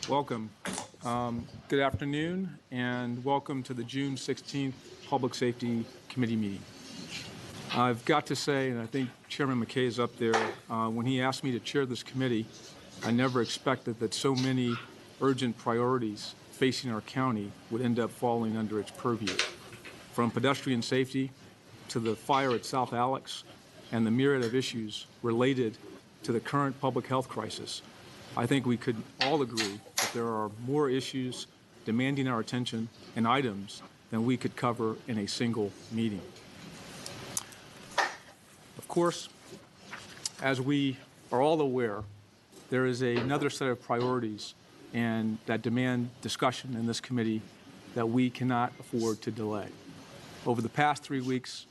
Welcome. Good afternoon, and welcome to the June 16th Public Safety Committee meeting. I've got to say, and I think Chairman McKay is up there, when he asked me to chair this committee, I never expected that so many urgent priorities facing our county would end up falling under its purview. From pedestrian safety to the fire at South Alex and the myriad of issues related to the current public health crisis, I think we could all agree that there are more issues demanding our attention and items than we could cover in a single meeting. Of course, as we are all aware, there is another set of priorities and that demand discussion in this committee that we cannot afford to delay. Over the past 3 weeks,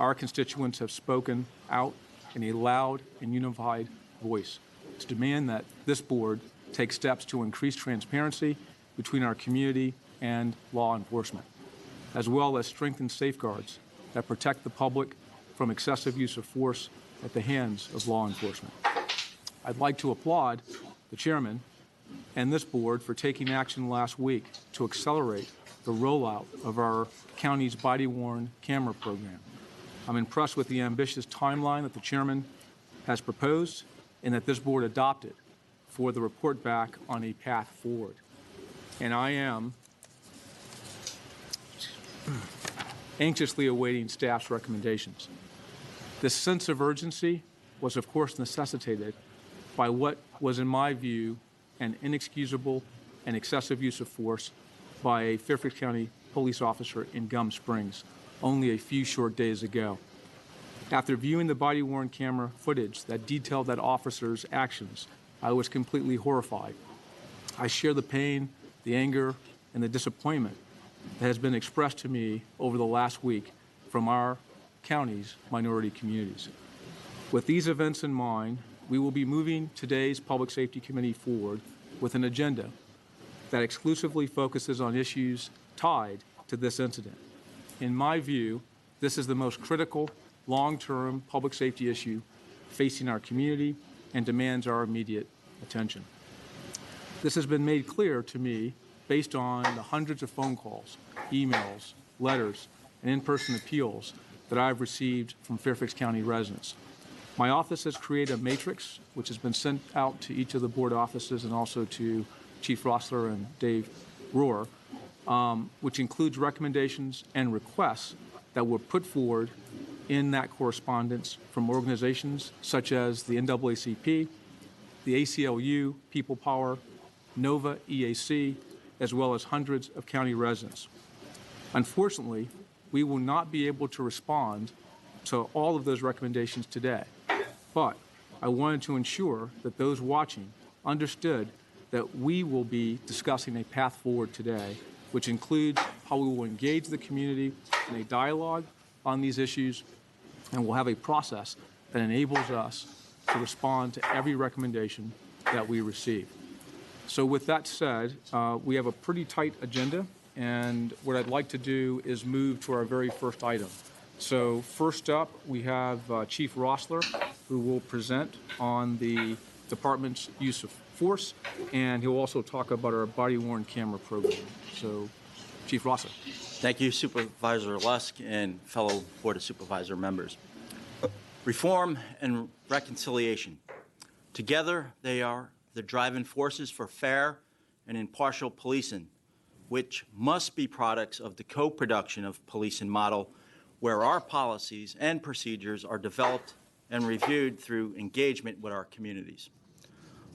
our constituents have spoken out in a loud and unified voice to demand that this board take steps to increase transparency between our community and law enforcement, as well as strengthen safeguards that protect the public from excessive use of force at the hands of law enforcement. I'd like to applaud the chairman and this board for taking action last week to accelerate the rollout of our county's body-worn camera program. I'm impressed with the ambitious timeline that the chairman has proposed and that this board adopted for the report back on a path forward. And I am anxiously awaiting staff's recommendations. This sense of urgency was, of course, necessitated by what was, in my view, an inexcusable and excessive use of force by a Fairfax County police officer in Gum Springs only a few short days ago. After viewing the body-worn camera footage that detailed that officer's actions, I was completely horrified. I share the pain, the anger, and the disappointment that has been expressed to me over the last week from our county's minority communities. With these events in mind, we will be moving today's Public Safety Committee forward with an agenda that exclusively focuses on issues tied to this incident. In my view, this is the most critical long-term public safety issue facing our community and demands our immediate attention. This has been made clear to me based on the hundreds of phone calls, emails, letters, and in-person appeals that I've received from Fairfax County residents. My office has created a matrix which has been sent out to each of the board offices and also to Chief Rossler and Dave Rohr, which includes recommendations and requests that were put forward in that correspondence from organizations such as the NAACP, the ACLU, People Power, NOVA, EAC, as well as hundreds of county residents. Unfortunately, we will not be able to respond to all of those recommendations today, but I wanted to ensure that those watching understood that we will be discussing a path forward today, which includes how we will engage the community in a dialogue on these issues, and we'll have a process that enables us to respond to every recommendation that we receive. So with that said, we have a pretty tight agenda, and what I'd like to do is move to our very first item. So first up, we have Chief Rossler, who will present on the department's use of force, and he'll also talk about our body-worn camera program. So, Chief Rossler. Thank you, Supervisor Lusk and fellow Board of Supervisor members. Reform and reconciliation. Together, they are the driving forces for fair and impartial policing, which must be products of the co-production of policing model, where our policies and procedures are developed and reviewed through engagement with our communities.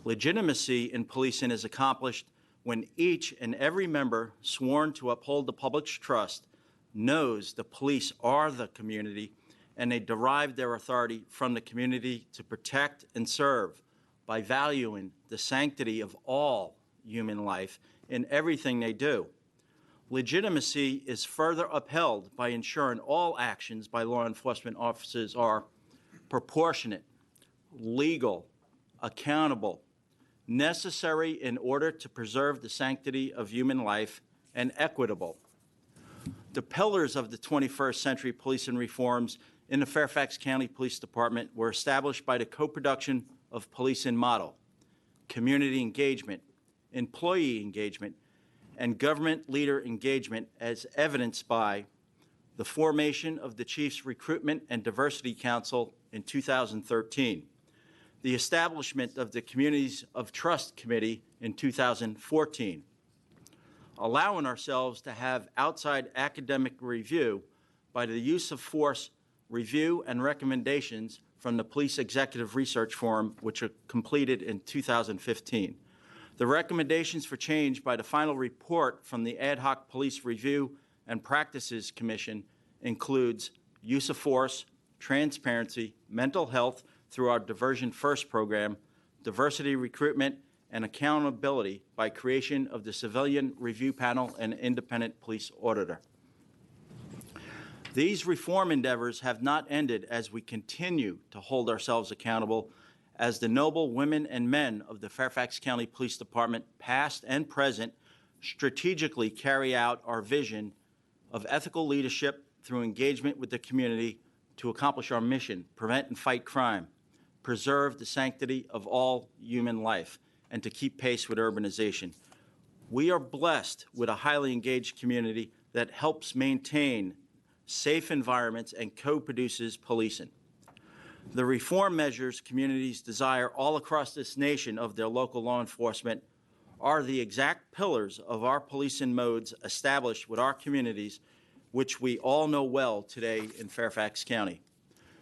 Legitimacy in policing is accomplished when each and every member sworn to uphold the public's trust knows the police are the community and they derive their authority from the community to protect and serve by valuing the sanctity of all human life in everything they do. Legitimacy is further upheld by ensuring all actions by law enforcement officers are proportionate, legal, accountable, necessary in order to preserve the sanctity of human life, and equitable. The pillars of the 21st century policing reforms in the Fairfax County Police Department were established by the co-production of policing model, community engagement, employee engagement, and government leader engagement, as evidenced by the formation of the Chiefs Recruitment and Diversity Council in 2013, the establishment of the Communities of Trust Committee in 2014, allowing ourselves to have outside academic review by the use of force review and recommendations from the Police Executive Research Forum, which were completed in 2015. The recommendations for change by the final report from the Ad Hoc Police Review and Practices Commission includes use of force, transparency, mental health through our Diversion First program, diversity recruitment, and accountability by creation of the Civilian Review Panel and Independent Police Auditor. These reform endeavors have not ended as we continue to hold ourselves accountable as the noble women and men of the Fairfax County Police Department, past and present, strategically carry out our vision of ethical leadership through engagement with the community to accomplish our mission, prevent and fight crime, preserve the sanctity of all human life, and to keep pace with urbanization. We are blessed with a highly engaged community that helps maintain safe environments and co-produces policing. The reform measures communities desire all across this nation of their local law enforcement are the exact pillars of our policing modes established with our communities, which we all know well today in Fairfax County.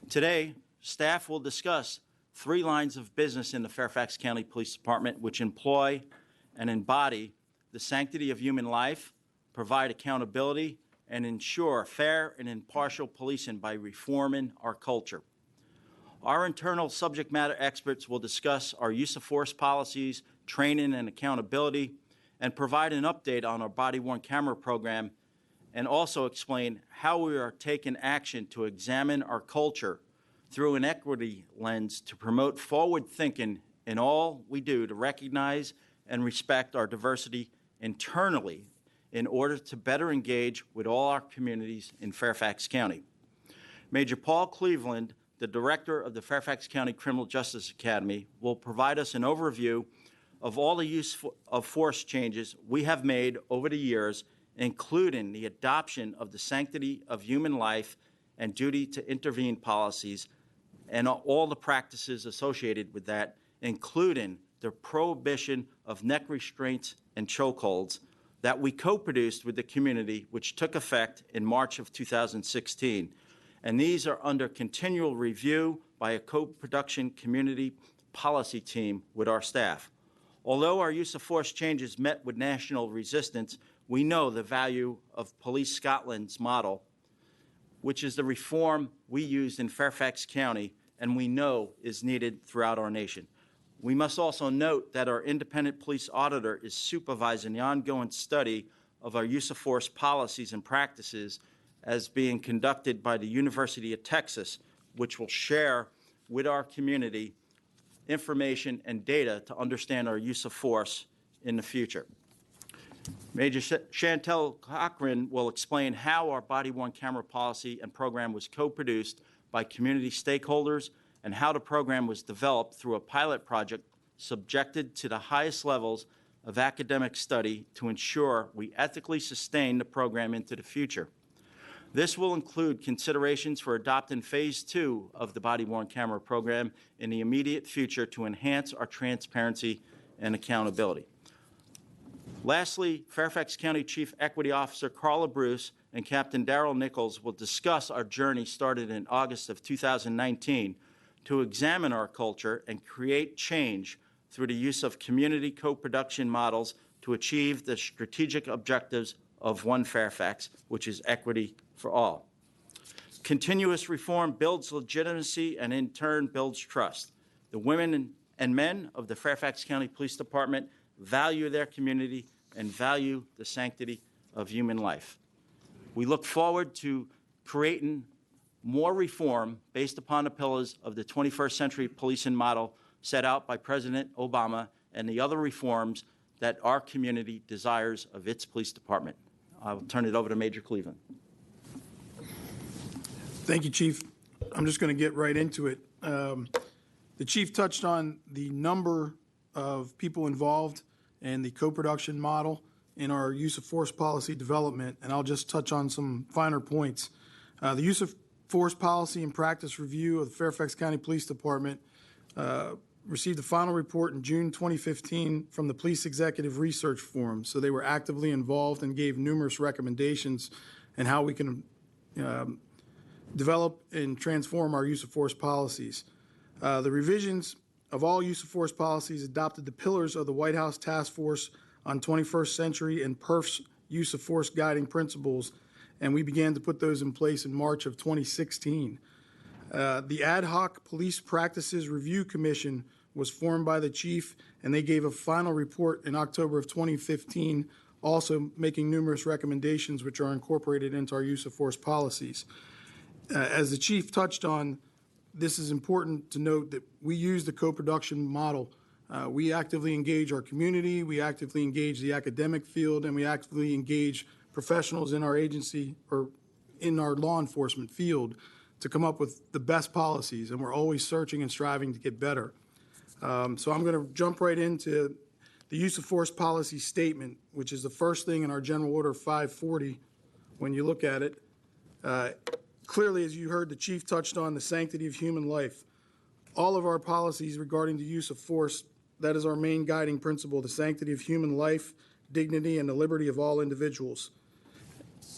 Today, staff will discuss 3 lines of business in the Fairfax County Police Department which employ and embody the sanctity of human life, provide accountability, and ensure fair and impartial policing by reforming our culture. Our internal subject matter experts will discuss our use of force policies, training and accountability, and provide an update on our body-worn camera program, and also explain how we are taking action to examine our culture through an equity lens to promote forward thinking in all we do to recognize and respect our diversity internally in order to better engage with all our communities in Fairfax County. Major Paul Cleveland, the director of the Fairfax County Criminal Justice Academy, will provide us an overview of all the use of force changes we have made over the years, including the adoption of the sanctity of human life and duty to intervene policies and all the practices associated with that, including the prohibition of neck restraints and chokeholds that we co-produced with the community, which took effect in March of 2016. And these are under continual review by a co-production community policy team with our staff. Although our use of force changes met with national resistance, we know the value of Police Scotland's model, which is the reform we used in Fairfax County and we know is needed throughout our nation. We must also note that our independent police auditor is supervising the ongoing study of our use of force policies and practices as being conducted by the University of Texas, which will share with our community information and data to understand our use of force in the future. Major Chantel Cochran will explain how our body-worn camera policy and program was co-produced by community stakeholders and how the program was developed through a pilot project subjected to the highest levels of academic study to ensure we ethically sustain the program into the future. This will include considerations for adopting Phase 2 of the body-worn camera program in the immediate future to enhance our transparency and accountability. Lastly, Fairfax County Chief Equity Officer Carla Bruce and Captain Darrell Nichols will discuss our journey started in August of 2019 to examine our culture and create change through the use of community co-production models to achieve the strategic objectives of One Fairfax, which is equity for all. Continuous reform builds legitimacy and in turn builds trust. The women and men of the Fairfax County Police Department value their community and value the sanctity of human life. We look forward to creating more reform based upon the pillars of the 21st century policing model set out by President Obama and the other reforms that our community desires of its police department. I'll turn it over to Major Cleveland. Thank you, Chief. I'm just going to get right into it. The Chief touched on the number of people involved and the co-production model in our use of force policy development, and I'll just touch on some finer points. The use of force policy and practice review of the Fairfax County Police Department received a final report in June 2015 from the Police Executive Research Forum. So they were actively involved and gave numerous recommendations on how we can develop and transform our use of force policies. The revisions of all use of force policies adopted the pillars of the White House Task Force on 21st Century and PERF's use of force guiding principles, and we began to put those in place in March of 2016. The Ad Hoc Police Practices Review Commission was formed by the chief, and they gave a final report in October of 2015, also making numerous recommendations which are incorporated into our use of force policies. As the chief touched on, this is important to note that we use the co-production model. We actively engage our community, we actively engage the academic field, and we actively engage professionals in our agency or in our law enforcement field to come up with the best policies, and we're always searching and striving to get better. So I'm going to jump right into the use of force policy statement, which is the first thing in our General Order 540 when you look at it. Clearly, as you heard, the chief touched on the sanctity of human life. All of our policies regarding the use of force, that is our main guiding principle, the sanctity of human life, dignity, and the liberty of all individuals.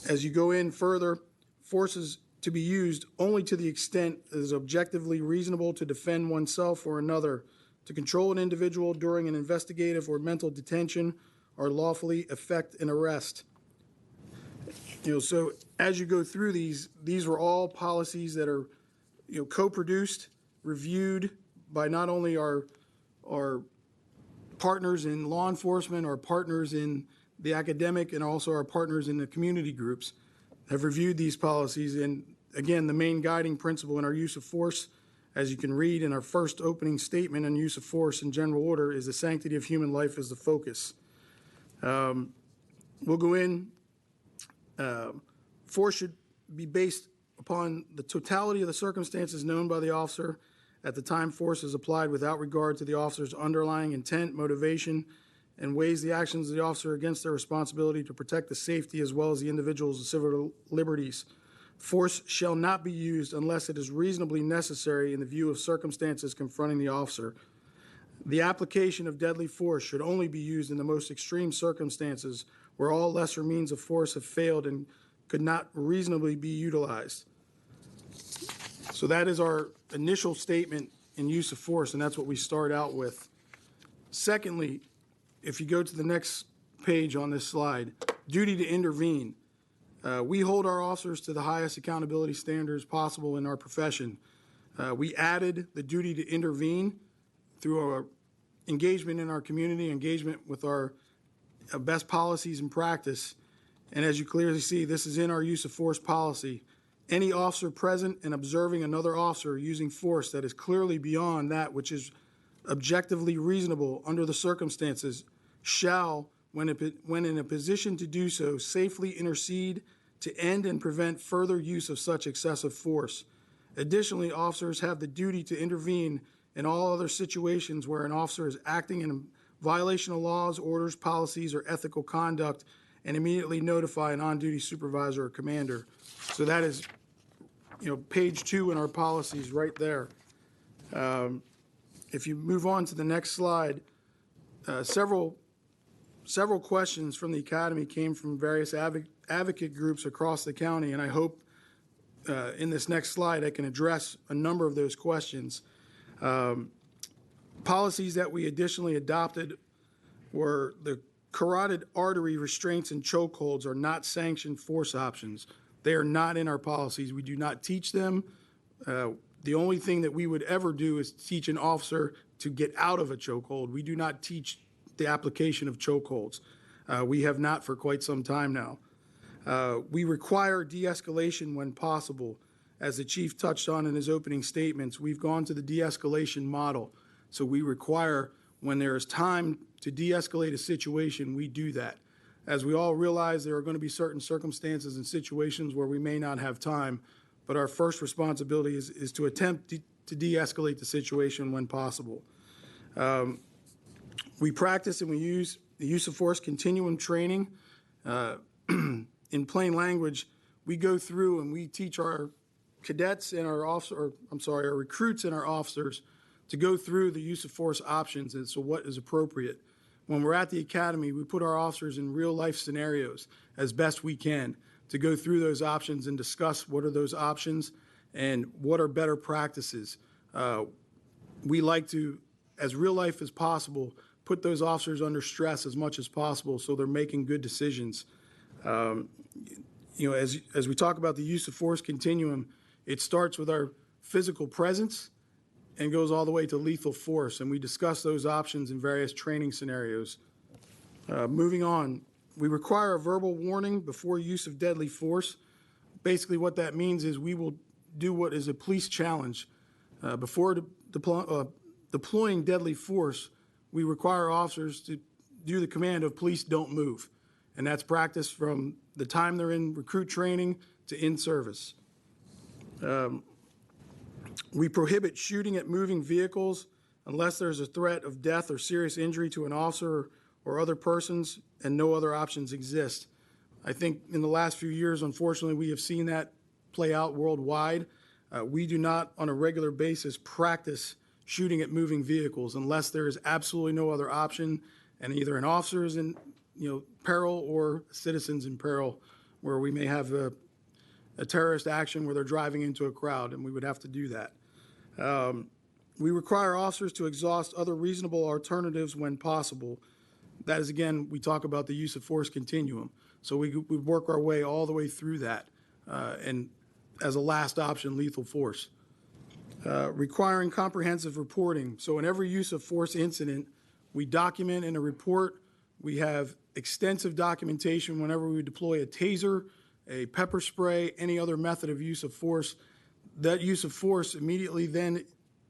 As you go in further, force is to be used only to the extent it is objectively reasonable to defend oneself or another, to control an individual during an investigative or mental detention, or lawfully effect an arrest. So as you go through these were all policies that are, co-produced, reviewed by not only our partners in law enforcement, our partners in the academic, and also our partners in the community groups have reviewed these policies. And again, the main guiding principle in our use of force, as you can read in our first opening statement on use of force in general order, is the sanctity of human life as the focus. We'll go in. Force should be based upon the totality of the circumstances known by the officer at the time force is applied without regard to the officer's underlying intent, motivation, and weighs the actions of the officer against their responsibility to protect the safety as well as the individual's civil liberties. Force shall not be used unless it is reasonably necessary in the view of circumstances confronting the officer. The application of deadly force should only be used in the most extreme circumstances where all lesser means of force have failed and could not reasonably be utilized. So that is our initial statement in use of force, and that's what we start out with. Secondly, if you go to the next page on this slide, duty to intervene. We hold our officers to the highest accountability standards possible in our profession. We added the duty to intervene through our engagement in our community, engagement with our best policies and practice. And as you clearly see, this is in our use of force policy. Any officer present and observing another officer using force that is clearly beyond that which is objectively reasonable under the circumstances shall, when in a position to do so, safely intercede to end and prevent further use of such excessive force. Additionally, officers have the duty to intervene in all other situations where an officer is acting in violation of laws, orders, policies, or ethical conduct, and immediately notify an on-duty supervisor or commander. So that is, page 2 in our policies right there. If you move on to the next slide, several questions from the Academy came from various advocate groups across the county, and I hope in this next slide I can address a number of those questions. Policies that we additionally adopted were the carotid artery restraints and chokeholds are not sanctioned force options. They are not in our policies. We do not teach them. The only thing that we would ever do is teach an officer to get out of a chokehold. We do not teach the application of chokeholds. We have not for quite some time now. We require de-escalation when possible. As the chief touched on in his opening statements, we've gone to the de-escalation model. So we require, when there is time to de-escalate a situation, we do that. As we all realize, there are going to be certain circumstances and situations where we may not have time, but our first responsibility is to attempt to de-escalate the situation when possible. We practice and we use the use of force continuum training. In plain language, we go through and we teach our cadets and our recruits and our officers to go through the use of force options and so what is appropriate. When we're at the academy, we put our officers in real life scenarios as best we can to go through those options and discuss what are those options and what are better practices. We like to, as real life as possible, put those officers under stress as much as possible so they're making good decisions. As we talk about the use of force continuum, it starts with our physical presence and goes all the way to lethal force, and we discuss those options in various training scenarios. Moving on, we require a verbal warning before use of deadly force. Basically what that means is we will do what is a police challenge. Before deploying deadly force, we require officers to do the command of police don't move. And that's practiced from the time they're in recruit training to in service. We prohibit shooting at moving vehicles unless there's a threat of death or serious injury to an officer or other persons and no other options exist. I think in the last few years, unfortunately, we have seen that play out worldwide. We do not on a regular basis practice shooting at moving vehicles unless there is absolutely no other option and either an officer is in peril or citizens in peril where we may have a terrorist action where they're driving into a crowd and we would have to do that. We require officers to exhaust other reasonable alternatives when possible. That is, again, we talk about the use of force continuum. So we work our way all the way through that and as a last option, lethal force. Requiring comprehensive reporting. So in every use of force incident, we document in a report. We have extensive documentation whenever we deploy a taser, a pepper spray, any other method of use of force. That use of force immediately then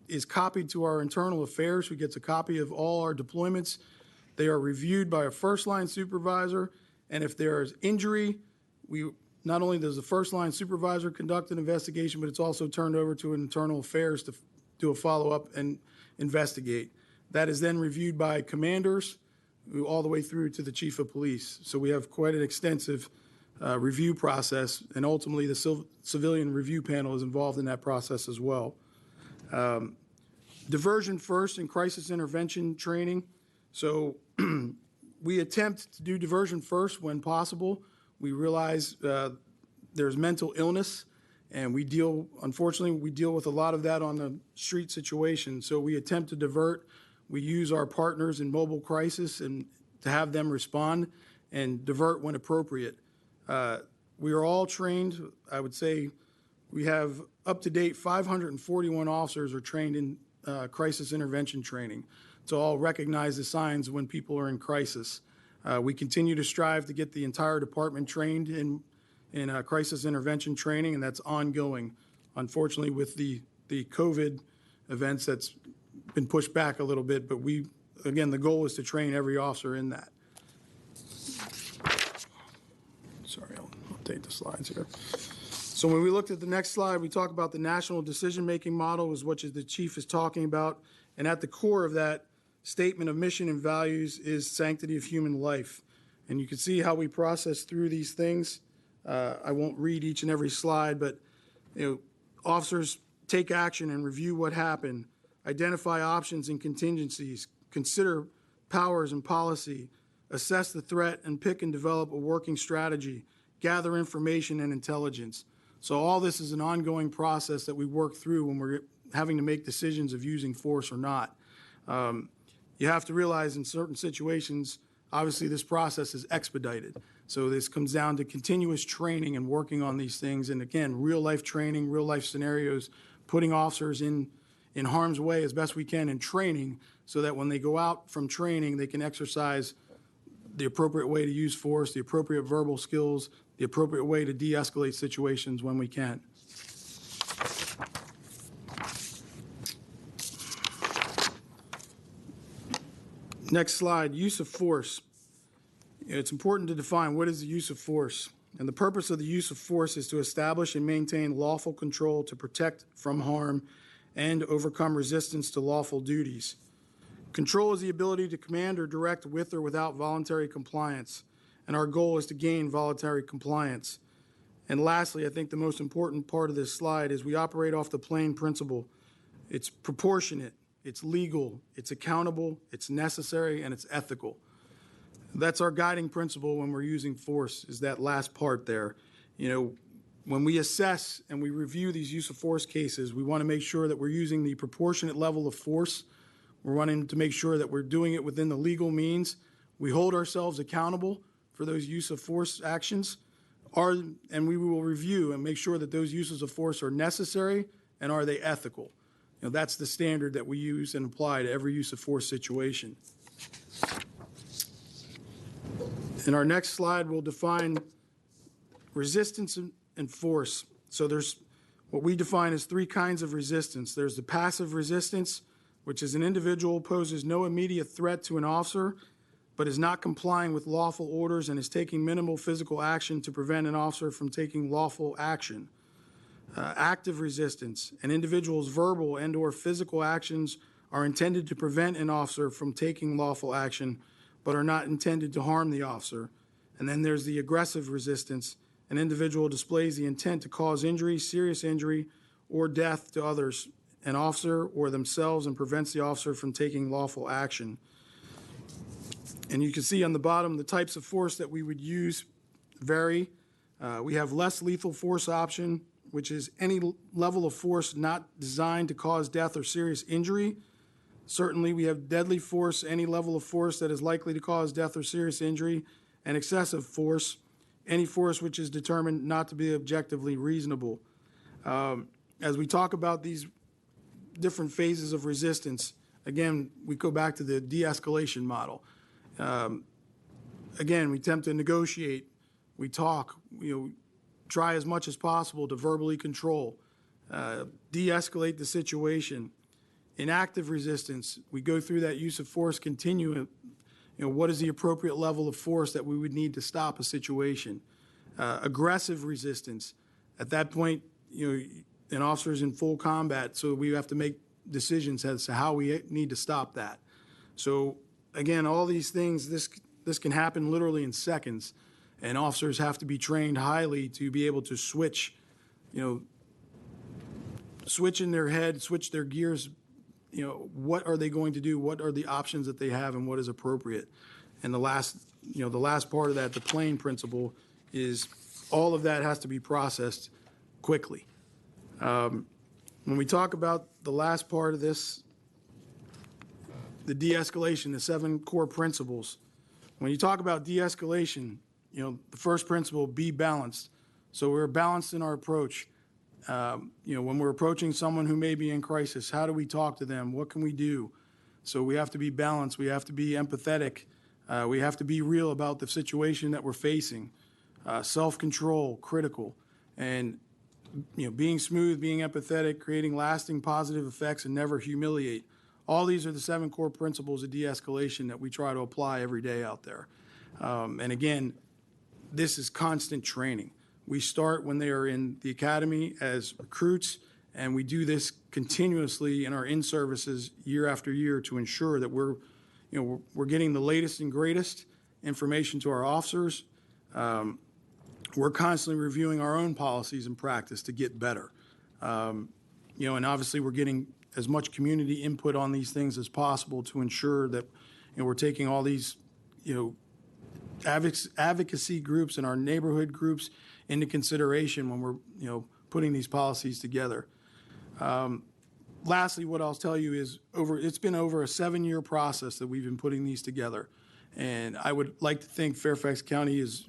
is copied to our internal affairs, who gets a copy of all our deployments. They are reviewed by a first-line supervisor, and if there is injury, not only does the first-line supervisor conduct an investigation, but it's also turned over to internal affairs to do a follow-up and investigate. That is then reviewed by commanders all the way through to the chief of police. So we have quite an extensive review process, and ultimately the civilian review panel is involved in that process as well. Diversion first and crisis intervention training. So we attempt to do diversion first when possible. We realize there's mental illness, and unfortunately, we deal with a lot of that on the street situation. So we attempt to divert. We use our partners in mobile crisis and to have them respond and divert when appropriate. We are all trained. I would say we have up to date 541 officers are trained in crisis intervention training to all recognize the signs when people are in crisis. We continue to strive to get the entire department trained in crisis intervention training, and that's ongoing. Unfortunately, with the COVID events, that's been pushed back a little bit, but again, the goal is to train every officer in that. Sorry, I'll update the slides here. So when we looked at the next slide, we talk about the national decision-making model, is what the chief is talking about. And at the core of that statement of mission and values is sanctity of human life. And you can see how we process through these things. I won't read each and every slide, but officers take action and review what happened, identify options and contingencies, consider powers and policy, assess the threat, and pick and develop a working strategy, gather information and intelligence. So all this is an ongoing process that we work through when we're having to make decisions of using force or not. You have to realize in certain situations, obviously this process is expedited. So this comes down to continuous training and working on these things. And again, real life training, real life scenarios, putting officers in harm's way as best we can in training so that when they go out from training, they can exercise the appropriate way to use force, the appropriate verbal skills, the appropriate way to de-escalate situations when we can. Next slide, use of force. It's important to define what is the use of force. And the purpose of the use of force is to establish and maintain lawful control to protect from harm and overcome resistance to lawful duties. Control is the ability to command or direct with or without voluntary compliance, and our goal is to gain voluntary compliance. And lastly, I think the most important part of this slide is we operate off the plain principle. It's proportionate, it's legal, it's accountable, it's necessary, and it's ethical. That's our guiding principle when we're using force, is that last part there. You know, when we assess and we review these use of force cases, we want to make sure that we're using the proportionate level of force. We're wanting to make sure that we're doing it within the legal means. We hold ourselves accountable for those use of force actions, and we will review and make sure that those uses of force are necessary and are they ethical. You know, that's the standard that we use and apply to every use of force situation. In our next slide, we'll define resistance and force. So there's what we define as three kinds of resistance. There's the passive resistance, which is an individual poses no immediate threat to an officer, but is not complying with lawful orders and is taking minimal physical action to prevent an officer from taking lawful action. Active resistance, an individual's verbal and or physical actions are intended to prevent an officer from taking lawful action, but are not intended to harm the officer. And then there's the aggressive resistance. An individual displays the intent to cause injury, serious injury, or death to others, an officer or themselves, and prevents the officer from taking lawful action. And you can see on the bottom the types of force that we would use vary. We have less lethal force option, which is any level of force not designed to cause death or serious injury. Certainly, we have deadly force, any level of force that is likely to cause death or serious injury, and excessive force, any force which is determined not to be objectively reasonable. As we talk about these different phases of resistance, again, we go back to the de-escalation model. Again, we attempt to negotiate, we talk, try as much as possible to verbally control, de-escalate the situation. In active resistance, we go through that use of force continuum. What is the appropriate level of force that we would need to stop a situation? Aggressive resistance, at that point, an officer is in full combat, so we have to make decisions as to how we need to stop that. So again, all these things, this can happen literally in seconds, and officers have to be trained highly to be able to switch in their head, switch their gears. What are they going to do? What are the options that they have, and what is appropriate? And the last part of that, the plain principle, is all of that has to be processed quickly. When we talk about the last part of this, the de-escalation, the 7 core principles, when you talk about de-escalation, the first principle, be balanced. So we're balanced in our approach. When we're approaching someone who may be in crisis, how do we talk to them? What can we do? So we have to be balanced. We have to be empathetic. We have to be real about the situation that we're facing. Self-control, critical. And, being smooth, being empathetic, creating lasting positive effects, and never humiliate. All these are the 7 core principles of de-escalation that we try to apply every day out there. And again, this is constant training. We start when they are in the academy as recruits, and we do this continuously in our in-services year after year to ensure that we're getting the latest and greatest information to our officers. We're constantly reviewing our own policies and practice to get better. And obviously we're getting as much community input on these things as possible to ensure that we're taking all these advocacy groups and our neighborhood groups into consideration when we're putting these policies together. Lastly, what I'll tell you is it's been over a 7-year process that we've been putting these together, and I would like to think Fairfax County is,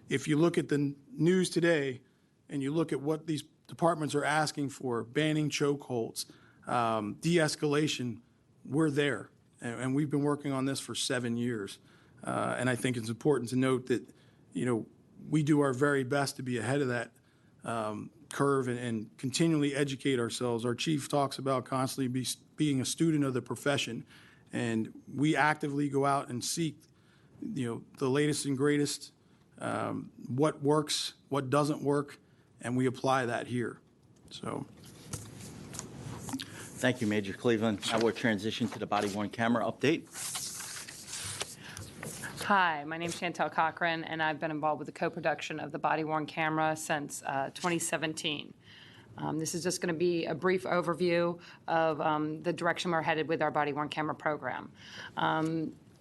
if you look at the news today and you look at what these departments are asking for, banning chokeholds, de-escalation, we're there, and we've been working on this for 7 years. And I think it's important to note that, we do our very best to be ahead of that curve and continually educate ourselves. Our chief talks about constantly being a student of the profession, and we actively go out and seek, the latest and greatest, what works, what doesn't work, and we apply that here. So Thank you, Major Cleveland. Now we'll transition to the body-worn camera update. Hi, my name is Chantel Cochran, and I've been involved with the co-production of the body-worn camera since 2017. This is just going to be a brief overview of the direction we're headed with our body-worn camera program.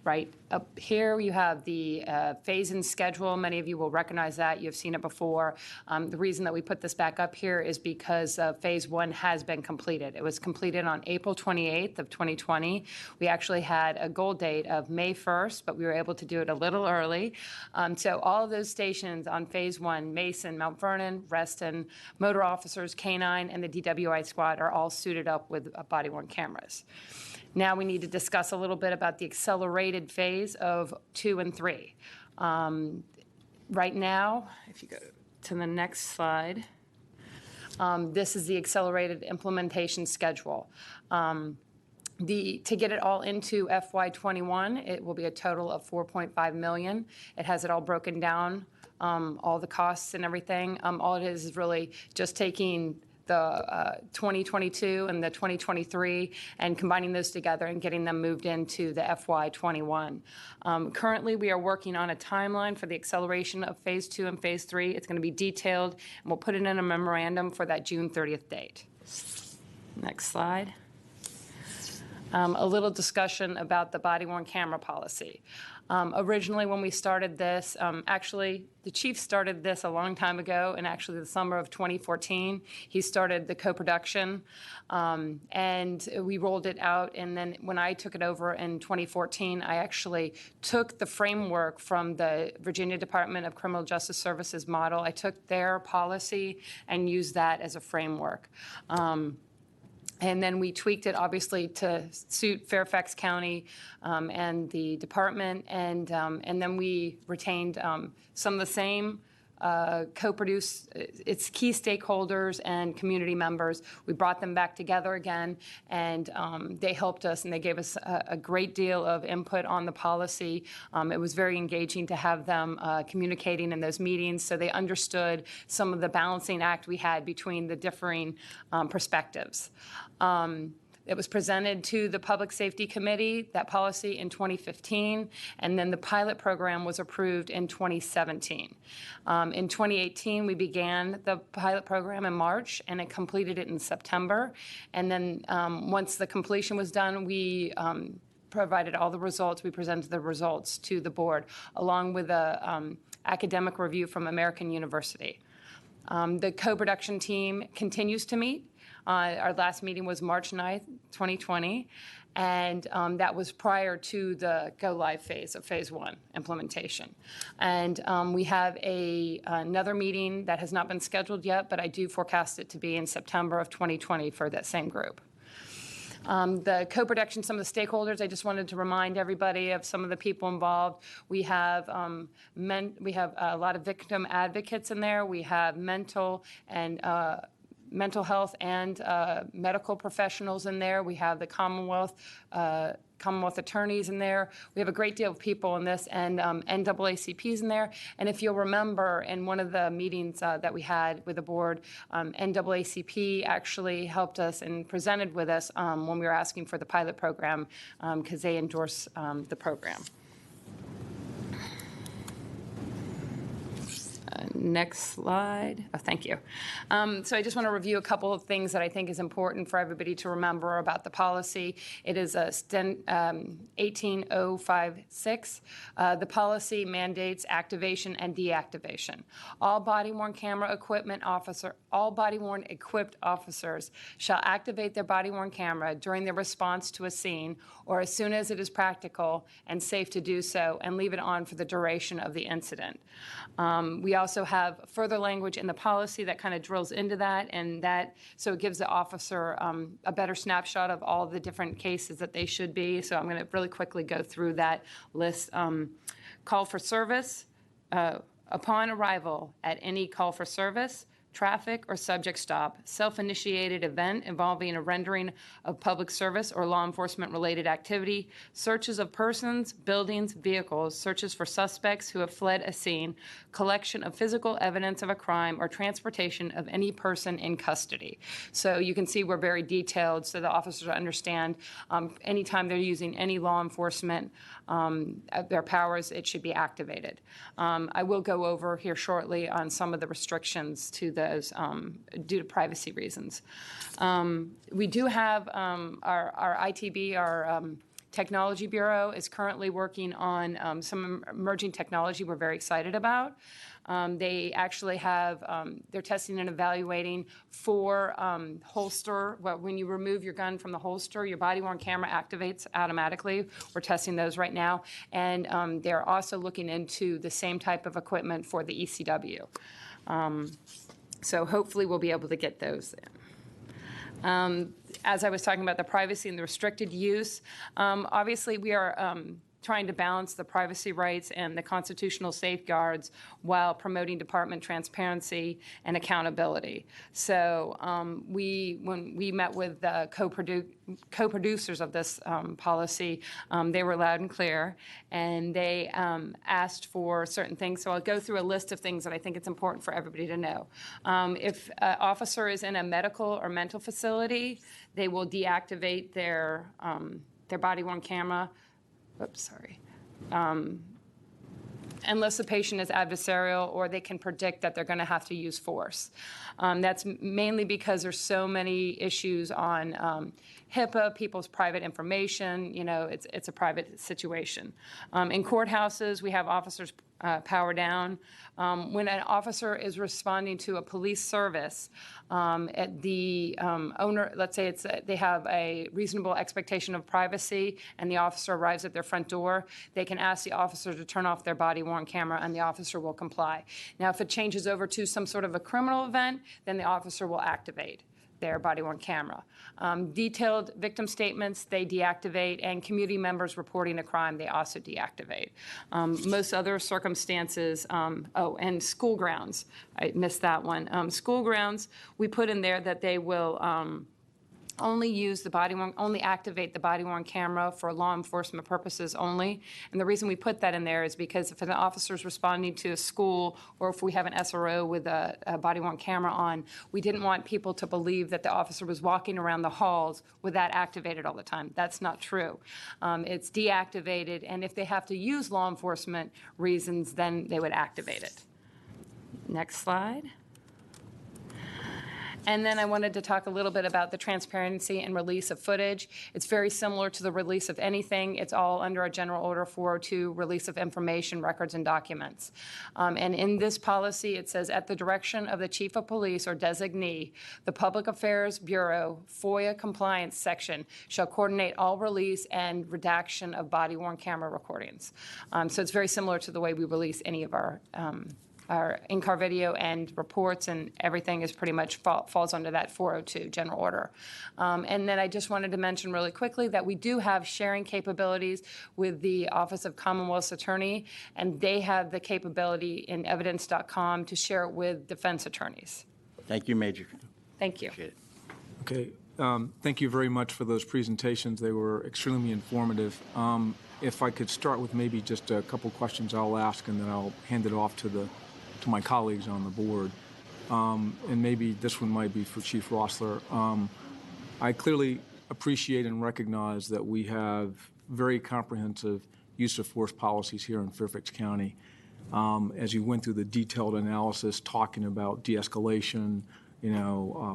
Right up here, you have the phase-in schedule. Many of you will recognize that. You've seen it before. The reason that we put this back up here is because Phase 1 has been completed. It was completed on April 28th of 2020. We actually had a goal date of May 1st, but we were able to do it a little early. So all of those stations on Phase 1, Mason, Mount Vernon, Reston, motor officers, K-9, and the DWI squad are all suited up with body-worn cameras. Now we need to discuss a little bit about the accelerated phase of 2 and 3. Right now, if you go to the next slide, this is the accelerated implementation schedule. To get it all into FY21, it will be a total of $4.5 million. It has it all broken down, all the costs and everything. All it is really just taking the 2022 and the 2023 and combining those together and getting them moved into the FY21. Currently, we are working on a timeline for the acceleration of Phase 2 and Phase 3. It's going to be detailed, and we'll put it in a memorandum for that June 30th date. Next slide. A little discussion about the body-worn camera policy. Originally, when we started this, actually, the chief started this a long time ago, and actually the summer of 2014, he started the co-production, and we rolled it out. And then when I took it over in 2014, I actually took the framework from the Virginia Department of Criminal Justice Services model. I took their policy and used that as a framework. And then we tweaked it, obviously, to suit Fairfax County and the department. And then we retained some of the same co-produce its key stakeholders and community members. We brought them back together again, and they helped us, and they gave us a great deal of input on the policy. It was very engaging to have them communicating in those meetings, so they understood some of the balancing act we had between the differing perspectives. It was presented to the Public Safety Committee, that policy, in 2015, and then the pilot program was approved in 2017. In 2018, we began the pilot program in March, and it completed it in September. And then once the completion was done, we provided all the results. We presented the results to the board, along with an academic review from American University. The co-production team continues to meet. Our last meeting was March 9th, 2020, and that was prior to the go-live phase of Phase 1 implementation. And we have another meeting that has not been scheduled yet, but I do forecast it to be in September of 2020 for that same group. The co-production, some of the stakeholders, I just wanted to remind everybody of some of the people involved. We have a lot of victim advocates in there. We have mental health and medical professionals in there. We have the Commonwealth attorneys in there. We have a great deal of people in this, and NAACP's in there. And if you'll remember, in one of the meetings that we had with the board, NAACP actually helped us and presented with us when we were asking for the pilot program because they endorse the program. Next slide. Oh, thank you. So I just want to review a couple of things that I think is important for everybody to remember about the policy. It is a 18056. The policy mandates activation and deactivation. All body-worn equipped officers shall activate their body-worn camera during their response to a scene or as soon as it is practical and safe to do so, and leave it on for the duration of the incident. We also have further language in the policy that kind of drills into that, so it gives the officer a better snapshot of all the different cases that they should be. So I'm going to really quickly go through that list. Call for service. Upon arrival at any call for service, traffic or subject stop, self-initiated event involving a rendering of public service or law enforcement-related activity, searches of persons, buildings, vehicles, searches for suspects who have fled a scene, collection of physical evidence of a crime, or transportation of any person in custody. So you can see we're very detailed so the officers understand anytime they're using any law enforcement their powers, it should be activated. I will go over here shortly on some of the restrictions to those due to privacy reasons. We do have our ITB, our Technology Bureau is currently working on some emerging technology we're very excited about. They actually have, they're testing and evaluating for holster. Well, when you remove your gun from the holster, your body-worn camera activates automatically. We're testing those right now. And they're also looking into the same type of equipment for the ECW. So hopefully we'll be able to get those in. As I was talking about the privacy and the restricted use, obviously we are trying to balance the privacy rights and the constitutional safeguards while promoting department transparency and accountability. So when we met with the co-producers of this policy, they were loud and clear, and they asked for certain things. So I'll go through a list of things that I think it's important for everybody to know. If an officer is in a medical or mental facility, they will deactivate their body-worn camera. Oops, sorry. Unless the patient is adversarial or they can predict that they're going to have to use force. That's mainly because there's so many issues on HIPAA, people's private information. You know, it's a private situation. In courthouses, we have officers power down. When an officer is responding to a police service, at the owner, let's say they have a reasonable expectation of privacy and the officer arrives at their front door, they can ask the officer to turn off their body-worn camera and the officer will comply. Now, if it changes over to some sort of a criminal event, then the officer will activate their body-worn camera. Detailed victim statements, they deactivate, and community members reporting a crime, they also deactivate. Most other circumstances, and school grounds, I missed that one. School grounds, we put in there that they will only activate the body-worn camera for law enforcement purposes only. And the reason we put that in there is because if an officer is responding to a school or if we have an SRO with a body-worn camera on, we didn't want people to believe that the officer was walking around the halls with that activated all the time. That's not true. It's deactivated, and if they have to use law enforcement reasons, then they would activate it. Next slide. And then I wanted to talk a little bit about the transparency and release of footage. It's very similar to the release of anything. It's all under a General Order 402, release of information, records, and documents. And in this policy, it says, at the direction of the Chief of Police or designee, the Public Affairs Bureau FOIA compliance section shall coordinate all release and redaction of body-worn camera recordings. So it's very similar to the way we release any of our in-car video and reports, and everything is pretty much falls under that 402 general order. And then I just wanted to mention really quickly that we do have sharing capabilities with the Office of Commonwealth's Attorney, and they have the capability in evidence.com to share it with defense attorneys. Thank you, Major. Thank you. Appreciate it. Okay. Thank you very much for those presentations. They were extremely informative. If I could start with maybe just a couple questions I'll ask, and then I'll hand it off to my colleagues on the board. And maybe this one might be for Chief Rossler. I clearly appreciate and recognize that we have very comprehensive use of force policies here in Fairfax County. As you went through the detailed analysis talking about de-escalation,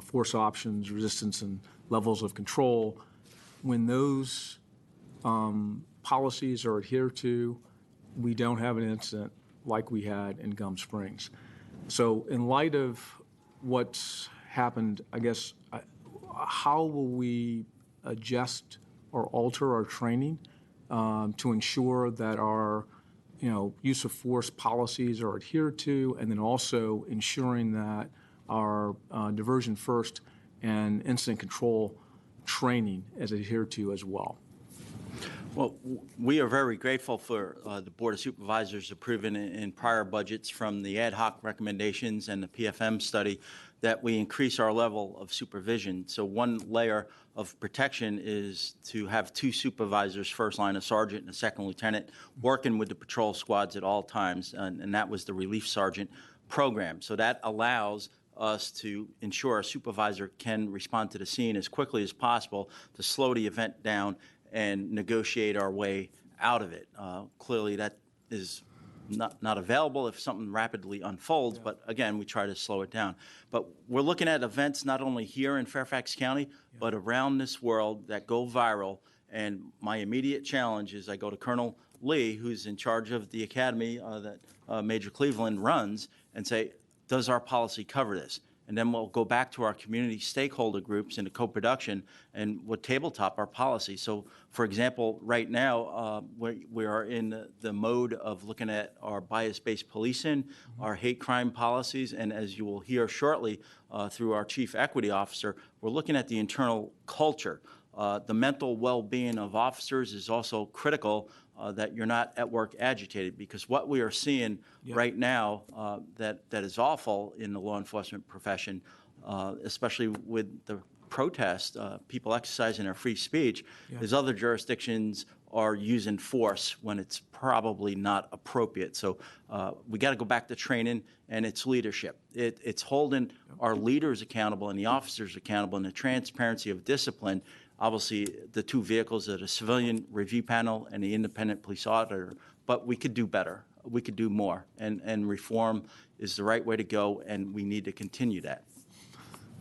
force options, resistance, and levels of control, when those policies are adhered to, we don't have an incident like we had in Gum Springs. So in light of what's happened, I guess, how will we adjust or alter our training to ensure that our use of force policies are adhered to, and then also ensuring that our diversion first and incident control training is adhered to as well? Well, we are very grateful for the Board of Supervisors approving in prior budgets from the ad hoc recommendations and the PFM study that we increase our level of supervision. So one layer of protection is to have 2 supervisors, first line, a sergeant and a second lieutenant, working with the patrol squads at all times, and that was the relief sergeant program. So that allows us to ensure a supervisor can respond to the scene as quickly as possible to slow the event down and negotiate our way out of it. Clearly, that is not available if something rapidly unfolds, but again, we try to slow it down. But we're looking at events not only here in Fairfax County, but around this world that go viral. And my immediate challenge is I go to Colonel Lee, who's in charge of the academy that Major Cleveland runs, and say, does our policy cover this? And then we'll go back to our community stakeholder groups into co-production and we'll tabletop our policy. So, for example, right now, we are in the mode of looking at our bias-based policing, our hate crime policies, and as you will hear shortly through our chief equity officer, we're looking at the internal culture. The mental well-being of officers is also critical, that you're not at work agitated, because what we are seeing right now that is awful in the law enforcement profession, especially with the protest, people exercising their free speech, is other jurisdictions are using force when it's probably not appropriate. So we got to go back to training, and it's leadership. It's holding our leaders accountable and the officers accountable, and the transparency of discipline. Obviously, the 2 vehicles are the civilian review panel and the independent police auditor, but we could do better. We could do more, and reform is the right way to go, and we need to continue that.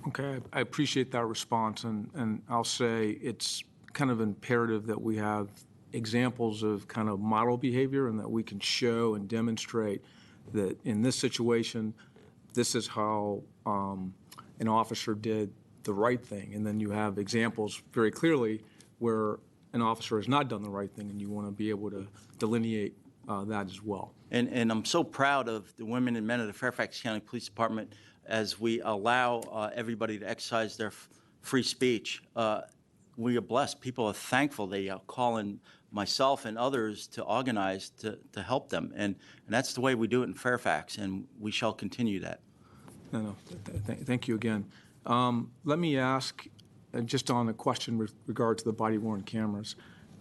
Okay, I appreciate that response, and I'll say it's kind of imperative that we have examples of kind of model behavior and that we can show and demonstrate that in this situation, this is how an officer did the right thing, and then you have examples very clearly where an officer has not done the right thing, and you want to be able to delineate that as well. And I'm so proud of the women and men of the Fairfax County Police Department as we allow everybody to exercise their free speech. We are blessed. People are thankful. They are calling myself and others to organize to help them, and that's the way we do it in Fairfax, and we shall continue that. No, thank you again. Let me ask, just on a question with regard to the body-worn cameras.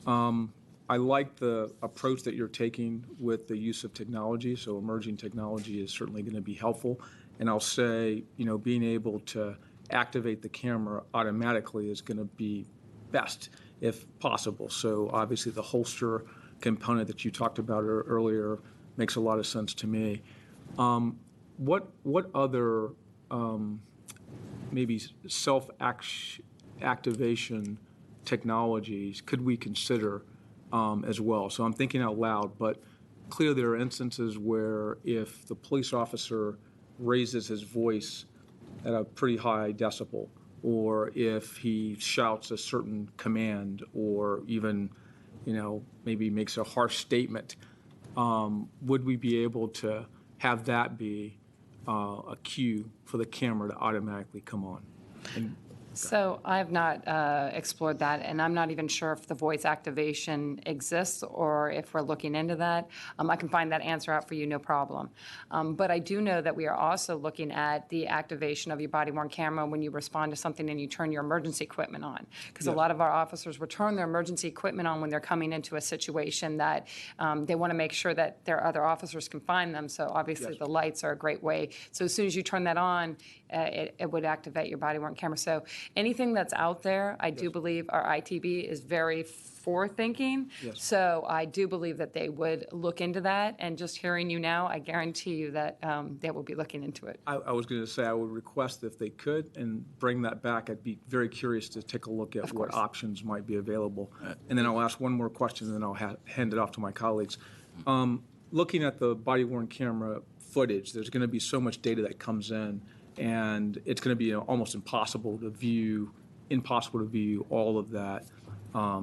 I like the approach that you're taking with the use of technology, so emerging technology is certainly going to be helpful. And I'll say, being able to activate the camera automatically is going to be best if possible. So obviously the holster component that you talked about earlier makes a lot of sense to me. What other maybe self-activation technologies could we consider as well? So I'm thinking out loud, but clearly there are instances where if the police officer raises his voice at a pretty high decibel, or if he shouts a certain command, or even, maybe makes a harsh statement, would we be able to have that be a cue for the camera to automatically come on? So I have not explored that, and I'm not even sure if the voice activation exists or if we're looking into that. I can find that answer out for you, no problem. But I do know that we are also looking at the activation of your body-worn camera when you respond to something and you turn your emergency equipment on. Because a lot of our officers will turn their emergency equipment on when they're coming into a situation that they want to make sure that their other officers can find them. So obviously the lights are a great way. So as soon as you turn that on, it would activate your body-worn camera. So anything that's out there, I do believe our ITB is very forward-thinking. Yes. So I do believe that they would look into that. And just hearing you now, I guarantee you that they will be looking into it. I was going to say I would request if they could and bring that back. I'd be very curious to take a look at what options might be available. And then I'll ask one more question, and then I'll hand it off to my colleagues. Looking at the body-worn camera footage, there's going to be so much data that comes in, and it's going to be almost impossible to view all of that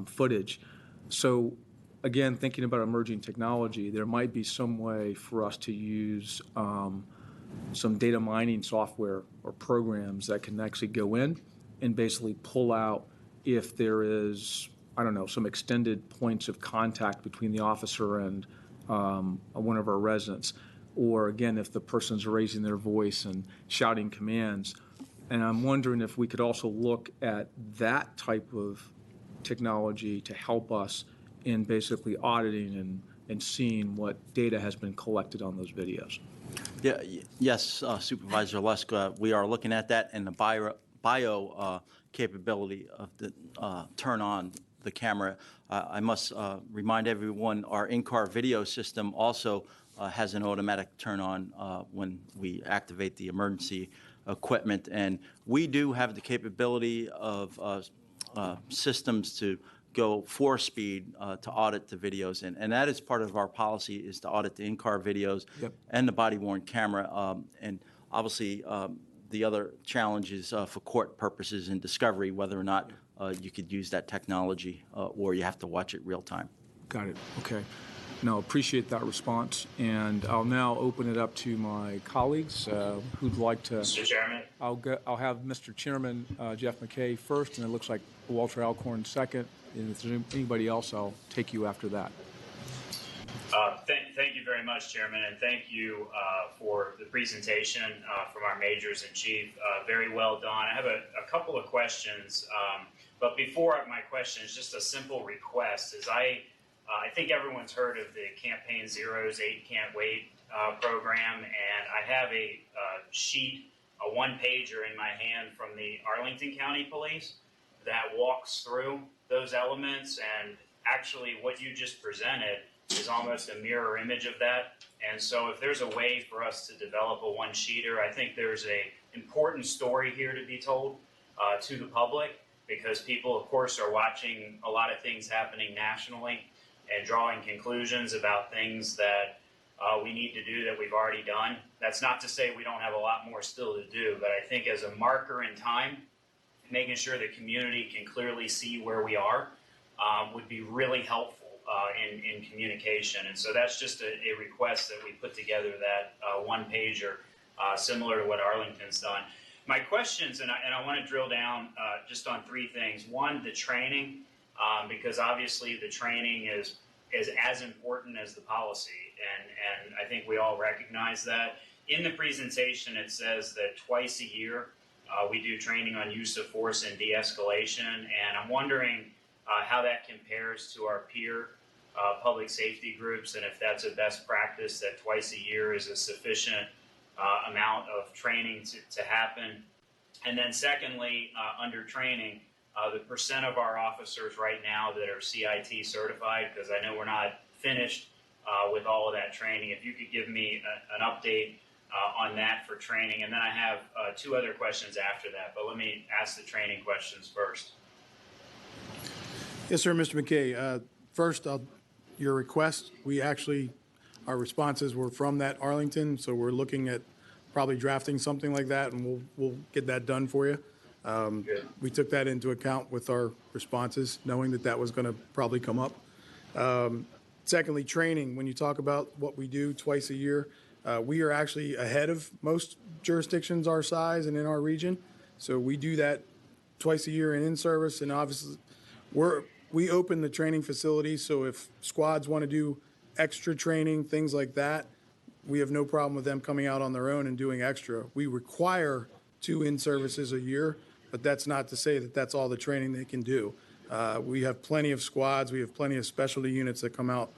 footage. So again, thinking about emerging technology, there might be some way for us to use some data mining software or programs that can actually go in and basically pull out if there is, some extended points of contact between the officer and one of our residents. or again, if the person's raising their voice and shouting commands. And I'm wondering if we could also look at that type of technology to help us in basically auditing and seeing what data has been collected on those videos. Yeah, yes, Supervisor Lusk, we are looking at that and the bio capability of the turn on the camera. I must remind everyone our in-car video system also has an automatic turn on when we activate the emergency equipment. And we do have the capability of systems to go 4-speed to audit the videos, and that is part of our policy, is to audit the in-car videos and the body-worn camera. And obviously, the other challenge is for court purposes and discovery, whether or not you could use that technology or you have to watch it real time. Got it. Okay. No, appreciate that response. And I'll now open it up to my colleagues who'd like to. Mr. Chairman. I'll have Mr. Chairman Jeff McKay first, and it looks like Walter Alcorn second. And if there's anybody else, I'll take you after that. Thank you very much, Chairman, and thank you for the presentation from our Majors in Chief. Very well done. I have a couple of questions, but before my questions, just a simple request. Is I think everyone's heard of the Campaign Zero's 8 Can't Wait program, and I have a sheet, a one-pager in my hand from the Arlington County Police that walks through those elements, and actually what you just presented is almost a mirror image of that. And so if there's a way for us to develop a one-sheeter, I think there's a important story here to be told to the public, because people, of course, are watching a lot of things happening nationally and drawing conclusions about things that we need to do that we've already done. That's not to say we don't have a lot more still to do, but I think as a marker in time, making sure the community can clearly see where we are would be really helpful in communication. And so that's just a request that we put together that one-pager similar to what Arlington's done. My questions, and I want to drill down just on 3 things. One, the training, because obviously the training is as important as the policy, and I think we all recognize that. In the presentation, it says that twice a year we do training on use of force and de-escalation, and I'm wondering how that compares to our peer public safety groups, and if that's a best practice, that twice a year is a sufficient amount of training to happen. And then secondly, under training, the percent of our officers right now that are CIT certified, because I know we're not finished with all of that training. If you could give me an update on that for training. And then I have 2 other questions after that, but let me ask the training questions first. Yes, sir, Mr. McKay. First, your request, our responses were from that Arlington, so we're looking at probably drafting something like that, and we'll get that done for you. We took that into account with our responses, knowing that was going to probably come up. Secondly, training. When you talk about what we do twice a year, we are actually ahead of most jurisdictions our size and in our region. So we do that twice a year in service, and obviously we open the training facilities. So if squads want to do extra training, things like that, we have no problem with them coming out on their own and doing extra. We require 2 in-services a year, but that's not to say that that's all the training they can do. We have plenty of squads. We have plenty of specialty units that come out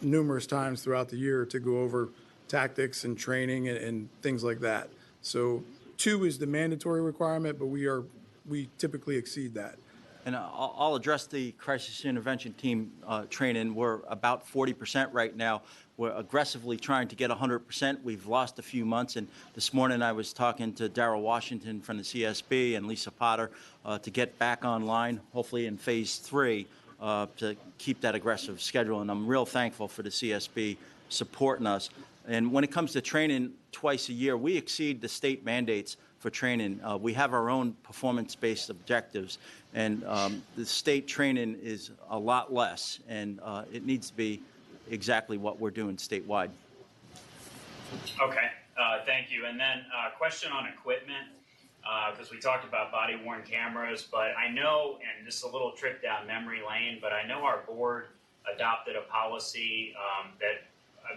numerous times throughout the year to go over tactics and training and things like that. So 2 is the mandatory requirement, but we typically exceed that. And I'll address the crisis intervention team training. We're about 40% right now. We're aggressively trying to get 100%. We've lost a few months, and this morning I was talking to Darrell Washington from the CSB and Lisa Potter to get back online, hopefully in phase 3, to keep that aggressive schedule. And I'm real thankful for the CSB supporting us. And when it comes to training twice a year, we exceed the state mandates for training. We have our own performance-based objectives, and the state training is a lot less, and it needs to be exactly what we're doing statewide. Okay, thank you. And then a question on equipment, because we talked about body-worn cameras, but I know, and just a little trip down memory lane, but I know our board adopted a policy that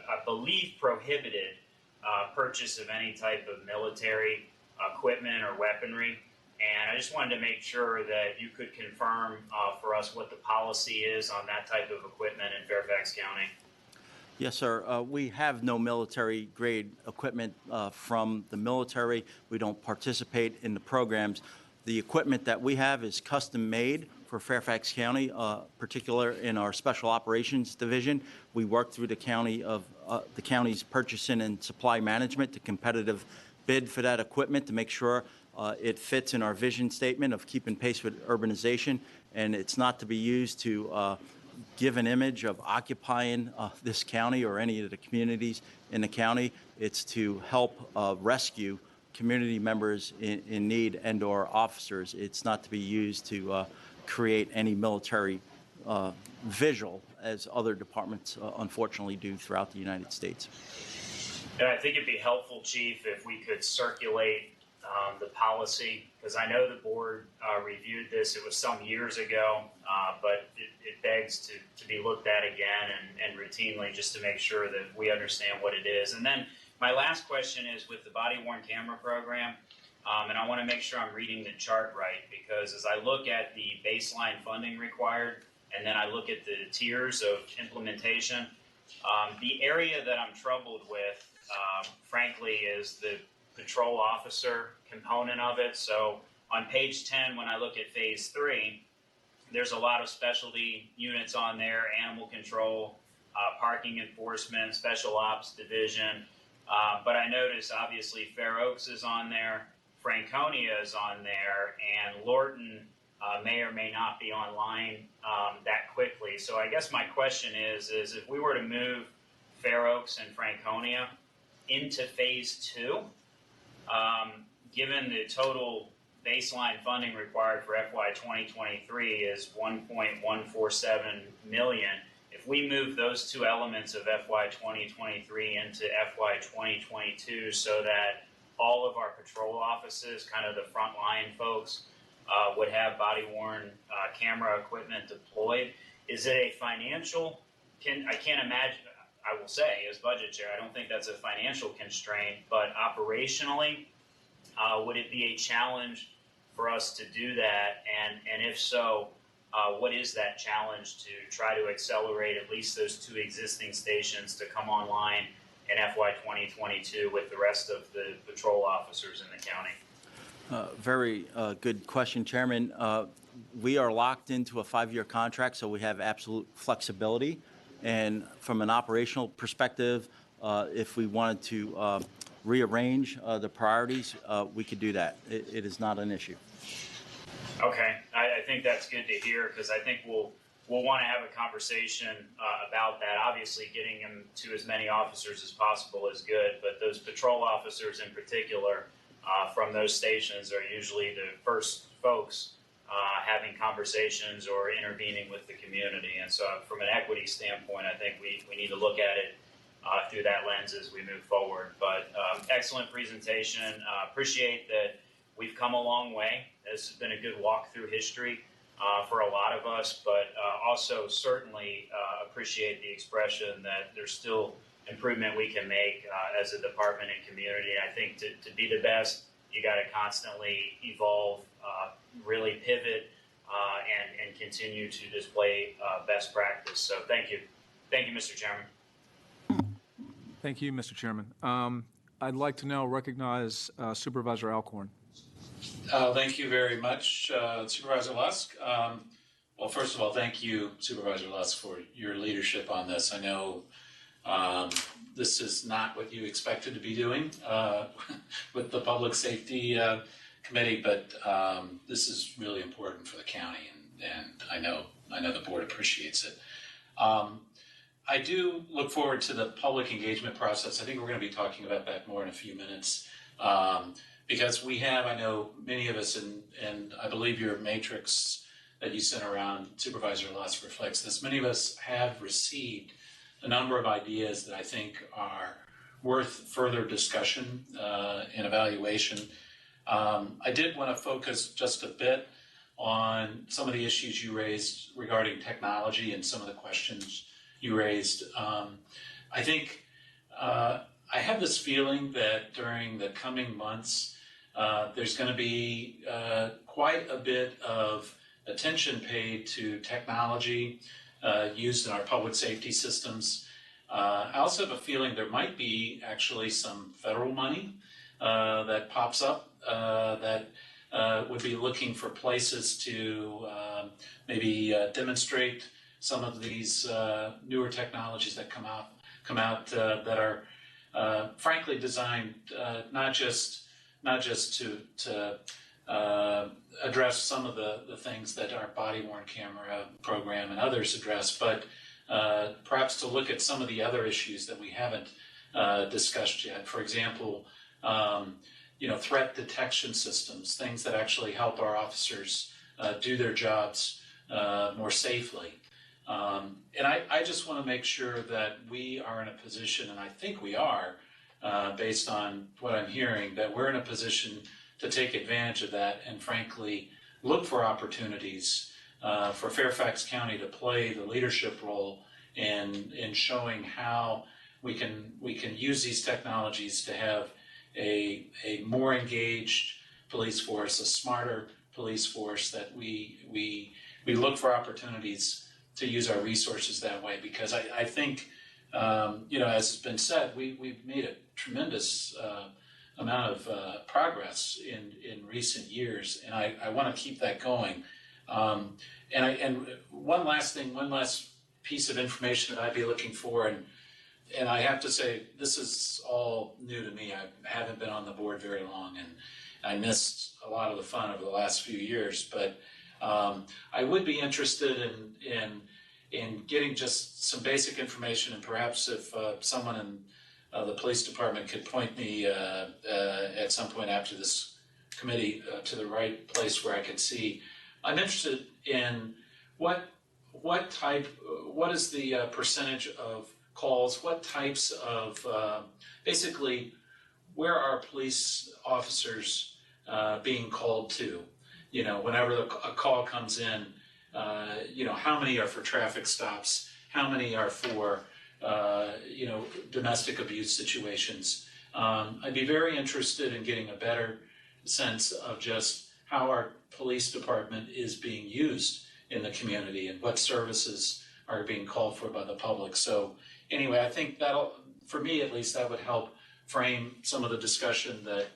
I believe prohibited purchase of any type of military equipment or weaponry. And I just wanted to make sure that you could confirm for us what the policy is on that type of equipment in Fairfax County. Yes, sir. We have no military-grade equipment from the military. We don't participate in the programs. The equipment that we have is custom-made for Fairfax County, particular in our Special Operations Division. We work through the county's purchasing and supply management to competitive bid for that equipment to make sure it fits in our vision statement of keeping pace with urbanization, and it's not to be used to give an image of occupying this county or any of the communities in the county. It's to help rescue community members in need and or officers. It's not to be used to create any military visual as other departments unfortunately do throughout the United States. And I think it'd be helpful, Chief, if we could circulate the policy, because I know the board reviewed this. It was some years ago, but it begs to be looked at again and routinely, just to make sure that we understand what it is. And then my last question is with the body-worn camera program, and I want to make sure I'm reading the chart right, because as I look at the baseline funding required, and then I look at the tiers of implementation, the area that I'm troubled with, frankly, is the patrol officer component of it. So on page 10, when I look at phase 3, there's a lot of specialty units on there: animal control, parking enforcement, special ops division. But I notice obviously Fair Oaks is on there, Franconia is on there, and Lorton may or may not be online that quickly. So I guess my question is if we were to move Fair Oaks and Franconia into phase 2, given the total baseline funding required for FY 2023 is $1.147 million. If we move those two elements of FY 2023 into FY 2022 so that all of our patrol offices, kind of the frontline folks, would have body-worn camera equipment deployed, is it a financial, I can't imagine, I will say, as budget chair, I don't think that's a financial constraint, but operationally, would it be a challenge for us to do that? And if so, what is that challenge to try to accelerate at least those two existing stations to come online in FY 2022 with the rest of the patrol officers in the county? Very good question, Chairman. We are locked into a 5-year contract, so we have absolute flexibility. And from an operational perspective, if we wanted to rearrange the priorities, we could do that. It is not an issue. Okay, I think that's good to hear, because I think we'll want to have a conversation about that. Obviously, getting them to as many officers as possible is good, but those patrol officers in particular from those stations are usually the first folks having conversations or intervening with the community. And so from an equity standpoint, I think we need to look at it through that lens as we move forward. But excellent presentation. Appreciate that we've come a long way. This has been a good walk through history for a lot of us, but also certainly appreciate the expression that there's still improvement we can make as a department and community. I think to be the best, you got to constantly evolve, really pivot, and continue to display best practice. So thank you. Thank you, Mr. Chairman. Thank you, Mr. Chairman. I'd like to now recognize Supervisor Alcorn. Thank you very much, Supervisor Lusk. Well, first of all, thank you, Supervisor Lusk, for your leadership on this. I know this is not what you expected to be doing with the Public Safety Committee, but this is really important for the county, and I know the board appreciates it. I do look forward to the public engagement process. I think we're going to be talking about that more in a few minutes. Because we have, I know many of us, and I believe your matrix that you sent around, Supervisor Lusk, reflects this. Many of us have received a number of ideas that I think are worth further discussion and evaluation. I did want to focus just a bit on some of the issues you raised regarding technology and some of the questions you raised. I think I have this feeling that during the coming months, there's going to be quite a bit of attention paid to technology used in our public safety systems. I also have a feeling there might be actually some federal money that pops up that would be looking for places to maybe demonstrate some of these newer technologies that come out that are frankly designed not just to address some of the things that our body-worn camera program and others address, but perhaps to look at some of the other issues that we haven't discussed yet. For example, threat detection systems, things that actually help our officers do their jobs more safely. And I just want to make sure that we are in a position, and I think we are, based on what I'm hearing, that we're in a position to take advantage of that and frankly look for opportunities for Fairfax County to play the leadership role in showing how we can use these technologies to have a more engaged police force, a smarter police force, that we look for opportunities to use our resources that way, because I think, as has been said, we've made a tremendous amount of progress in recent years, and I want to keep that going. And one last piece of information that I'd be looking for, and I have to say, this is all new to me. I haven't been on the board very long, and I missed a lot of the fun over the last few years, but I would be interested in getting just some basic information, and perhaps if someone in the police department could point me at some point after this committee to the right place where I could see. I'm interested in what is the percentage of calls, what types of, basically, where are police officers being called to? Whenever a call comes in, how many are for traffic stops? How many are for, domestic abuse situations? I'd be very interested in getting a better sense of just how our police department is being used in the community and what services are being called for by the public. So anyway, I think that'll, for me at least, that would help frame some of the discussion that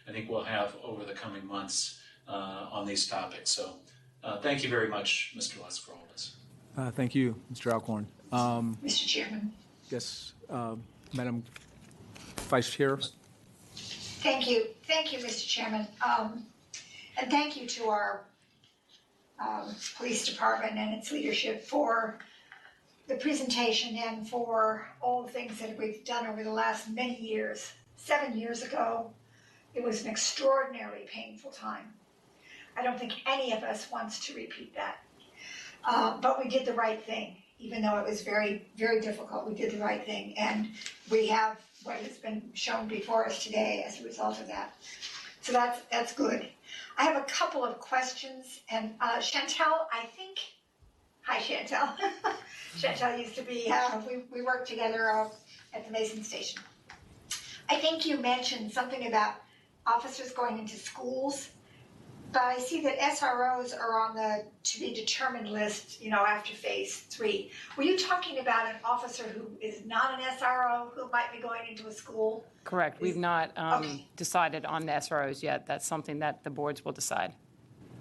I think we'll have over the coming months on these topics. So thank you very much, Mr. Lusk, for all this. Thank you, Mr. Alcorn. Mr. Chairman. Yes, Madam Vice Chair. Thank you, Mr. Chairman. And thank you to our police department and its leadership for the presentation and for all the things that we've done over the last many years. 7 years ago, it was an extraordinarily painful time. I don't think any of us wants to repeat that. But we did the right thing, even though it was very, very difficult. We did the right thing, and we have what has been shown before us today as a result of that. So that's good. I have a couple of questions, and Chantel, hi Chantel. Chantel used to be, we worked together at the Mason Station. I think you mentioned something about officers going into schools, but I see that SROs are on the to be determined list, after phase 3. Were you talking about an officer who is not an SRO who might be going into a school? Correct. We've not decided on the SROs yet. That's something that the boards will decide.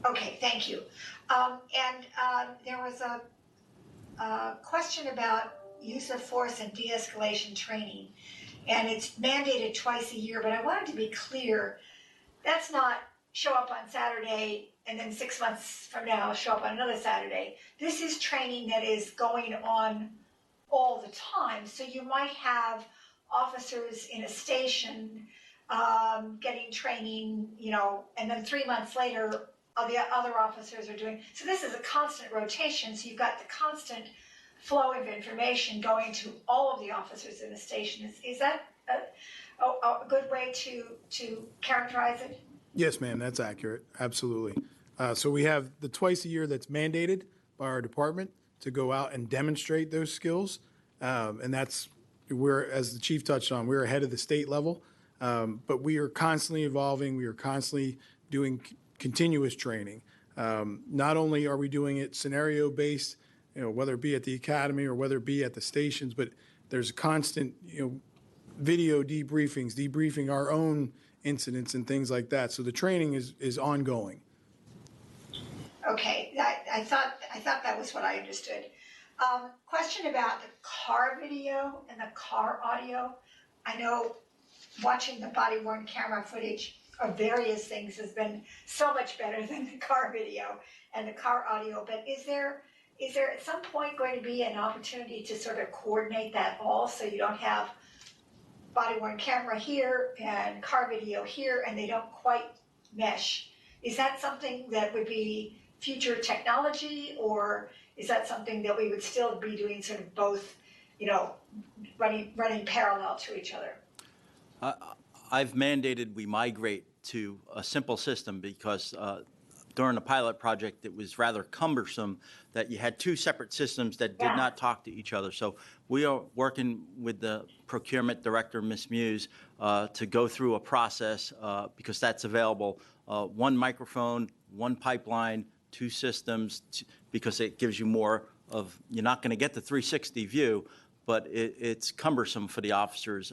Okay, thank you. There was a question about use of force and de-escalation training, and it's mandated twice a year, but I wanted to be clear, that's not show up on Saturday and then 6 months from now show up on another Saturday. This is training that is going on all the time. So you might have officers in a station getting training, and then 3 months later, the other officers are doing. So this is a constant rotation. So you've got the constant flow of information going to all of the officers in the station. Is that a good way to characterize it? Yes, ma'am, that's accurate. Absolutely. So we have the twice a year that's mandated by our department to go out and demonstrate those skills. And that's as the chief touched on, we're ahead of the state level, but we are constantly evolving. We are constantly doing continuous training. Not only are we doing it scenario-based, whether it be at the academy or whether it be at the stations, but there's constant, video debriefing our own incidents and things like that. So the training is ongoing. Okay, I thought that was what I understood. Question about the car video and the car audio. I know watching the body-worn camera footage of various things has been so much better than the car video and the car audio, but is there at some point going to be an opportunity to sort of coordinate that all so you don't have body-worn camera here and car video here and they don't quite mesh? Is that something that would be future technology, or is that something that we would still be doing sort of both, running parallel to each other? I've mandated we migrate to a simple system because during the pilot project, it was rather cumbersome that you had two separate systems that did not talk to each other. So we are working with the procurement director, Ms. Muse, to go through a process because that's available. One microphone, one pipeline, two systems, because it gives you more of, you're not going to get the 360 view, but it's cumbersome for the officers.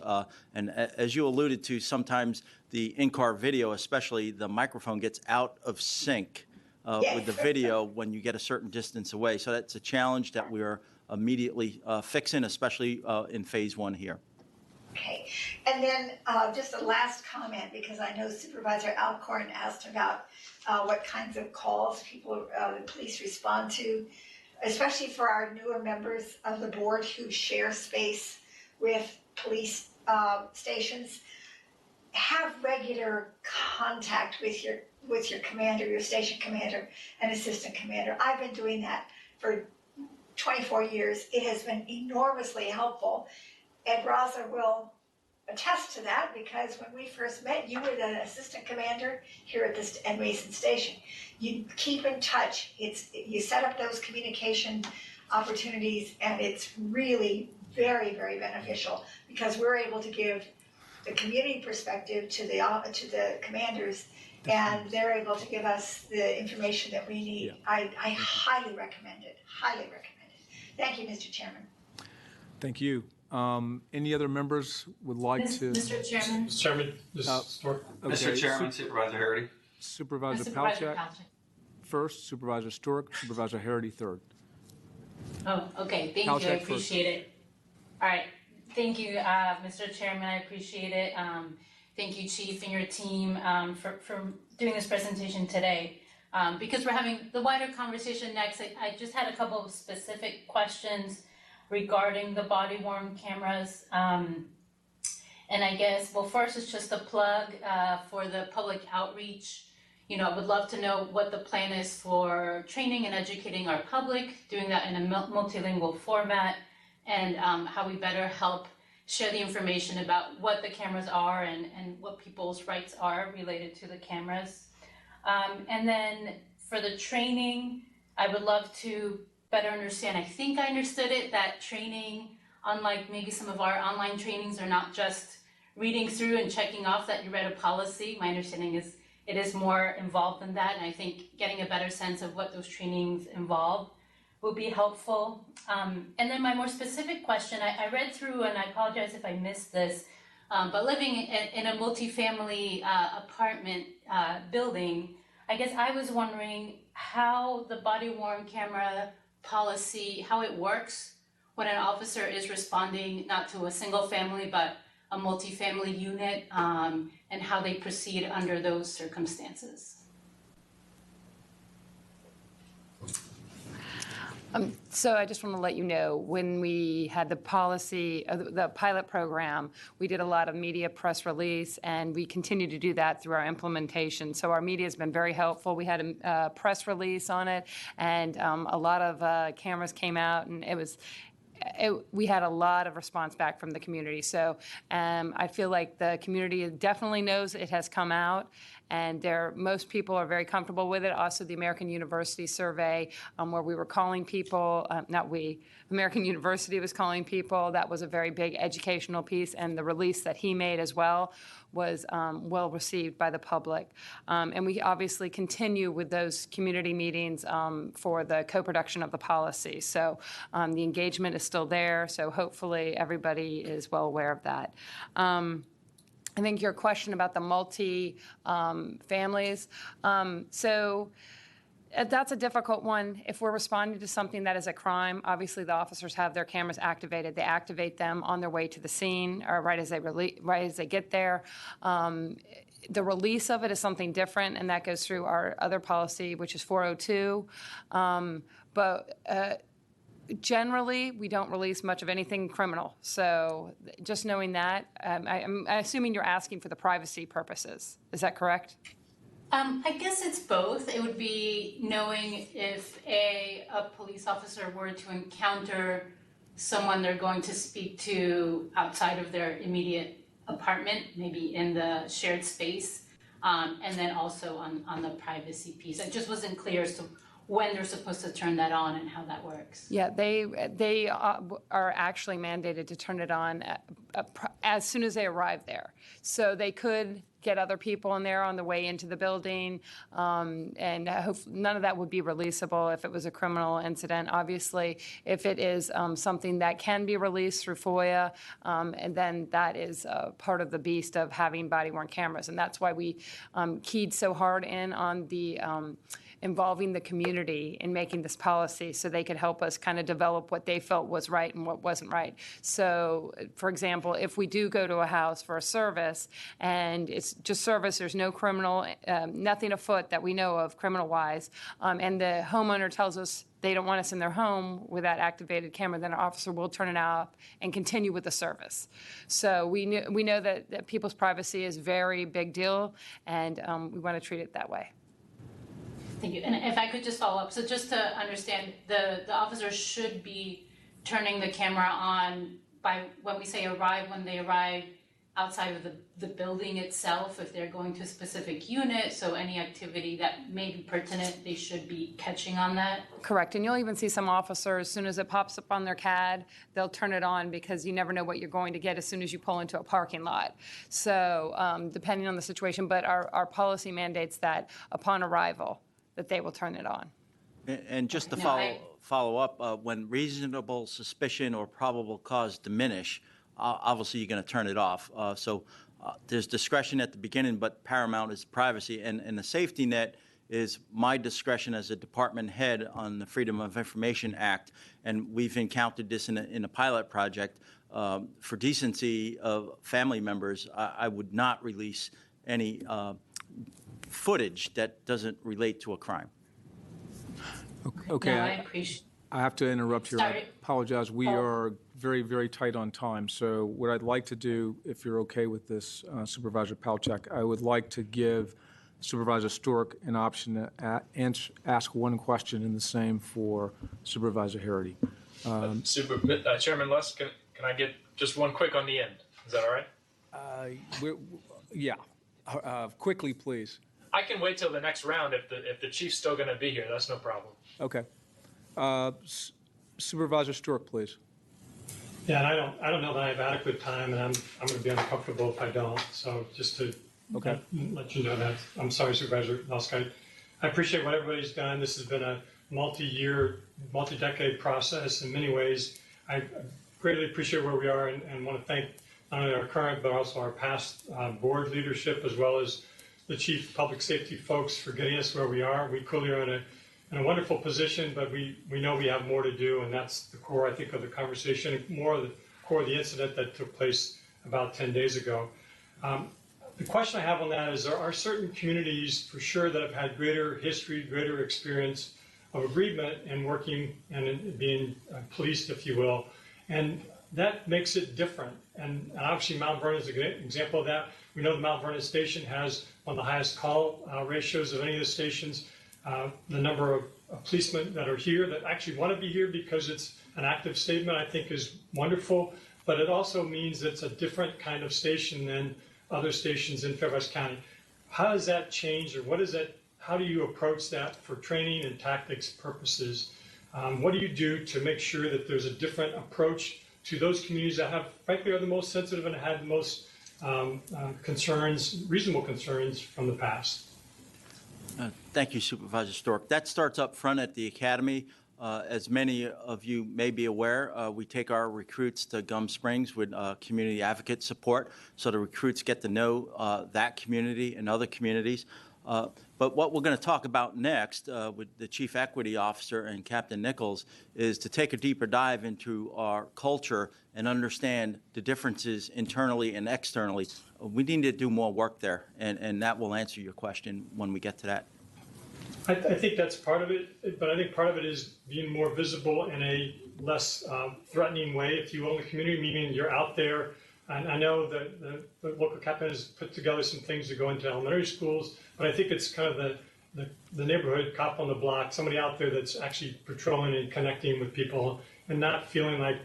And as you alluded to, sometimes the in-car video, especially the microphone, gets out of sync with the video when you get a certain distance away. So that's a challenge that we're immediately fixing, especially in phase one here. Okay, and then just a last comment, because I know Supervisor Alcorn asked about what kinds of calls the police respond to, especially for our newer members of the board who share space with police stations. Have regular contact with your commander, your station commander and assistant commander. I've been doing that for 24 years. It has been enormously helpful. Ed Raza will attest to that, because when we first met, you were the assistant commander here at this Ed Mason station. You keep in touch. You set up those communication opportunities, and it's really very, very beneficial because we're able to give the community perspective to the commanders, and they're able to give us the information that we need. Yeah. I highly recommend it. Highly recommend it. Thank you, Mr. Chairman. Thank you. Any other members would like to? Mr. Chairman. Mr. Chairman, this is Stork. Okay. Mr. Chairman, Supervisor Harity. Supervisor Palchak first, Supervisor Stork, Supervisor Harity third. Oh, okay. Thank you. I appreciate it. All right. Thank you, Mr. Chairman. I appreciate it. Thank you, Chief, and your team for doing this presentation today. Because we're having the wider conversation next, I just had a couple of specific questions regarding the body-worn cameras. And I guess, well, first it's just a plug for the public outreach. I would love to know what the plan is for training and educating our public, doing that in a multilingual format, and how we better help share the information about what the cameras are and what people's rights are related to the cameras. And then for the training, I would love to better understand. I think I understood it, that training, unlike maybe some of our online trainings, are not just reading through and checking off that you read a policy. My understanding is it is more involved than that, and I think getting a better sense of what those trainings involve will be helpful. And then my more specific question, I read through, and I apologize if I missed this, but living in a multifamily apartment building, I guess I was wondering how the body-worn camera policy, how it works when an officer is responding not to a single family, but a multifamily unit, and how they proceed under those circumstances. So I just want to let you know, when we had the policy, the pilot program, we did a lot of media press release, and we continue to do that through our implementation. So our media has been very helpful. We had a press release on it, and a lot of cameras came out, and we had a lot of response back from the community. So I feel like the community definitely knows it has come out, and most people are very comfortable with it. Also, the American University survey, where we were calling people, American University was calling people. That was a very big educational piece, and the release that he made as well was well received by the public. And we obviously continue with those community meetings for the co-production of the policy. So the engagement is still there, so hopefully everybody is well aware of that. I think your question about the multi-families, that's a difficult one. If we're responding to something that is a crime, obviously the officers have their cameras activated. They activate them on their way to the scene or right as they get there. The release of it is something different, and that goes through our other policy, which is 402. Generally, we don't release much of anything criminal. So just knowing that, I'm assuming you're asking for the privacy purposes. Is that correct? I guess it's both. It would be knowing if a police officer were to encounter someone they're going to speak to outside of their immediate apartment, maybe in the shared space, and then also on the privacy piece. It just wasn't clear as to when they're supposed to turn that on and how that works. Yeah, they are actually mandated to turn it on as soon as they arrive there. So they could get other people in there on the way into the building, and none of that would be releasable if it was a criminal incident. Obviously, if it is something that can be released through FOIA, and then that is part of the beast of having body-worn cameras. And that's why we keyed so hard in on the involving the community in making this policy so they could help us kind of develop what they felt was right and what wasn't right. So, for example, if we do go to a house for a service and it's just service, there's no criminal, nothing afoot that we know of criminal-wise, and the homeowner tells us they don't want us in their home with that activated camera, then our officer will turn it off and continue with the service. So we know that people's privacy is a very big deal, and we want to treat it that way. Thank you. And if I could just follow up, so just to understand, the officer should be turning the camera on by when we say arrive, when they arrive outside of the building itself, if they're going to a specific unit, so any activity that may be pertinent, they should be catching on that? Correct. And you'll even see some officers, as soon as it pops up on their CAD, they'll turn it on because you never know what you're going to get as soon as you pull into a parking lot. So depending on the situation, but our policy mandates that upon arrival, that they will turn it on. And just to follow up, when reasonable suspicion or probable cause diminish, obviously you're going to turn it off. So there's discretion at the beginning, but paramount is privacy. And the safety net is my discretion as a department head on the Freedom of Information Act. And we've encountered this in a pilot project. For decency of family members, I would not release any footage that doesn't relate to a crime. Okay. No, I appreciate. I have to interrupt here. Sorry. I apologize. We are very, very tight on time. So what I'd like to do, if you're okay with this, Supervisor Palchak, I would like to give Supervisor Stork an option to ask one question, and the same for Supervisor Harity. Chairman Lusk, can I get just one quick on the end? Is that all right? Yeah. Quickly, please. I can wait till the next round if the chief's still going to be here. That's no problem. Okay. Supervisor Stork, please. Yeah, and I don't know that I have adequate time, and I'm going to be uncomfortable if I don't. So just to let you know that, I'm sorry, Supervisor Lusk. I appreciate what everybody's done. This has been a multi-year, multi-decade process in many ways. I greatly appreciate where we are and want to thank not only our current but also our past board leadership, as well as the chief public safety folks for getting us where we are. We clearly are in a wonderful position, but we know we have more to do, and that's the core, I think, of the conversation, more of the core of the incident that took place about 10 days ago. The question I have on that is there are certain communities for sure that have had greater history, greater experience of aggrievement and working and being policed, if you will, and that makes it different. And obviously Mount Vernon is a good example of that. We know the Mount Vernon station has one of the highest call ratios of any of the stations. The number of policemen that are here that actually want to be here because it's an active statement, I think, is wonderful. But it also means it's a different kind of station than other stations in Fairfax County. how does that change, or what is that? How do you approach that for training and tactics purposes? What do you do to make sure that there's a different approach to those communities that have, frankly, are the most sensitive and had the most concerns, reasonable concerns from the past? Thank you, Supervisor Stork. That starts up front at the Academy. As many of you may be aware, we take our recruits to Gum Springs with community advocate support, so the recruits get to know that community and other communities. But what we're going to talk about next with the Chief Equity Officer and Captain Nichols is to take a deeper dive into our culture and understand the differences internally and externally. We need to do more work there, and that will answer your question when we get to that. I think that's part of it, but I think part of it is being more visible in a less threatening way, if you will, in the community, meaning you're out there. And I know that the local captain has put together some things to go into elementary schools, but I think it's kind of the neighborhood cop on the block, somebody out there that's actually patrolling and connecting with people and not feeling like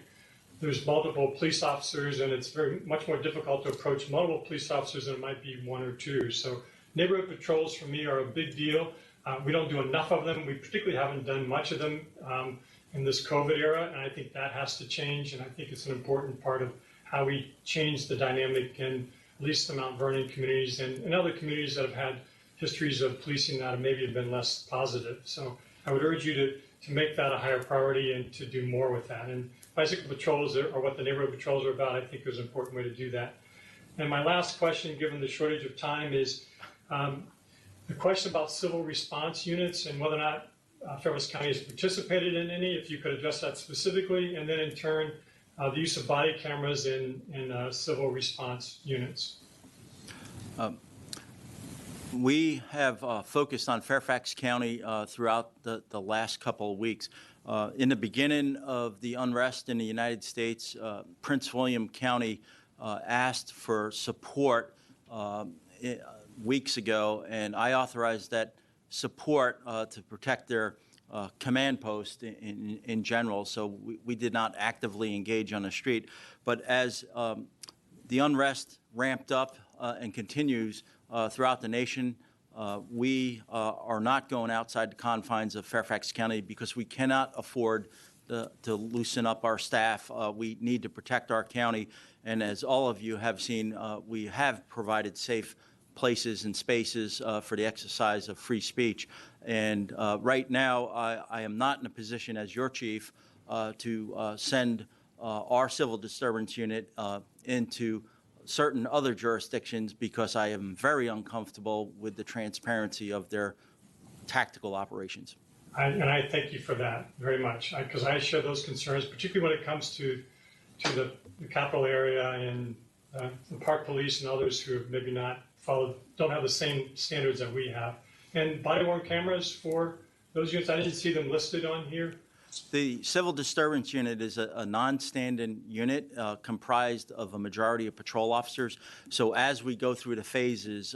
there's multiple police officers, and it's very much more difficult to approach multiple police officers than it might be one or two. So neighborhood patrols for me are a big deal. We don't do enough of them. We particularly haven't done much of them in this COVID era, and I think that has to change, and I think it's an important part of how we change the dynamic in at least the Mount Vernon communities and other communities that have had histories of policing that have maybe been less positive. So I would urge you to make that a higher priority and to do more with that. And bicycle patrols are what the neighborhood patrols are about. I think there's an important way to do that. And my last question, given the shortage of time, is the question about civil response units and whether or not Fairfax County has participated in any, if you could address that specifically, and then in turn, the use of body cameras in civil response units. We have focused on Fairfax County throughout the last couple of weeks. In the beginning of the unrest in the United States, Prince William County asked for support weeks ago, and I authorized that support to protect their command post in general, so we did not actively engage on the street. But as the unrest ramped up and continues throughout the nation, we are not going outside the confines of Fairfax County because we cannot afford to loosen up our staff. We need to protect our county, and as all of you have seen, we have provided safe places and spaces for the exercise of free speech. And right now, I am not in a position as your chief to send our civil disturbance unit into certain other jurisdictions because I am very uncomfortable with the transparency of their tactical operations. And I thank you for that very much, because I share those concerns, particularly when it comes to the capital area and the park police and others who have maybe not don't have the same standards that we have. And body-worn cameras for those units, I didn't see them listed on here. The civil disturbance unit is a non-standing unit comprised of a majority of patrol officers. So as we go through the phases,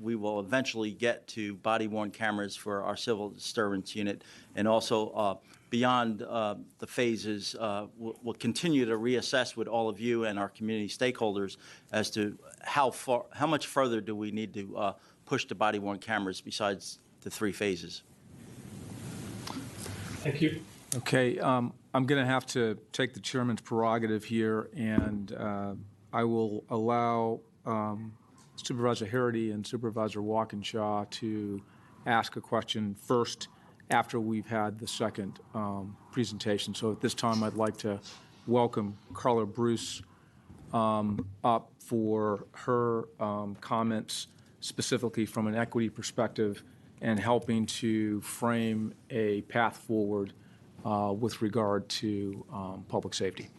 we will eventually get to body-worn cameras for our civil disturbance unit. And also beyond the phases, we'll continue to reassess with all of you and our community stakeholders as to how much further do we need to push the body-worn cameras besides the 3 phases. Thank you. Okay, I'm going to have to take the chairman's prerogative here, and I will allow Supervisor Harity and Supervisor Walkinshaw to ask a question first after we've had the second presentation. So at this time, I'd like to welcome Carla Bruce up for her comments specifically from an equity perspective and helping to frame a path forward with regard to public safety.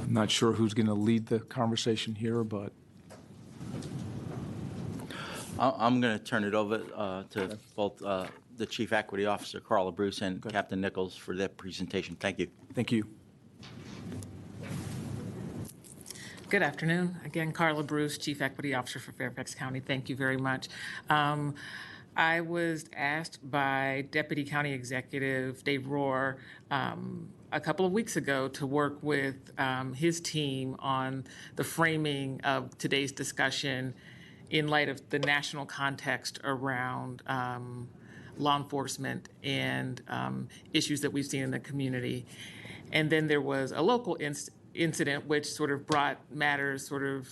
I'm not sure who's going to lead the conversation here, but I'm going to turn it over to both the Chief Equity Officer, Carla Bruce, and Captain Nichols for their presentation. Thank you. thank you. Good afternoon. Again, Carla Bruce, Chief Equity Officer for Fairfax County. Thank you very much. I was asked by Deputy County Executive Dave Rohr a couple of weeks ago to work with his team on the framing of today's discussion in light of the national context around law enforcement and issues that we've seen in the community. And then there was a local incident which sort of brought matters sort of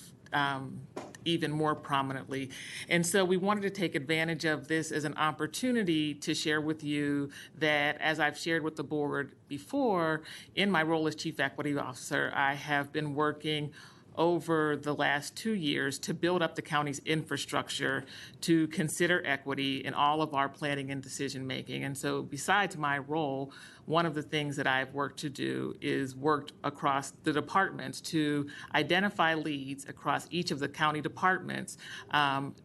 even more prominently. And so we wanted to take advantage of this as an opportunity to share with you that, as I've shared with the board before, in my role as Chief Equity Officer, I have been working over the last 2 years to build up the county's infrastructure to consider equity in all of our planning and decision making. And so besides my role, one of the things that I've worked to do is worked across the departments to identify leads across each of the county departments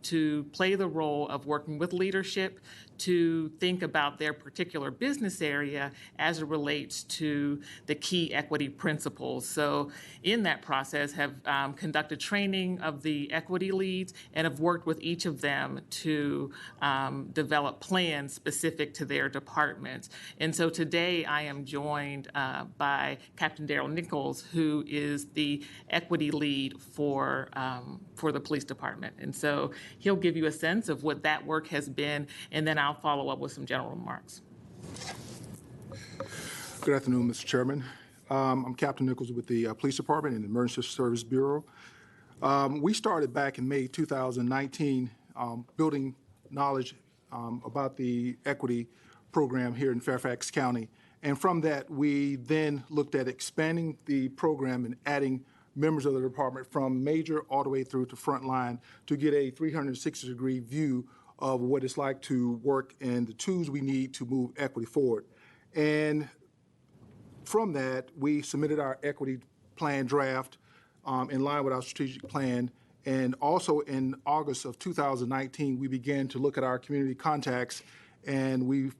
to play the role of working with leadership to think about their particular business area as it relates to the key equity principles. So in that process have conducted training of the equity leads and have worked with each of them to develop plans specific to their departments. And so today I am joined by Captain Daryl Nichols, who is the equity lead for the police department. And so he'll give you a sense of what that work has been, and then I'll follow up with some general remarks. Good afternoon, Mr. Chairman. I'm Captain Nichols with the Police Department and the Emergency Service Bureau. We started back in May 2019 building knowledge about the equity program here in Fairfax County. And from that, we then looked at expanding the program and adding members of the department from major all the way through to frontline to get a 360-degree view of what it's like to work and the tools we need to move equity forward. And from that, we submitted our equity plan draft in line with our strategic plan. And also in August of 2019, we began to look at our community contacts, and we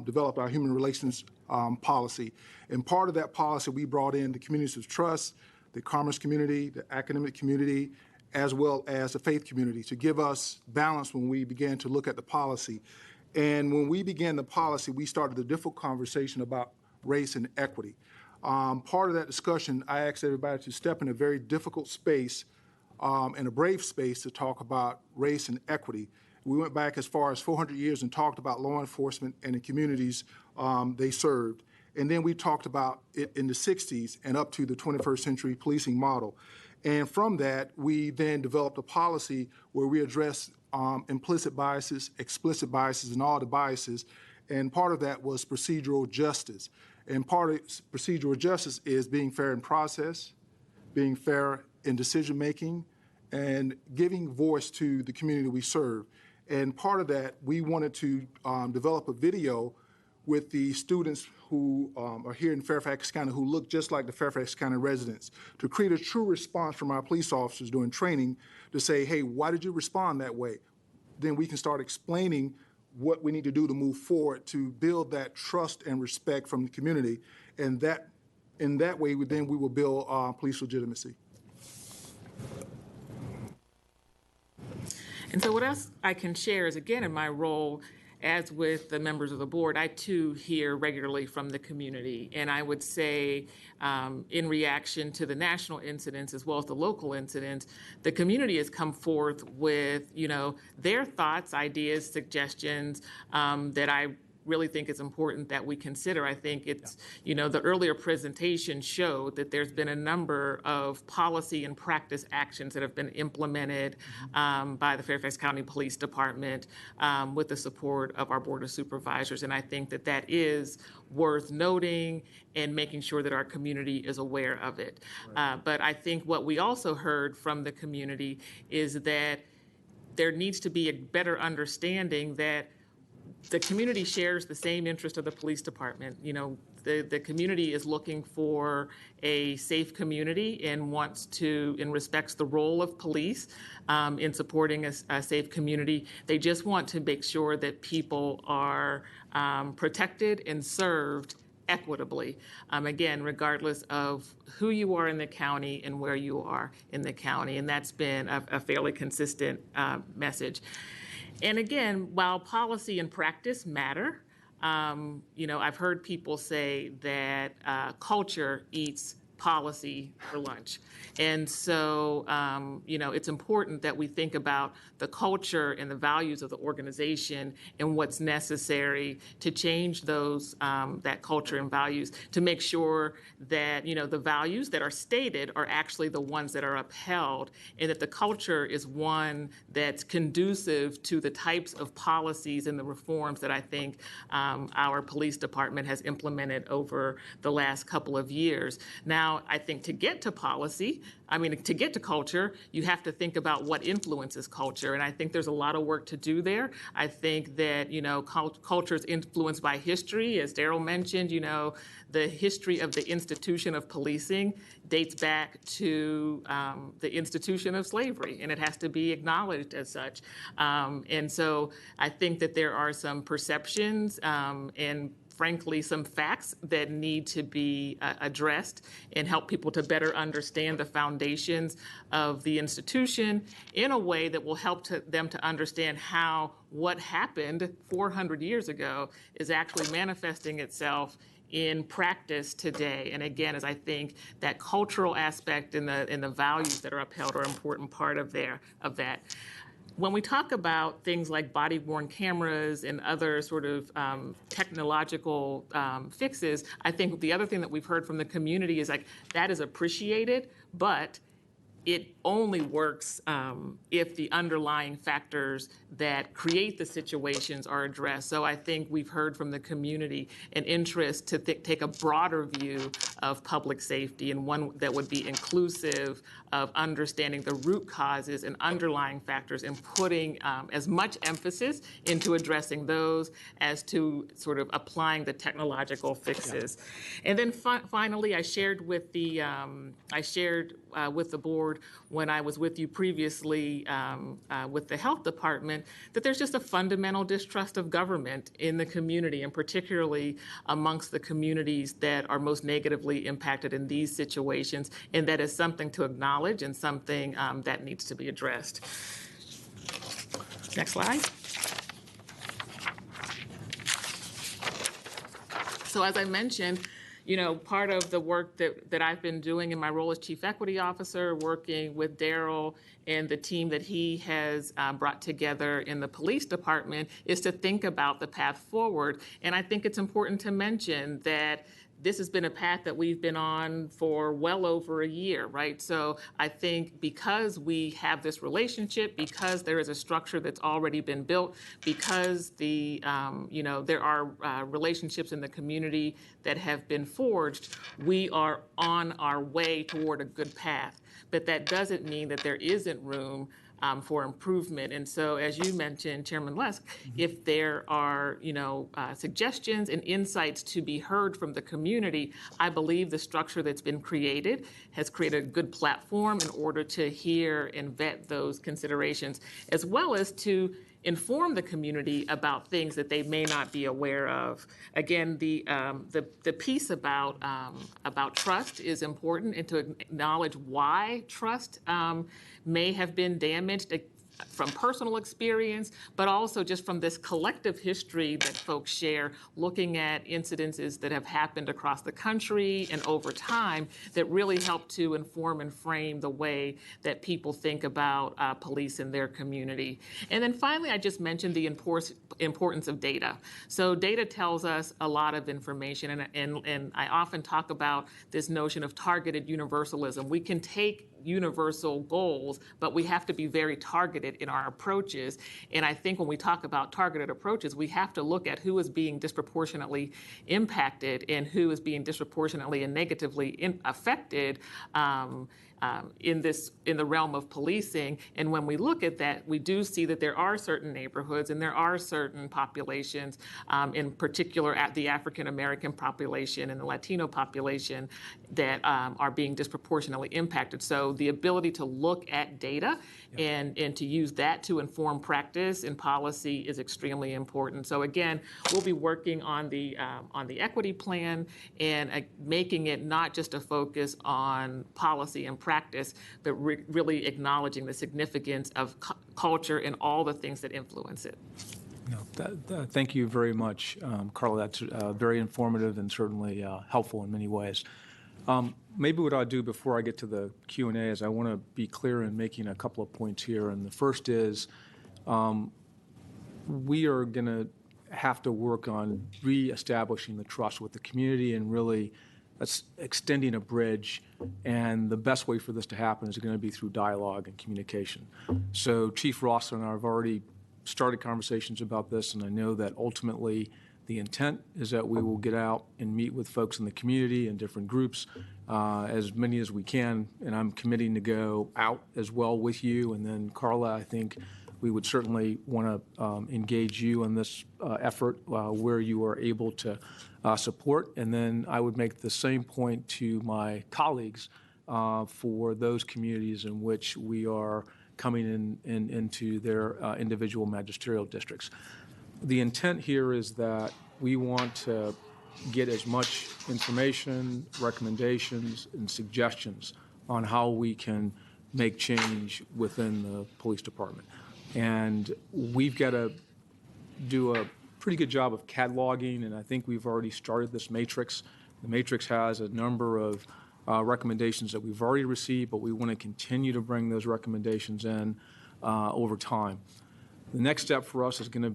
developed our human relations policy. And part of that policy, we brought in the communities of trust, the commerce community, the academic community, as well as the faith community to give us balance when we began to look at the policy. And when we began the policy, we started a difficult conversation about race and equity. Part of that discussion, I asked everybody to step in a very difficult space and a brave space to talk about race and equity. We went back as far as 400 years and talked about law enforcement and the communities they served. And then we talked about it in the 60s and up to the 21st century policing model. And from that, we then developed a policy where we address implicit biases, explicit biases, and all the biases. And part of that was procedural justice. And part of procedural justice is being fair in process, being fair in decision-making, and giving voice to the community we serve. And part of that, we wanted to develop a video with the students who are here in Fairfax County who look just like the Fairfax County residents to create a true response from our police officers during training to say, hey, why did you respond that way? Then we can start explaining what we need to do to move forward to build that trust and respect from the community. And that, in that way, we will build police legitimacy. And so what else I can share is, again, in my role as with the members of the board, I too hear regularly from the community. And I would say in reaction to the national incidents as well as the local incidents, the community has come forth with, their thoughts, ideas, suggestions that I really think it's important that we consider. I think it's, the earlier presentation showed that there's been a number of policy and practice actions that have been implemented by the Fairfax County Police Department with the support of our Board of Supervisors. And I think that that is worth noting and making sure that our community is aware of it. Right. But I think what we also heard from the community is that there needs to be a better understanding that the community shares the same interest of the police department. The community is looking for a safe community and respects the role of police in supporting a safe community. They just want to make sure that people are protected and served equitably, again, regardless of who you are in the county and where you are in the county. And that's been a fairly consistent message. And again, while policy and practice matter, I've heard people say that culture eats policy for lunch. And so, it's important that we think about the culture and the values of the organization and what's necessary to change those, that culture and values to make sure that, the values that are stated are actually the ones that are upheld, and that the culture is one that's conducive to the types of policies and the reforms that I think our police department has implemented over the last couple of years. Now, I think to get to policy, to get to culture, you have to think about what influences culture. And I think there's a lot of work to do there. I think that, culture is influenced by history. As Daryl mentioned, the history of the institution of policing dates back to the institution of slavery, and it has to be acknowledged as such. And so I think that there are some perceptions and frankly, some facts that need to be addressed and help people to better understand the foundations of the institution in a way that will help them to understand how what happened 400 years ago is actually manifesting itself in practice today. And again, as I think that cultural aspect and the values that are upheld are an important part of that. When we talk about things like body-worn cameras and other sort of technological fixes, I think the other thing that we've heard from the community is that is appreciated, but it only works if the underlying factors that create the situations are addressed. So I think we've heard from the community an interest to take a broader view of public safety, and one that would be inclusive of understanding the root causes and underlying factors and putting as much emphasis into addressing those as to sort of applying the technological fixes. Yeah. And then finally, I shared with the board when I was with you previously with the health department that there's just a fundamental distrust of government in the community, and particularly amongst the communities that are most negatively impacted in these situations, and that is something to acknowledge and something that needs to be addressed. Next slide. So as I mentioned, part of the work that I've been doing in my role as Chief Equity Officer, working with Daryl and the team that he has brought together in the police department, is to think about the path forward. And I think it's important to mention that this has been a path that we've been on for well over a year, right? So I think because we have this relationship, because there is a structure that's already been built, because there are relationships in the community that have been forged, we are on our way toward a good path. But that doesn't mean that there isn't room for improvement. And so, as you mentioned, Chairman Lusk, if there are, suggestions and insights to be heard from the community, I believe the structure that's been created has created a good platform in order to hear and vet those considerations, as well as to inform the community about things that they may not be aware of. Again, the piece about trust is important, and to acknowledge why trust may have been damaged from personal experience, but also just from this collective history that folks share, looking at incidences that have happened across the country and over time that really help to inform and frame the way that people think about police in their community. And then finally, I just mentioned the importance of data. So data tells us a lot of information, and I often talk about this notion of targeted universalism. We can take universal goals, but we have to be very targeted in our approaches. And I think when we talk about targeted approaches, we have to look at who is being disproportionately impacted and who is being disproportionately and negatively affected in the realm of policing. And when we look at that, we do see that there are certain neighborhoods and there are certain populations, in particular at the African American population and the Latino population, that are being disproportionately impacted. So the ability to look at data and to use that to inform practice and policy is extremely important. So again, we'll be working on the equity plan and making it not just a focus on policy and practice, but really acknowledging the significance of culture and all the things that influence it. No, thank you very much, Carla. That's very informative and certainly helpful in many ways. Maybe what I'll do before I get to the Q&A is I want to be clear in making a couple of points here. And the first is we are going to have to work on reestablishing the trust with the community and really extending a bridge. And the best way for this to happen is going to be through dialogue and communication. So Chief Ross and I have already started conversations about this, and I know that ultimately the intent is that we will get out and meet with folks in the community and different groups, as many as we can, and I'm committing to go out as well with you. And then, Carla, I think we would certainly want to engage you in this effort where you are able to support. And then I would make the same point to my colleagues for those communities in which we are coming into their individual magisterial districts. The intent here is that we want to get as much information, recommendations, and suggestions on how we can make change within the police department. And we've got to do a pretty good job of cataloging, and I think we've already started this matrix. The matrix has a number of recommendations that we've already received, but we want to continue to bring those recommendations in over time. The next step for us is going to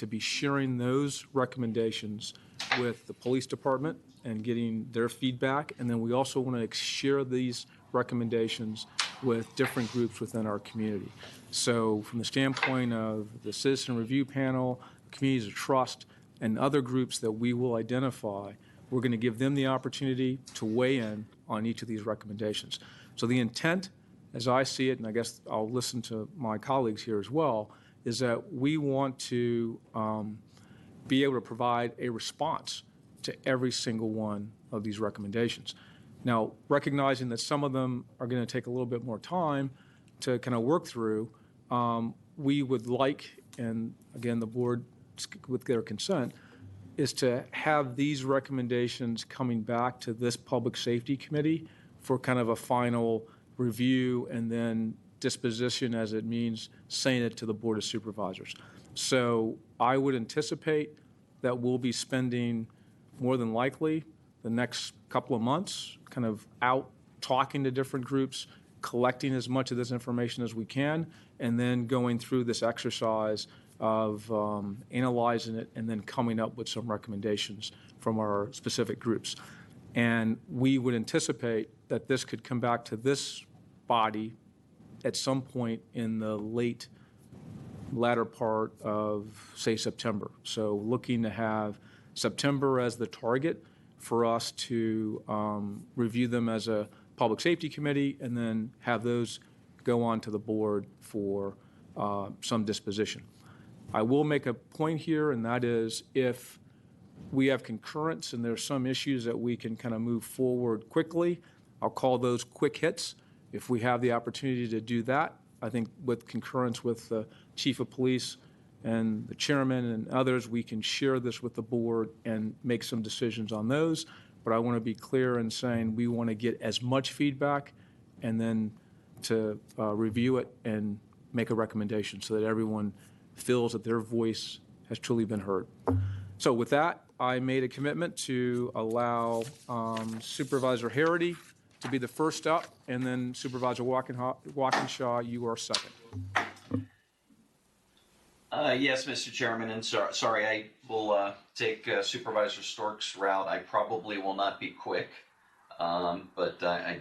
be sharing those recommendations with the police department and getting their feedback. And then we also want to share these recommendations with different groups within our community. So from the standpoint of the citizen review panel, communities of trust, and other groups that we will identify, we're going to give them the opportunity to weigh in on each of these recommendations. So the intent, as I see it, and I guess I'll listen to my colleagues here as well, is that we want to be able to provide a response to every single one of these recommendations. Now, recognizing that some of them are going to take a little bit more time to kind of work through, we would like, and again, the board, with their consent, is to have these recommendations coming back to this Public Safety Committee for kind of a final review and then disposition, as it means saying it to the Board of Supervisors. So I would anticipate that we'll be spending more than likely the next couple of months kind of out talking to different groups, collecting as much of this information as we can, and then going through this exercise of analyzing it and then coming up with some recommendations from our specific groups. And we would anticipate that this could come back to this body at some point in the latter part of, say, September. So looking to have September as the target for us to review them as a Public Safety Committee and then have those go on to the board for some disposition. I will make a point here, and that is if we have concurrence and there's some issues that we can kind of move forward quickly, I'll call those quick hits. If we have the opportunity to do that, I think with concurrence with the Chief of Police and the Chairman and others, we can share this with the board and make some decisions on those. But I want to be clear in saying we want to get as much feedback and then to review it and make a recommendation so that everyone feels that their voice has truly been heard. So with that, I made a commitment to allow Supervisor Harity to be the first up, and then Supervisor Walkinshaw, you are second. Yes, Mr. Chairman, and sorry, I will take Supervisor Stork's route. I probably will not be quick, but I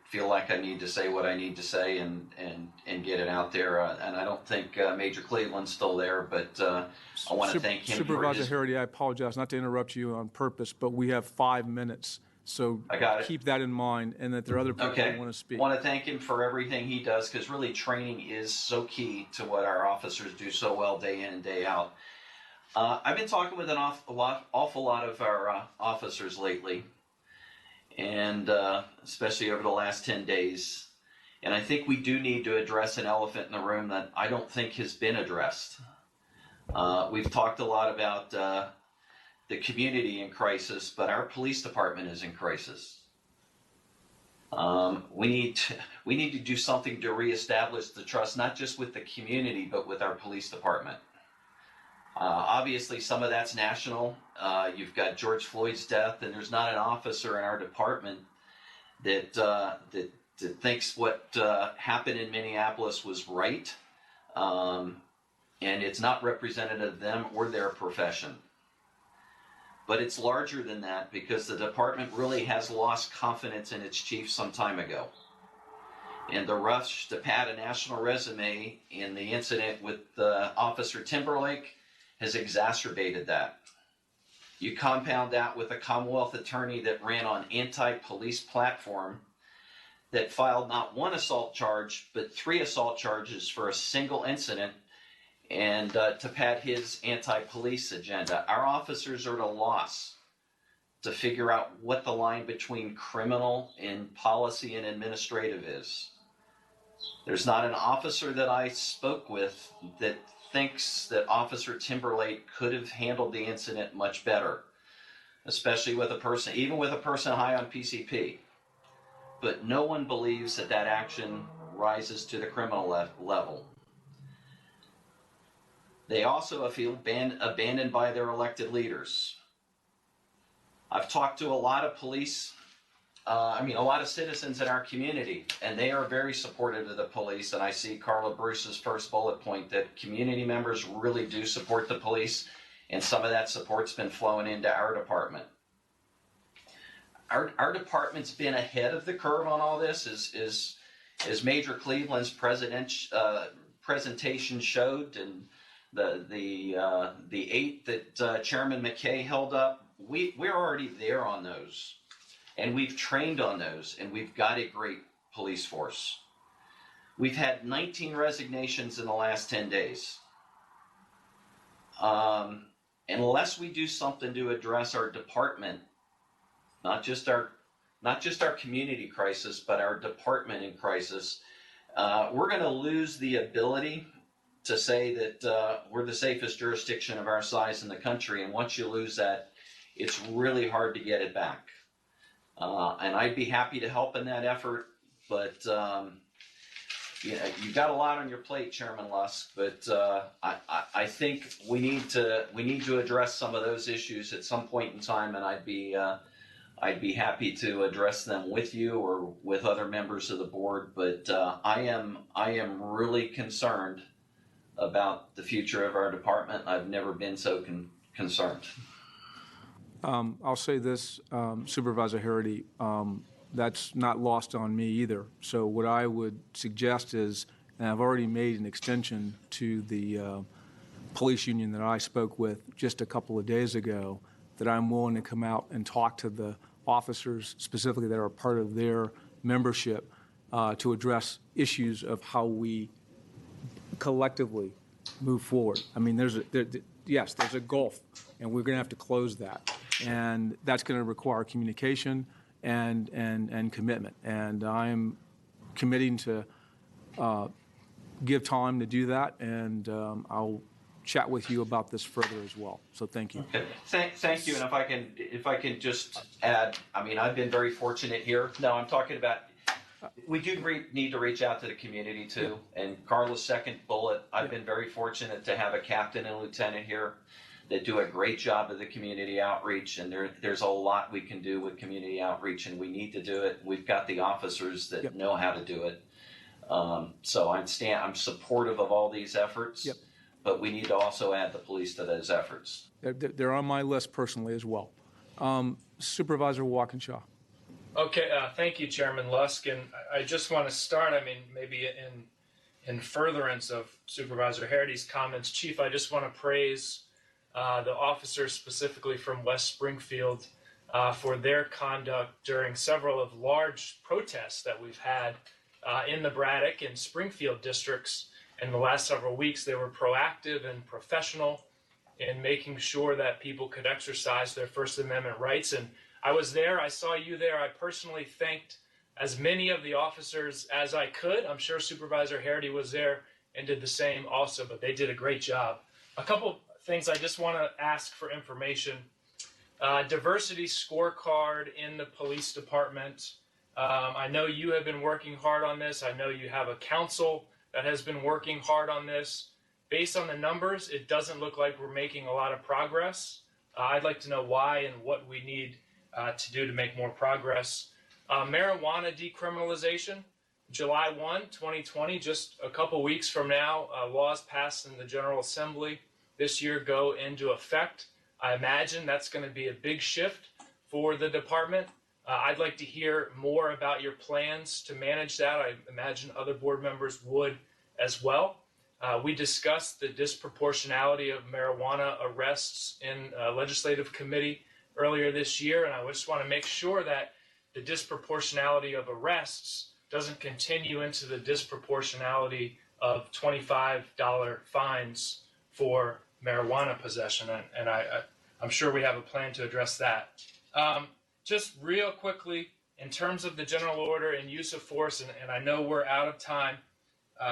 feel like I need to say what I need to say and get it out there. And I don't think Major Cleveland's still there, but I want to thank him. Supervisor Harity, I apologize not to interrupt you on purpose, but we have 5 minutes So I got it. keep that in mind, and that there are other people Okay. who want to speak. Want to thank him for everything he does, because really training is so key to what our officers do so well day in and day out. I've been talking with an awful lot of our officers lately, and especially over the last 10 days. And I think we do need to address an elephant in the room that I don't think has been addressed. We've talked a lot about the community in crisis, but our police department is in crisis. We need to do something to reestablish the trust, not just with the community, but with our police department. Obviously, some of that's national. You've got George Floyd's death, and there's not an officer in our department that thinks what happened in Minneapolis was right, and it's not representative of them or their profession. But it's larger than that, because the department really has lost confidence in its chief some time ago. And the rush to pad a national resume in the incident with Officer Timberlake has exacerbated that. You compound that with a Commonwealth attorney that ran on anti-police platform that filed not one assault charge, but 3 assault charges for a single incident, and to pad his anti-police agenda. Our officers are at a loss to figure out what the line between criminal and policy and administrative is. There's not an officer that I spoke with that thinks that Officer Timberlake could have handled the incident much better, especially with a person, even with a person high on PCP. But no one believes that that action rises to the criminal level. They also feel abandoned by their elected leaders. I've talked to a lot of police, a lot of citizens in our community, and they are very supportive of the police. And I see Carla Bruce's first bullet point that community members really do support the police, and some of that support's been flowing into our department. Our department's been ahead of the curve on all this, as Major Cleveland's presentation showed, and the 8 that Chairman McKay held up. We're already there on those, and we've trained on those, and we've got a great police force. We've had 19 resignations in the last 10 days. Unless we do something to address our department, not just our community crisis, but our department in crisis, we're going to lose the ability to say that we're the safest jurisdiction of our size in the country. And once you lose that, it's really hard to get it back. And I'd be happy to help in that effort, but you've got a lot on your plate, Chairman Lusk. But I think we need to address some of those issues at some point in time, and I'd be happy to address them with you or with other members of the board. But I am really concerned about the future of our department. I've never been so concerned. I'll say this, Supervisor Harity, that's not lost on me either. So what I would suggest is, and I've already made an extension to the police union that I spoke with just a couple of days ago, that I'm willing to come out and talk to the officers specifically that are part of their membership to address issues of how we collectively move forward. I mean, there's a gulf, and we're going to have to close that, and that's going to require communication and commitment. And I'm committing to give time to do that, and I'll chat with you about this further as well. So thank you. Okay. Thank you. And if I can just add, I've been very fortunate here. No, I'm talking about. We do need to reach out to the community too. And Carla's second bullet, I've been very fortunate to have a captain and a lieutenant here that do a great job of the community outreach. And there's a lot we can do with community outreach, and we need to do it. We've got the officers that know how to do it. So I'm supportive of all these efforts, but we need to also add the police to those efforts. They're on my list personally as well. Supervisor Walkinshaw. Okay, thank you, Chairman Lusk. And I just want to start, maybe in furtherance of Supervisor Harity's comments, Chief, I just want to praise the officers specifically from West Springfield for their conduct during several of large protests that we've had in the Braddock and Springfield districts in the last several weeks. They were proactive and professional in making sure that people could exercise their First Amendment rights. And I was there, I saw you there. I personally thanked as many of the officers as I could. I'm sure Supervisor Harity was there and did the same also, but they did a great job. A couple things I just want to ask for information. Diversity scorecard in the police department. I know you have been working hard on this. I know you have a council that has been working hard on this. Based on the numbers, it doesn't look like we're making a lot of progress. I'd like to know why and what we need to do to make more progress. Marijuana decriminalization, July 1, 2020, just a couple weeks from now, laws passed in the General Assembly this year go into effect. I imagine that's going to be a big shift for the department. I'd like to hear more about your plans to manage that. I imagine other board members would as well. We discussed the disproportionality of marijuana arrests in legislative committee earlier this year, and I just want to make sure that the disproportionality of arrests doesn't continue into the disproportionality of $25 fines for marijuana possession, and I'm sure we have a plan to address that. Just real quickly, in terms of the general order and use of force, and I know we're out of time,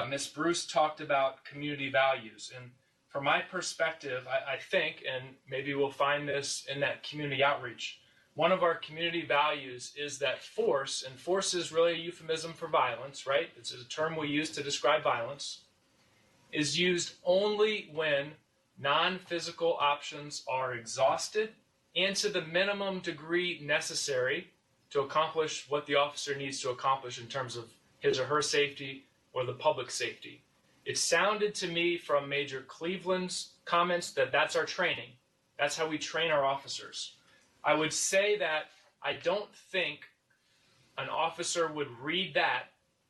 Ms. Bruce talked about community values. And from my perspective, I think, and maybe we'll find this in that community outreach, one of our community values is that force, and force is really a euphemism for violence, right? It's a term we use to describe violence, is used only when non-physical options are exhausted and to the minimum degree necessary to accomplish what the officer needs to accomplish in terms of his or her safety or the public safety. It sounded to me from Major Cleveland's comments that that's our training. That's how we train our officers. I would say that I don't think an officer would read that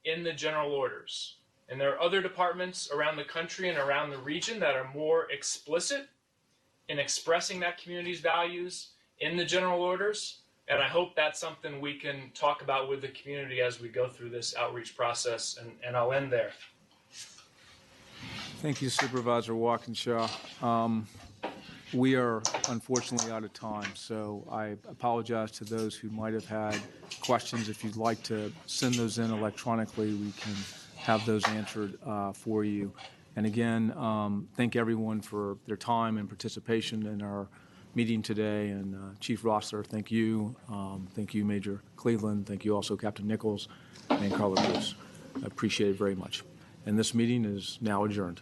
in the general orders. And there are other departments around the country and around the region that are more explicit in expressing that community's values in the general orders. And I hope that's something we can talk about with the community as we go through this outreach process. And I'll end there. Thank you, Supervisor Walkinshaw. We are unfortunately out of time, so I apologize to those who might have had questions. If you'd like to send those in electronically, we can have those answered for you. And again, thank everyone for their time and participation in our meeting today. And Chief Rossler, thank you. Thank you, Major Cleveland. Thank you also, Captain Nichols and Carla Bruce. I appreciate it very much. And this meeting is now adjourned.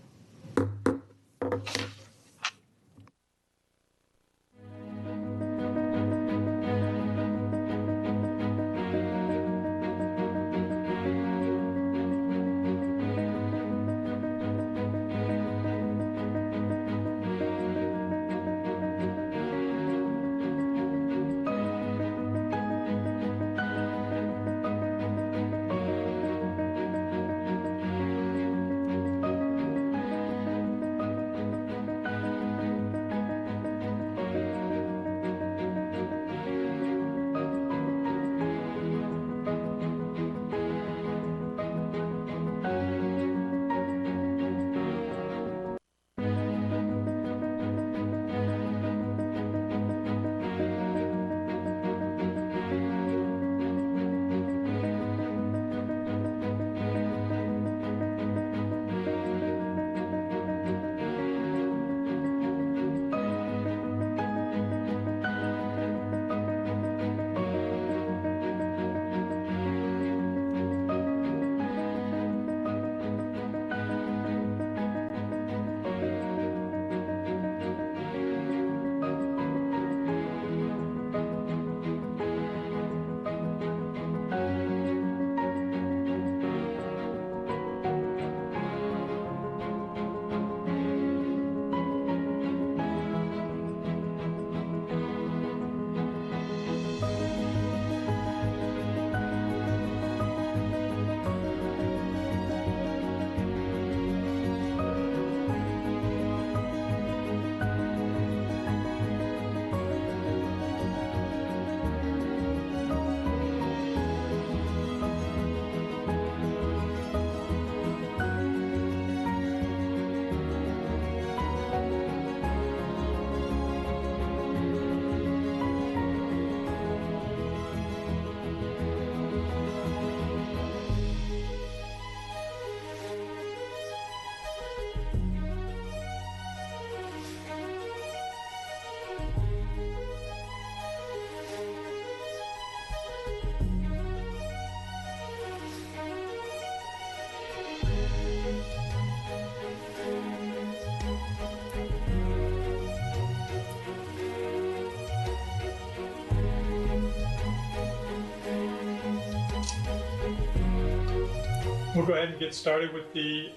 We'll go ahead and get started with the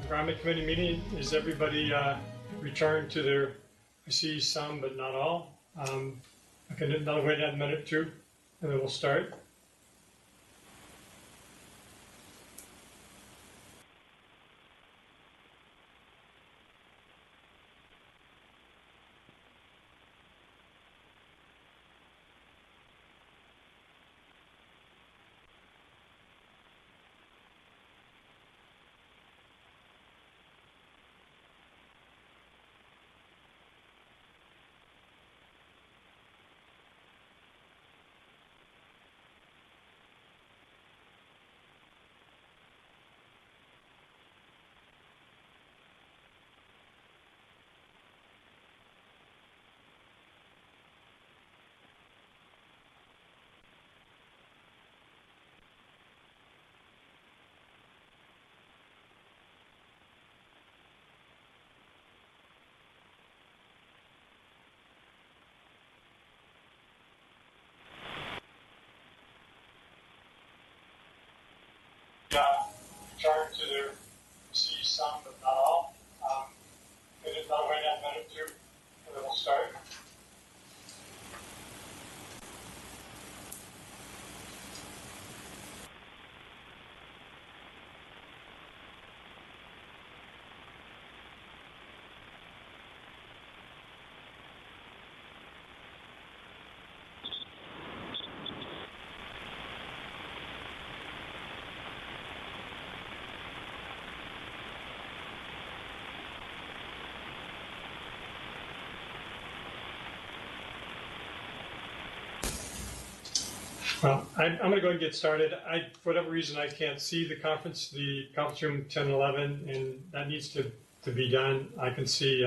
Environment Committee meeting. Is everybody returned to their, I see some, but not all. I can wait a minute or two, and then we'll start. Return to their, see some, but not all. Wait a minute or two, and then we'll start. Well, I'm going to go ahead and get started. For whatever reason, I can't see the conference room 1011, and that needs to be done. I can see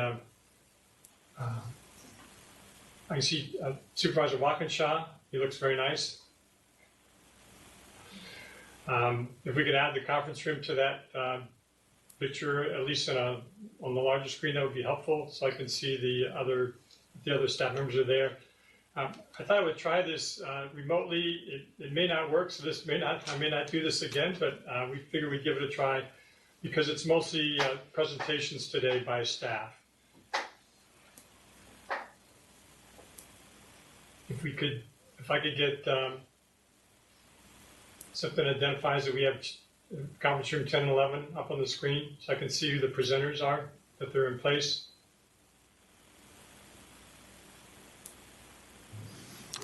Supervisor Walkinshaw. He looks very nice. If we could add the conference room to that picture, at least on the larger screen, that would be helpful, so I can see the other staff members are there. I thought I would try this remotely. It may not work, so I may not do this again, but we figured we'd give it a try because it's mostly presentations today by staff. If I could get something that identifies that we have conference room 10 and 11 up on the screen so I can see who the presenters are, that they're in place.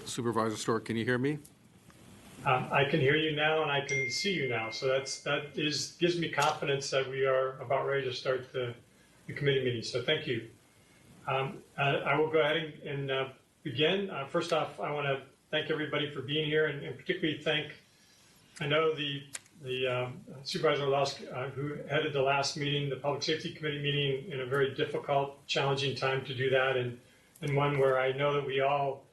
Supervisor Stork, can you hear me? I can hear you now and I can see you now. So that gives me confidence that we are about ready to start the committee meeting. So thank you. I will go ahead and begin. First off, I want to thank everybody for being here and particularly I know the Supervisor Lusk, who headed the last meeting, the Public Safety Committee meeting, in a very difficult, challenging time to do that, and one where I know that we all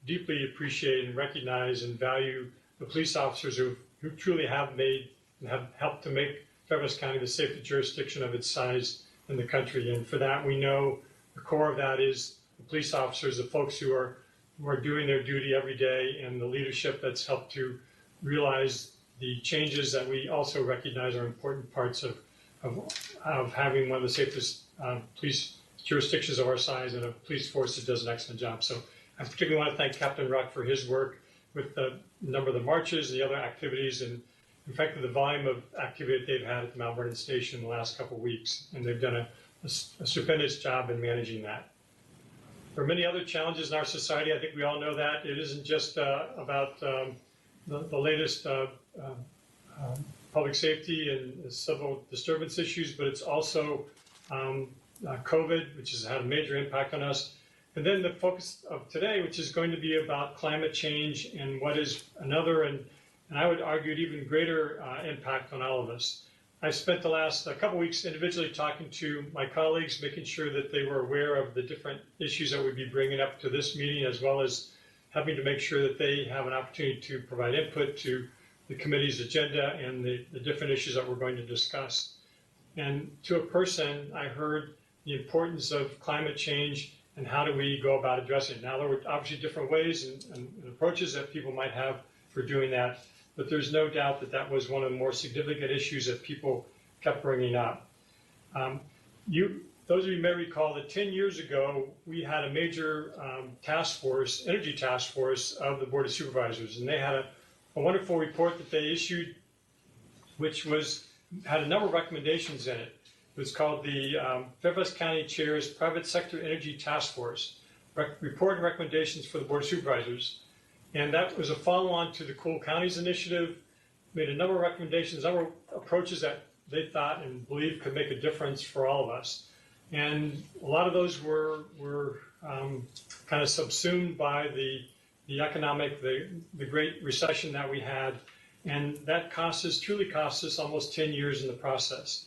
deeply appreciate and recognize and value the police officers who truly have made and have helped to make Fairfax County the safest jurisdiction of its size in the country. And for that, we know the core of that is the police officers, the folks who are doing their duty every day, and the leadership that's helped to realize the changes that we also recognize are important parts of having one of the safest police jurisdictions of our size and a police force that does an excellent job. So I particularly want to thank Captain Ruck for his work with the number of the marches, the other activities, and in fact, the volume of activity that they've had at the Mount Vernon Station in the last couple of weeks. And they've done a stupendous job in managing that. There are many other challenges in our society. I think we all know that. It isn't just about the latest public safety and civil disturbance issues, but it's also COVID, which has had a major impact on us. And then the focus of today, which is going to be about climate change and what is another, and I would argue, an even greater impact on all of us. I spent the last couple weeks individually talking to my colleagues, making sure that they were aware of the different issues that we'd be bringing up to this meeting, as well as having to make sure that they have an opportunity to provide input to the committee's agenda and the different issues that we're going to discuss. And to a person, I heard the importance of climate change and how do we go about addressing it. Now, there were obviously different ways and approaches that people might have for doing that. but there's no doubt that that was one of the more significant issues that people kept bringing up. Those of you may recall that 10 years ago, we had a major task force, energy task force of the Board of Supervisors, and they had a wonderful report that they issued, which had a number of recommendations in it. It was called the Fairfax County Chair's Private Sector Energy Task Force, Report and Recommendations for the Board of Supervisors. And that was a follow-on to the Cool Counties Initiative, made a number of recommendations, a number of approaches that they thought and believed could make a difference for all of us. And a lot of those were kind of subsumed by the economic, the Great Recession that we had. And that truly cost us almost 10 years in the process.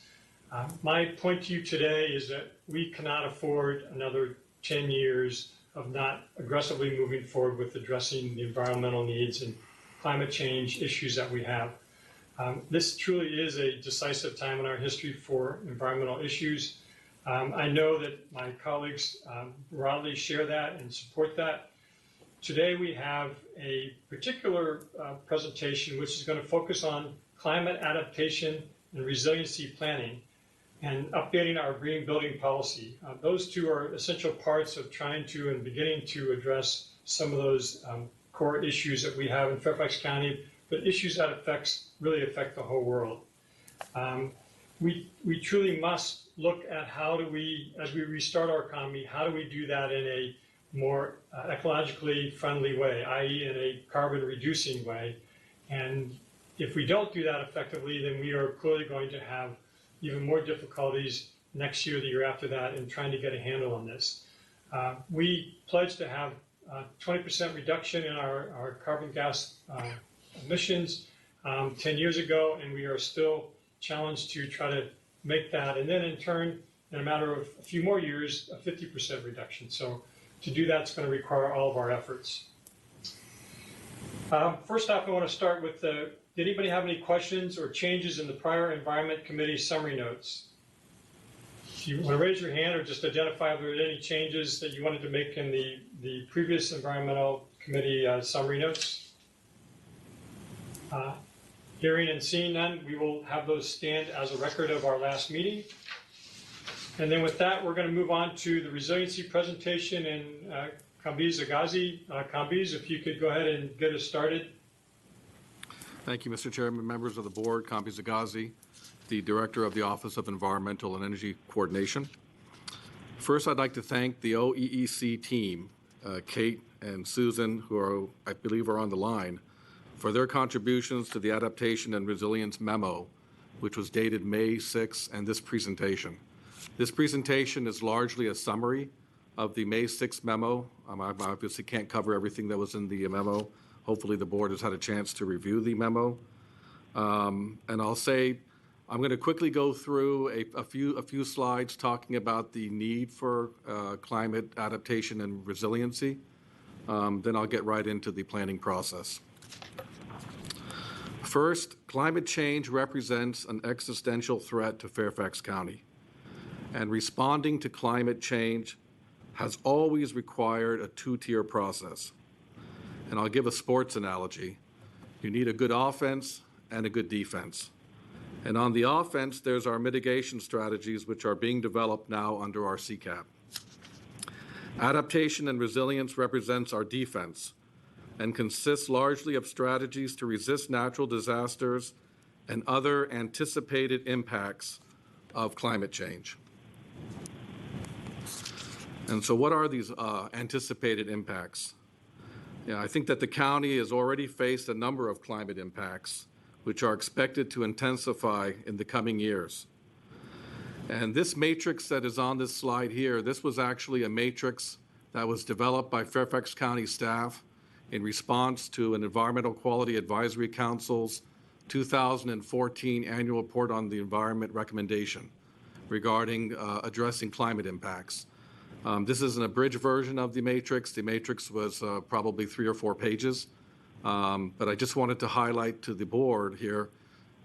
My point to you today is that we cannot afford another 10 years of not aggressively moving forward with addressing the environmental needs and climate change issues that we have. This truly is a decisive time in our history for environmental issues. I know that my colleagues broadly share that and support that. Today we have a particular presentation which is going to focus on climate adaptation and resiliency planning and updating our green building policy. Those two are essential parts of trying to and beginning to address some of those core issues that we have in Fairfax County, but issues that really affect the whole world. We truly must look at how do we, as we restart our economy, how do we do that in a more ecologically friendly way, i.e. in a carbon reducing way. And if we don't do that effectively, then we are clearly going to have even more difficulties next year, the year after that, in trying to get a handle on this. We pledged to have 20% reduction in our carbon gas emissions 10 years ago, and we are still challenged to try to make that, and then in turn, in a matter of a few more years, a 50% reduction. So to do that, it's going to require all of our efforts. First off, I want to start with did anybody have any questions or changes in the prior Environment Committee summary notes? If you want to raise your hand or just identify if there are any changes that you wanted to make in the previous Environmental Committee summary notes. Hearing and seeing none, we will have those stand as a record of our last meeting. And then with that, we're going to move on to the resiliency presentation, and Kambiz Agazi. Kambiz, if you could go ahead and get us started. Thank you, Mr. Chairman, members of the board. Kambiz Agazi, the Director of the Office of Environmental and Energy Coordination. First, I'd like to thank the OEEC team, Kate and Susan, who I believe are on the line, for their contributions to the Adaptation and Resilience Memo, which was dated May 6, and this presentation. This presentation is largely a summary of the May 6 memo. I obviously can't cover everything that was in the memo. Hopefully the board has had a chance to review the memo. And I'll say, I'm going to quickly go through a few slides talking about the need for climate adaptation and resiliency. Then I'll get right into the planning process. First, climate change represents an existential threat to Fairfax County, and responding to climate change has always required a two-tier process. And I'll give a sports analogy. You need a good offense and a good defense. And on the offense, there's our mitigation strategies, which are being developed now under our CCAP. Adaptation and resilience represents our defense and consists largely of strategies to resist natural disasters and other anticipated impacts of climate change. And so what are these anticipated impacts? I think that the county has already faced a number of climate impacts, which are expected to intensify in the coming years. And this matrix that is on this slide here, this was actually a matrix that was developed by Fairfax County staff in response to an Environmental Quality Advisory Council's 2014 annual report on the environment recommendation regarding addressing climate impacts. This is an abridged version of the matrix. The matrix was probably 3 or 4 pages, but I just wanted to highlight to the board here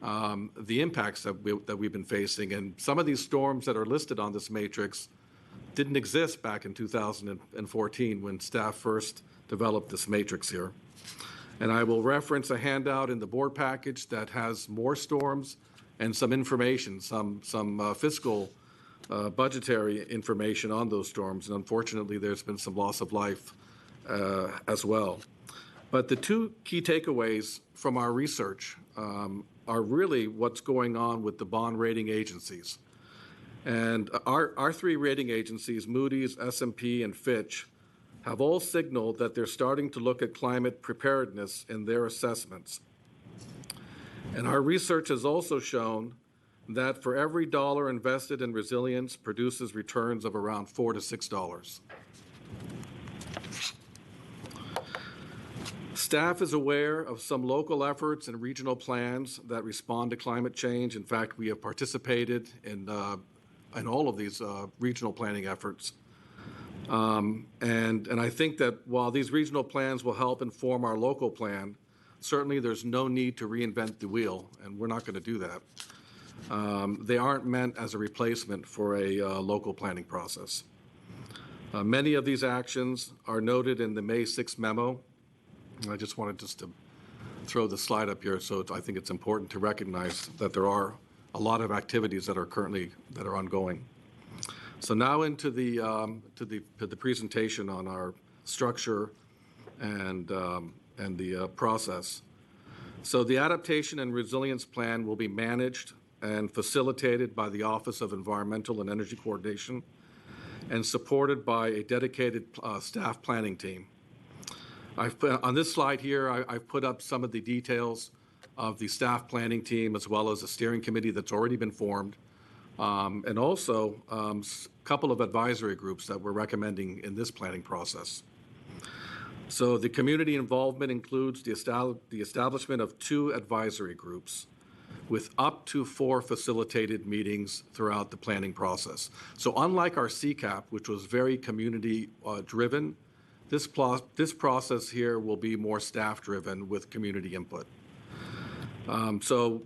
the impacts that we've been facing. And some of these storms that are listed on this matrix didn't exist back in 2014 when staff first developed this matrix here. And I will reference a handout in the board package that has more storms and some information, some fiscal budgetary information on those storms. And unfortunately, there's been some loss of life as well. But the two key takeaways from our research are really what's going on with the bond rating agencies. And our three rating agencies, Moody's, S&P, and Fitch, have all signaled that they're starting to look at climate preparedness in their assessments. And our research has also shown that for every dollar invested in resilience produces returns of around $4 to $6. Staff is aware of some local efforts and regional plans that respond to climate change. In fact, we have participated in all of these regional planning efforts. And I think that while these regional plans will help inform our local plan, certainly there's no need to reinvent the wheel, and we're not going to do that. They aren't meant as a replacement for a local planning process. Many of these actions are noted in the May 6th memo. I just wanted to throw the slide up here, so I think it's important to recognize that there are a lot of activities that are ongoing. So now into the presentation on our structure and the process. So the Adaptation and Resilience Plan will be managed and facilitated by the Office of Environmental and Energy Coordination and supported by a dedicated staff planning team. On this slide here, I've put up some of the details of the staff planning team as well as a steering committee that's already been formed, and also a couple of advisory groups that we're recommending in this planning process. So the community involvement includes the establishment of 2 advisory groups with up to 4 facilitated meetings throughout the planning process. So unlike our CCAP, which was very community driven, this process here will be more staff driven with community input. So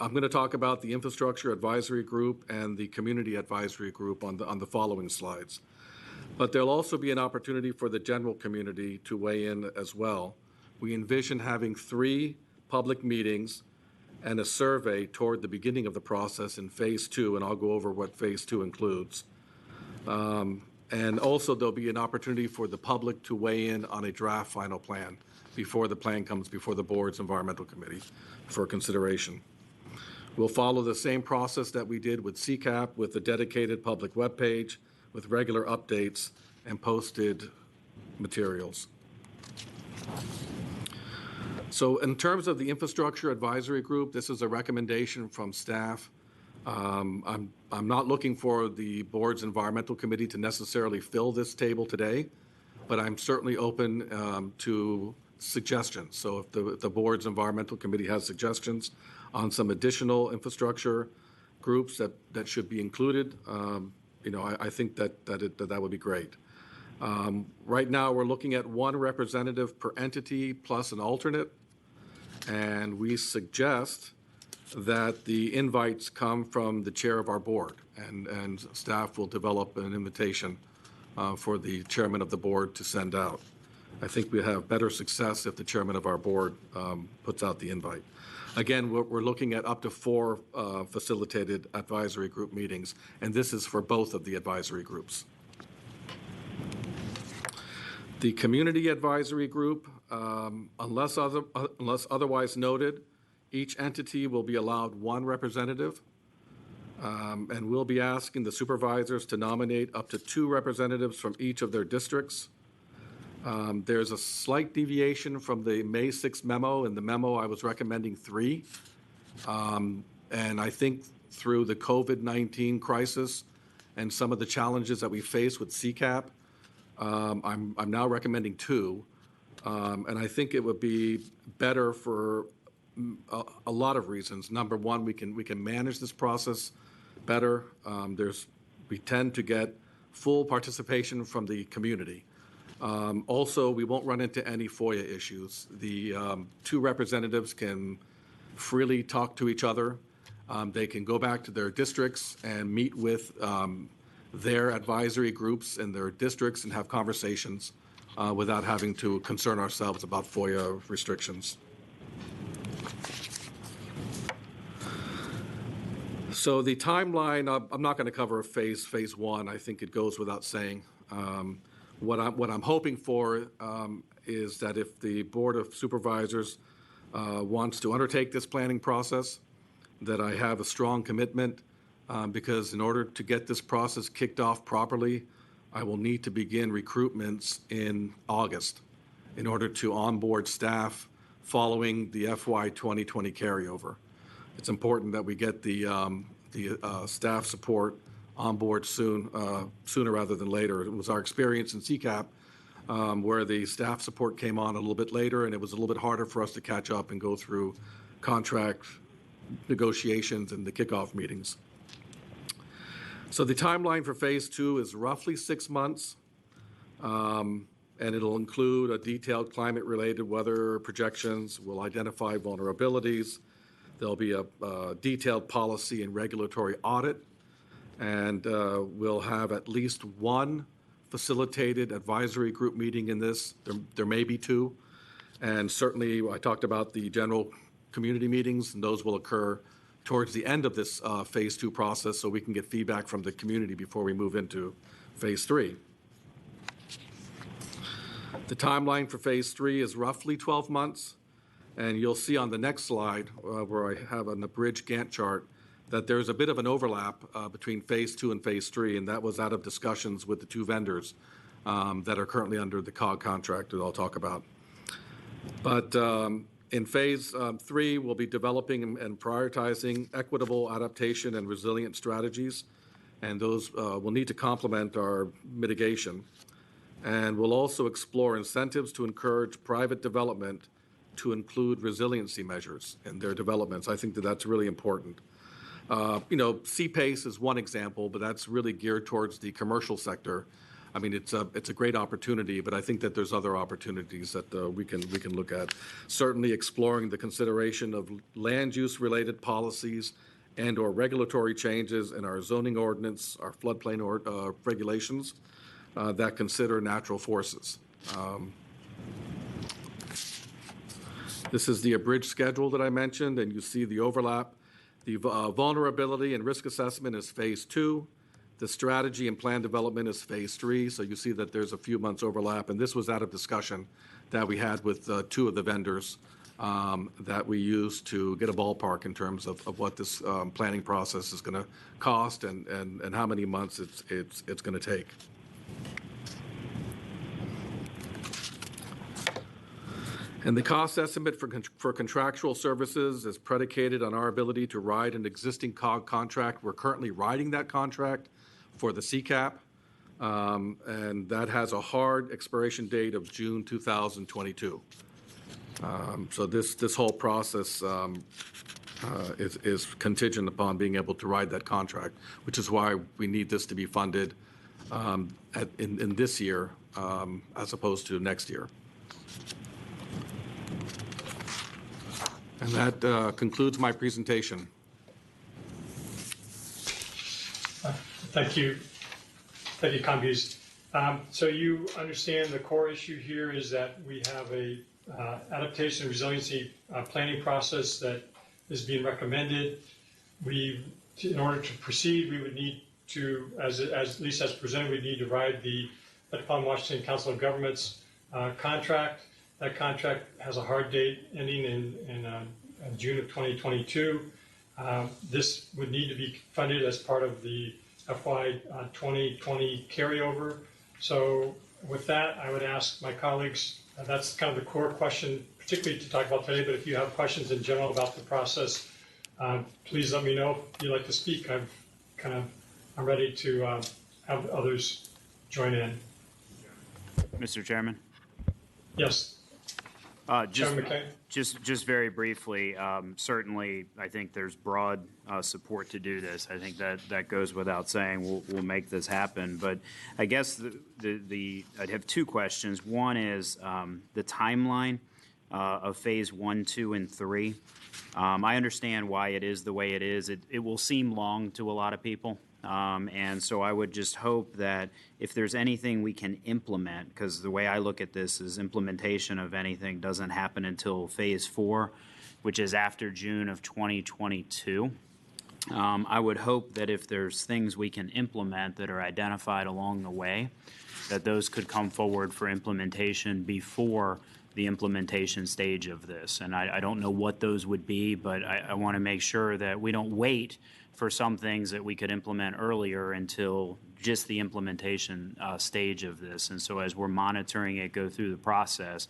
I'm going to talk about the infrastructure advisory group and the community advisory group on the following slides. But there'll also be an opportunity for the general community to weigh in as well. We envision having 3 public meetings and a survey toward the beginning of the process in phase 2, and I'll go over what phase 2 includes. And also there'll be an opportunity for the public to weigh in on a draft final plan before the plan comes before the board's environmental committee for consideration. We'll follow the same process that we did with CCAP with a dedicated public webpage with regular updates and posted materials. So in terms of the infrastructure advisory group, this is a recommendation from staff. I'm not looking for the board's environmental committee to necessarily fill this table today, but I'm certainly open to suggestions. So if the board's environmental committee has suggestions on some additional infrastructure groups that should be included, I think that would be great. Right now, we're looking at 1 representative per entity plus an alternate, and we suggest that the invites come from the chair of our board, and staff will develop an invitation for the chairman of the board to send out. I think we have better success if the chairman of our board puts out the invite. Again, we're looking at up to 4 facilitated advisory group meetings, and this is for both of the advisory groups. The community advisory group, unless otherwise noted, each entity will be allowed 1 representative, and we'll be asking the supervisors to nominate up to 2 representatives from each of their districts. There's a slight deviation from the May 6th memo. In the memo, I was recommending 3. And I think through the COVID-19 crisis and some of the challenges that we face with CCAP, I'm now recommending 2. And I think it would be better for a lot of reasons. Number one, we can manage this process better. We tend to get full participation from the community. Also, we won't run into any FOIA issues. The 2 representatives can freely talk to each other. They can go back to their districts and meet with their advisory groups in their districts and have conversations without having to concern ourselves about FOIA restrictions. So the timeline, I'm not going to cover phase one. I think it goes without saying. What I'm hoping for is that if the Board of Supervisors wants to undertake this planning process, that I have a strong commitment, because in order to get this process kicked off properly, I will need to begin recruitments in August in order to onboard staff following the FY 2020 carryover. It's important that we get the staff support on board sooner rather than later. It was our experience in CCAP where the staff support came on a little bit later, and it was a little bit harder for us to catch up and go through contract negotiations and the kickoff meetings. So the timeline for phase two is roughly 6 months, and it'll include a detailed climate-related weather projections. We'll identify vulnerabilities. There'll be a detailed policy and regulatory audit, and we'll have at least one facilitated advisory group meeting in this. There may be two, and certainly I talked about the general community meetings, and those will occur towards the end of this phase two process so we can get feedback from the community before we move into phase three. The timeline for phase three is roughly 12 months. And you'll see on the next slide, where I have an abridged Gantt chart, that there's a bit of an overlap between phase two and phase three, and that was out of discussions with the two vendors that are currently under the COG contract that I'll talk about. But in phase three, we'll be developing and prioritizing equitable adaptation and resilient strategies, and those will need to complement our mitigation. And we'll also explore incentives to encourage private development to include resiliency measures in their developments. I think that that's really important. CPACE is one example, but that's really geared towards the commercial sector. I mean, it's a great opportunity, but I think that there's other opportunities that we can look at. Certainly exploring the consideration of land use related policies and or regulatory changes in our zoning ordinance, our floodplain regulations that consider natural forces. This is the abridged schedule that I mentioned, and you see the overlap. The vulnerability and risk assessment is phase two. The strategy and plan development is phase three. So you see that there's a few months overlap, and this was out of discussion that we had with two of the vendors that we used to get a ballpark in terms of what this planning process is going to cost and how many months it's going to take. And the cost estimate for contractual services is predicated on our ability to ride an existing COG contract. We're currently riding that contract for the CCAP, and that has a hard expiration date of June 2022. So this whole process is contingent upon being able to ride that contract, which is why we need this to be funded in this year as opposed to next year. And that concludes my presentation. Thank you. Thank you, Kambiz. So you understand the core issue here is that we have a adaptation and resiliency planning process that is being recommended. In order to proceed, we would need to, at least as presented, we need to ride the Metropolitan Washington Council of Governments contract. That contract has a hard date ending in June of 2022. This would need to be funded as part of the FY 2020 carryover. So with that, I would ask my colleagues, that's kind of the core question, particularly to talk about today, but if you have questions in general about the process, please let me know if you'd like to speak. I'm ready to have others join in. Mr. Chairman? Yes. Just very briefly, certainly I think there's broad support to do this. I think that goes without saying. We'll make this happen. But I guess I'd have two questions. One is the timeline of phase 1, 2, and 3. I understand why it is the way it is. It will seem long to a lot of people. And so I would just hope that if there's anything we can implement, because the way I look at this is implementation of anything doesn't happen until phase 4, which is after June of 2022. I would hope that if there's things we can implement that are identified along the way, that those could come forward for implementation before the implementation stage of this. And I don't know what those would be, but I want to make sure that we don't wait for some things that we could implement earlier until just the implementation stage of this. And so as we're monitoring it go through the process,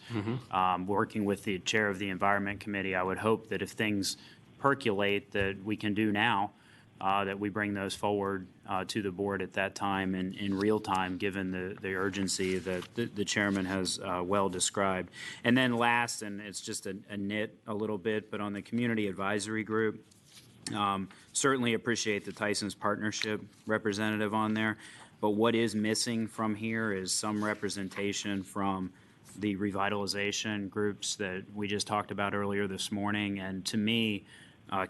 working with the chair of the Environment Committee, I would hope that if things percolate that we can do now, that we bring those forward to the board at that time in real time, given the urgency that the chairman has well described. And then last, and it's just a nit a little bit, but on the community advisory group, certainly appreciate the Tyson's Partnership representative on there. But what is missing from here is some representation from the revitalization groups that we just talked about earlier this morning. And to me,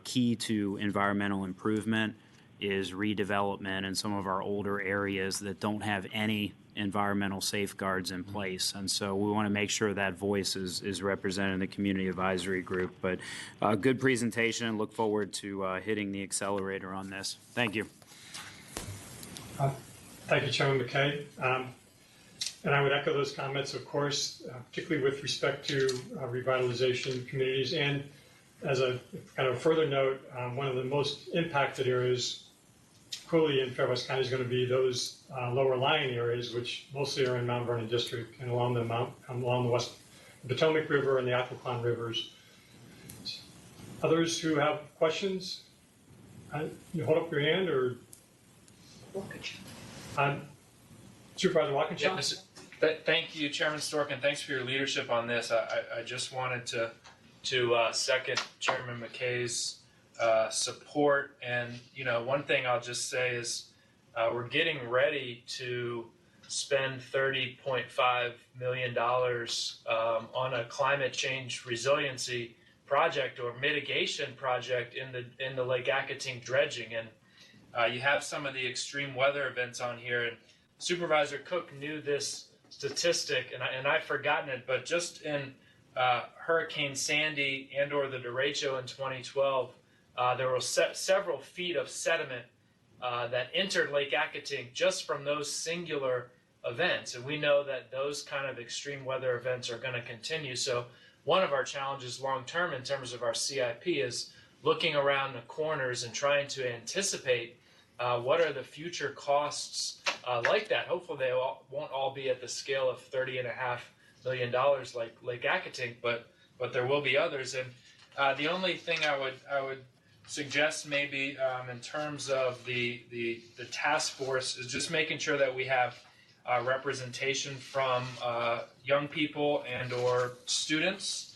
key to environmental improvement is redevelopment in some of our older areas that don't have any environmental safeguards in place. And so we want to make sure that voice is represented in the community advisory group. But good presentation. Look forward to hitting the accelerator on this. Thank you. Thank you, Chairman McKay. And I would echo those comments, of course, particularly with respect to revitalization communities. And as a kind of further note, one of the most impacted areas clearly in Fairfax County is going to be those lower lying areas, which mostly are in Mount Vernon District and along the West Potomac River and the Occoquan Rivers. Others who have questions, you hold up your hand, or Supervisor Walkinshaw? Yeah, thank you, Chairman Stork, and thanks for your leadership on this. I just wanted to second Chairman McKay's support. And, you know, one thing I'll just say is we're getting ready to spend $30.5 million on a climate change resiliency project or mitigation project in the Lake Accoting dredging. And you have some of the extreme weather events on here. And Supervisor Cook knew this statistic, and I've forgotten it, but just in Hurricane Sandy and or the derecho in 2012, there were several feet of sediment that entered Lake Accoting just from those singular events. And we know that those kind of extreme weather events are going to continue. So one of our challenges long term in terms of our CIP is looking around the corners and trying to anticipate what are the future costs like that. Hopefully they won't all be at the scale of $30.5 million like Lake Accoting, but there will be others. And the only thing I would suggest maybe in terms of the task force is just making sure that we have representation from young people and or students.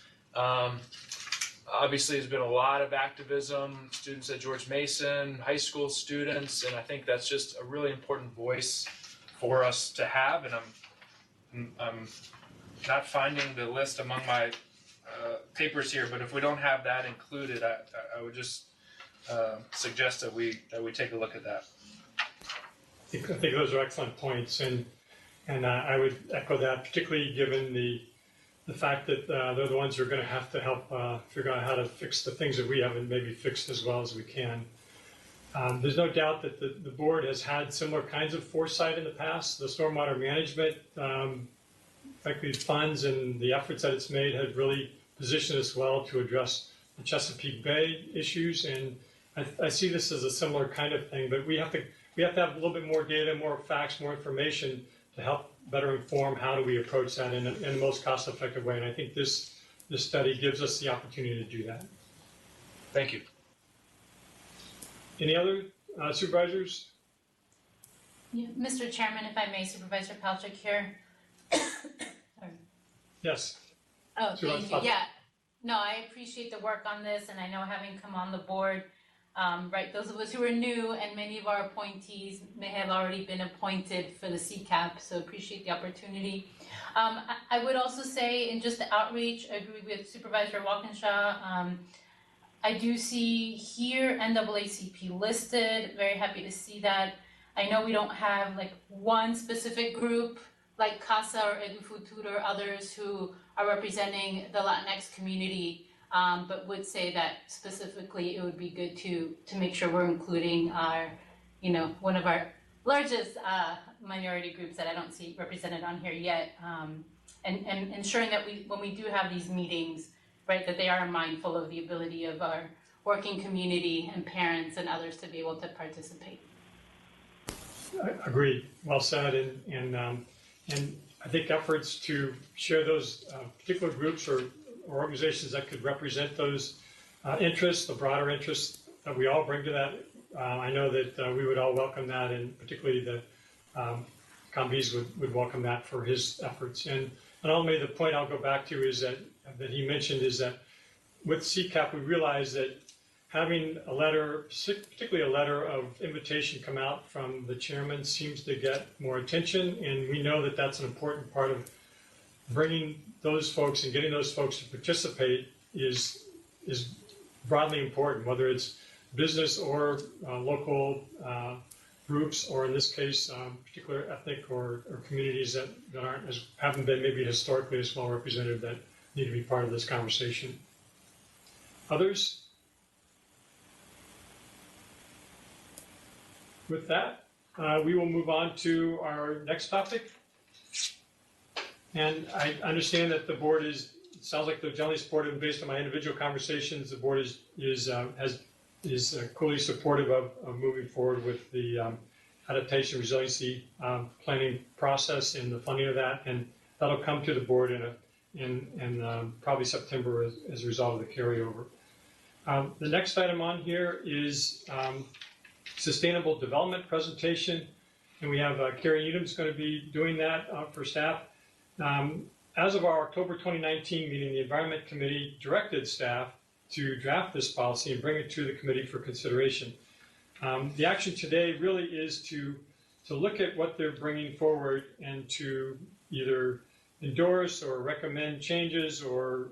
Obviously, there's been a lot of activism, students at George Mason, high school students, and I think that's just a really important voice for us to have. And I'm not finding the list among my papers here, but if we don't have that included, I would just suggest that we take a look at that. I think those are excellent points, and I would echo that, particularly given the fact that they're the ones who are going to have to help figure out how to fix the things that we haven't maybe fixed as well as we can. There's no doubt that the board has had similar kinds of foresight in the past. The stormwater management, frankly, funds and the efforts that it's made have really positioned us well to address the Chesapeake Bay issues, and I see this as a similar kind of thing. But we have to have a little bit more data, more facts, more information to help better inform how do we approach that in the most cost-effective way. And I think this study gives us the opportunity to do that. Thank you. Any other supervisors? Yeah, Mr. Chairman, if I may, Supervisor Palchik here. Yes. Oh, thank you. Yeah. No, I appreciate the work on this, and I know having come on the board, right, those of us who are new and many of our appointees may have already been appointed for the CCAP, so appreciate the opportunity. I would also say, in just the outreach, I agree with Supervisor Walkinshaw. I do see here NAACP listed, very happy to see that. I know we don't have like one specific group like CASA or Edufutur or others who are representing the Latinx community, but would say that specifically it would be good to make sure we're including our, one of our largest minority groups that I don't see represented on here yet, and ensuring that when we do have these meetings, right, that they are mindful of the ability of our working community and parents and others to be able to participate. Agreed. Well said. And I think efforts to share those particular groups or organizations that could represent those interests, the broader interests that we all bring to that, I know that we would all welcome that, and particularly the Kambiz would welcome that for his efforts. And only the point I'll go back to is that he mentioned is that with CCAP, we realized that having a letter, particularly a letter of invitation come out from the chairman, seems to get more attention, and we know that that's an important part of bringing those folks and getting those folks to participate is broadly important, whether it's business or local groups, or in this case, particular ethnic or communities that haven't been maybe historically as well represented that need to be part of this conversation. Others? With that, we will move on to our next topic. And I understand that the board it sounds like they're generally supportive, based on my individual conversations, the board is clearly supportive of moving forward with the adaptation resiliency planning process and the funding of that, and that'll come to the board in probably September as a result of the carryover. The next item on here is sustainable development presentation, and we have Carrie Needham's going to be doing that for staff. As of our October 2019 meeting, the Environment Committee directed staff to draft this policy and bring it to the committee for consideration. The action today really is to look at what they're bringing forward and to either endorse or recommend changes or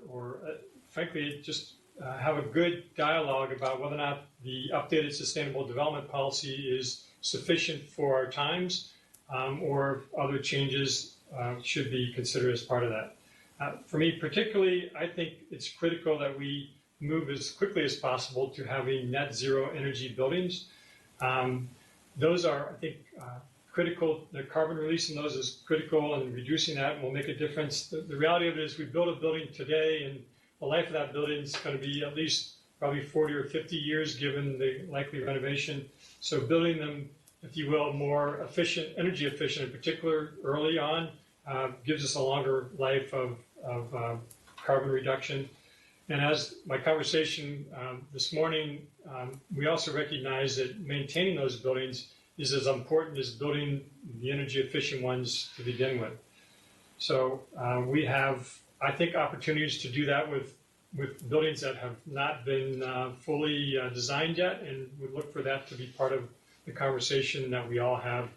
frankly, just have a good dialogue about whether or not the updated sustainable development policy is sufficient for our times, or other changes should be considered as part of that. For me particularly, I think it's critical that we move as quickly as possible to having net zero energy buildings. Those are, I think, critical. The carbon release in those is critical, and reducing that will make a difference. The reality of it is we build a building today, and the life of that building is going to be at least probably 40 or 50 years given the likely renovation. So building them, if you will, more efficient, energy efficient in particular early on, gives us a longer life of carbon reduction. And as my conversation this morning, we also recognize that maintaining those buildings is as important as building the energy efficient ones to begin with. So we have, I think, opportunities to do that with buildings that have not been fully designed yet, and we look for that to be part of the conversation that we all have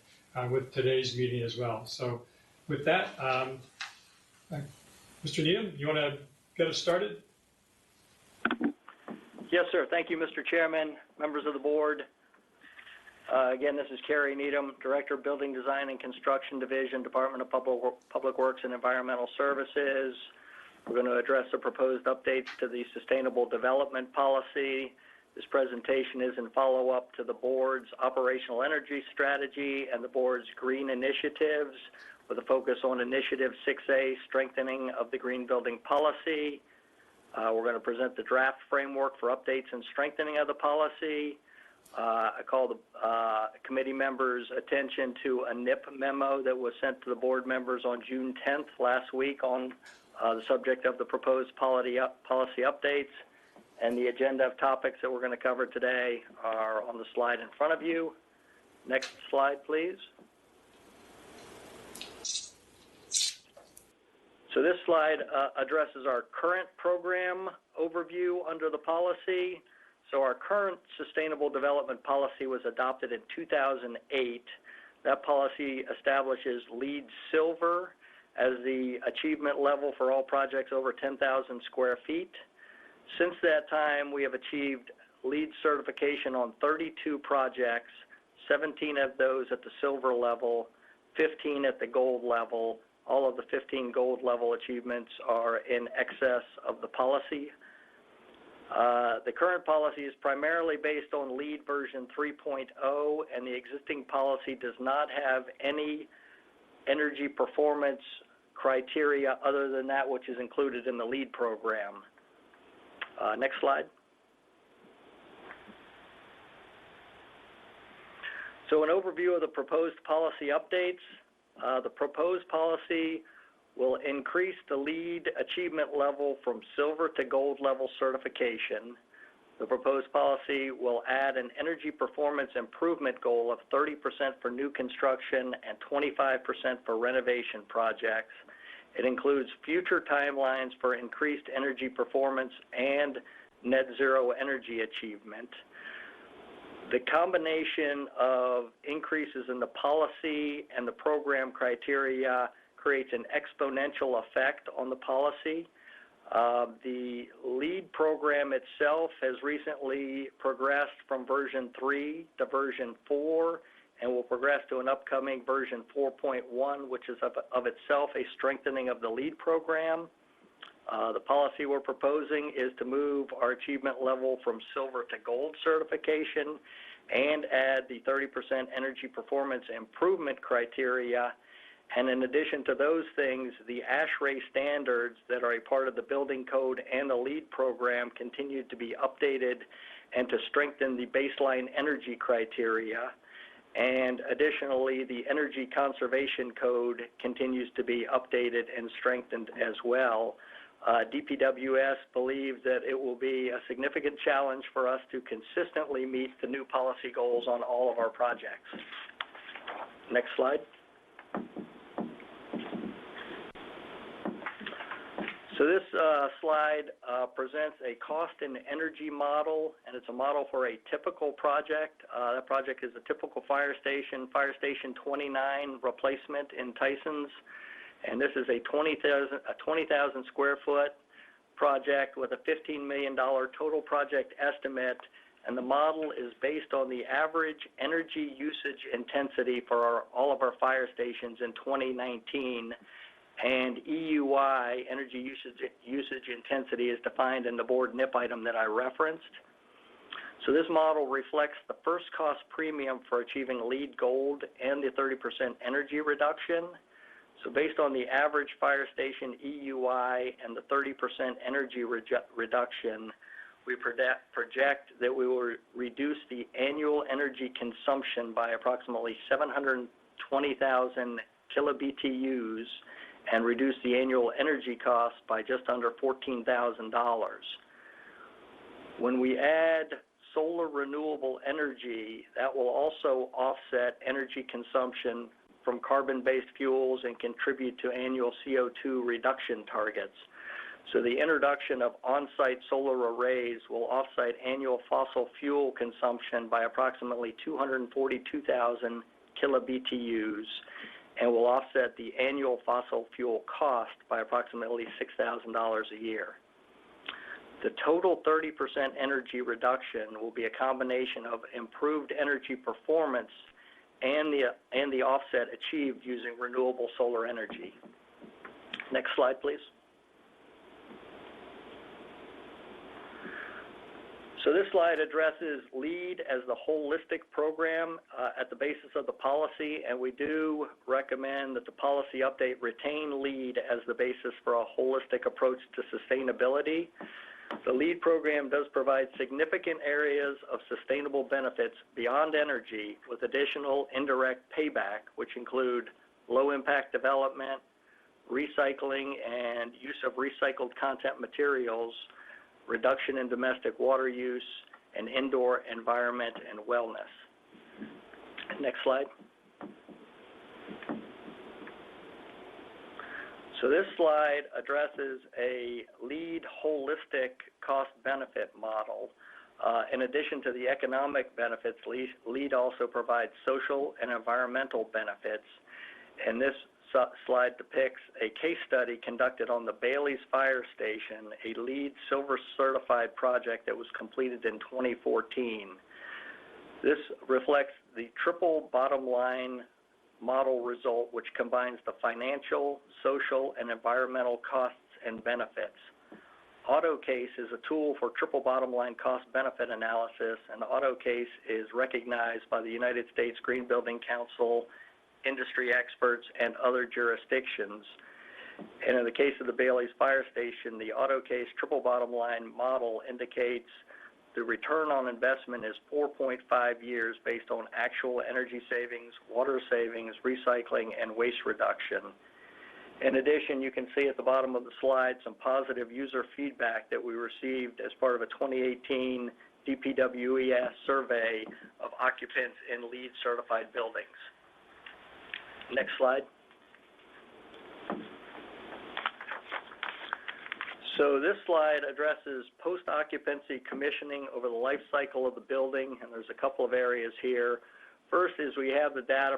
with today's meeting as well. So with that, Mr. Needham, you want to get us started? Yes, sir. Thank you, Mr. Chairman, members of the board. Again, this is Carrie Needham, Director of Building Design and Construction Division, Department of Public Works and Environmental Services. We're going to address the proposed updates to the Sustainable Development Policy. This presentation is in follow-up to the board's Operational Energy Strategy and the board's Green Initiatives, with a focus on Initiative 6A, Strengthening of the Green Building Policy. We're going to present the draft framework for updates and strengthening of the policy. I call the committee members' attention to a NIP memo that was sent to the board members on June 10th last week on the subject of the proposed policy updates. And the agenda of topics that we're going to cover today are on the slide in front of you. Next slide, please. So this slide addresses our current program overview under the policy. So our current Sustainable Development Policy was adopted in 2008. That policy establishes LEED Silver as the achievement level for all projects over 10,000 square feet. Since that time, we have achieved LEED certification on 32 projects, 17 of those at the silver level, 15 at the gold level. All of the 15 gold level achievements are in excess of the policy. The current policy is primarily based on LEED version 3.0, and the existing policy does not have any energy performance criteria other than that which is included in the LEED program. Next slide. So an overview of the proposed policy updates. The proposed policy will increase the LEED achievement level from silver to gold level certification. The proposed policy will add an energy performance improvement goal of 30% for new construction and 25% for renovation projects. It includes future timelines for increased energy performance and net zero energy achievement. The combination of increases in the policy and the program criteria creates an exponential effect on the policy. The LEED program itself has recently progressed from version 3 to version 4 and will progress to an upcoming version 4.1, which is of itself a strengthening of the LEED program. The policy we're proposing is to move our achievement level from silver to gold certification and add the 30% energy performance improvement criteria. And in addition to those things, the ASHRAE standards that are a part of the building code and the LEED program continue to be updated and to strengthen the baseline energy criteria. And additionally, the energy conservation code continues to be updated and strengthened as well. DPWS believes that it will be a significant challenge for us to consistently meet the new policy goals on all of our projects. Next slide. So this slide presents a cost and energy model, and it's a model for a typical project. That project is a typical Fire Station 29 replacement in Tysons. And this is a 20,000 square foot project with a $15 million total project estimate. And the model is based on the average energy usage intensity for all of our fire stations in 2019. And EUI, energy usage intensity, is defined in the board NIP item that I referenced. So this model reflects the first cost premium for achieving LEED Gold and the 30% energy reduction. So based on the average fire station EUI and the 30% energy reduction, we project that we will reduce the annual energy consumption by approximately 720,000 kilobTUs and reduce the annual energy cost by just under $14,000. When we add solar renewable energy, that will also offset energy consumption from carbon-based fuels and contribute to annual CO2 reduction targets. So the introduction of on-site solar arrays will offset annual fossil fuel consumption by approximately 242,000 kilobTUs and will offset the annual fossil fuel cost by approximately $6,000 a year. The total 30% energy reduction will be a combination of improved energy performance and the offset achieved using renewable solar energy. Next slide, please. So this slide addresses LEED as the holistic program at the basis of the policy, and we do recommend that the policy update retain LEED as the basis for a holistic approach to sustainability. The LEED program does provide significant areas of sustainable benefits beyond energy with additional indirect payback, which include low impact development, recycling and use of recycled content materials, reduction in domestic water use, and indoor environment and wellness. Next slide. So this slide addresses a LEED holistic cost-benefit model. In addition to the economic benefits, LEED also provides social and environmental benefits. And this slide depicts a case study conducted on the Bailey's Fire Station, a LEED Silver certified project that was completed in 2014. This reflects the triple bottom line model result, which combines the financial, social, and environmental costs and benefits. AutoCase is a tool for triple bottom line cost benefit analysis, and AutoCase is recognized by the United States Green Building Council, industry experts, and other jurisdictions. And in the case of the Bailey's Fire Station, the AutoCase triple bottom line model indicates the return on investment is 4.5 years based on actual energy savings, water savings, recycling, and waste reduction. In addition, you can see at the bottom of the slide some positive user feedback that we received as part of a 2018 DPWES survey of occupants in LEED certified buildings. Next slide. So this slide addresses post-occupancy commissioning over the life cycle of the building, and there's a couple of areas here. First is we have the data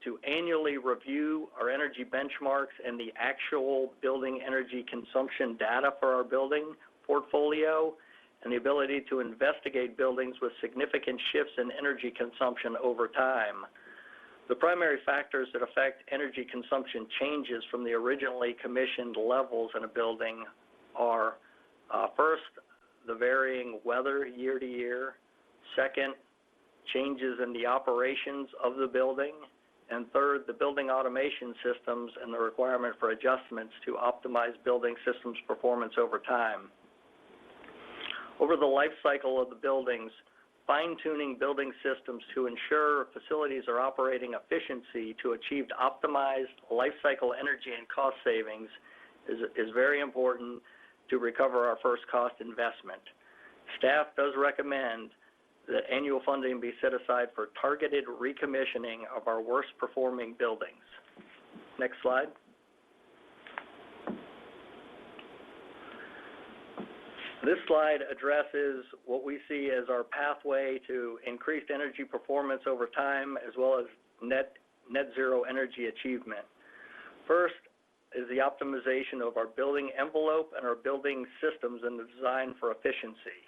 to annually review our energy benchmarks and the actual building energy consumption data for our building portfolio, and the ability to investigate buildings with significant shifts in energy consumption over time. The primary factors that affect energy consumption changes from the originally commissioned levels in a building are first, the varying weather year to year, second, changes in the operations of the building, and third, the building automation systems and the requirement for adjustments to optimize building systems performance over time. Over the life cycle of the buildings, fine-tuning building systems to ensure facilities are operating efficiency to achieve optimized life cycle energy and cost savings is very important to recover our first cost investment. Staff does recommend that annual funding be set aside for targeted recommissioning of our worst performing buildings. Next slide. This slide addresses what we see as our pathway to increased energy performance over time, as well as net zero energy achievement. First is the optimization of our building envelope and our building systems and the design for efficiency.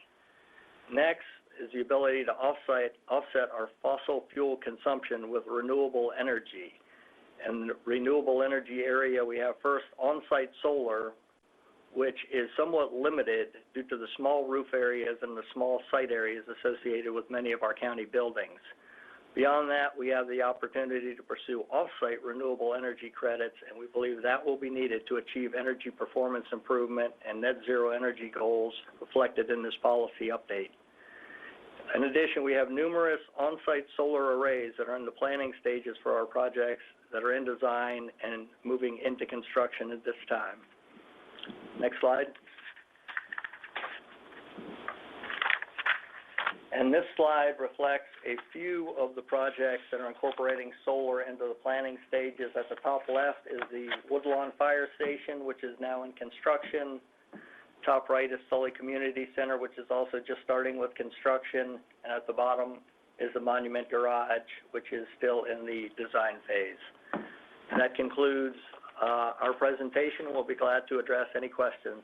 Next is the ability to offset our fossil fuel consumption with renewable energy. In the renewable energy area, we have first on-site solar, which is somewhat limited due to the small roof areas and the small site areas associated with many of our county buildings. Beyond that, we have the opportunity to pursue off-site renewable energy credits, and we believe that will be needed to achieve energy performance improvement and net zero energy goals reflected in this policy update. In addition, we have numerous on-site solar arrays that are in the planning stages for our projects that are in design and moving into construction at this time. Next slide. And this slide reflects a few of the projects that are incorporating solar into the planning stages. At the top left is the Woodlawn Fire Station, which is now in construction. Top right is Sully Community Center, which is also just starting with construction. And at the bottom is the Monument Garage, which is still in the design phase. And that concludes our presentation. We'll be glad to address any questions.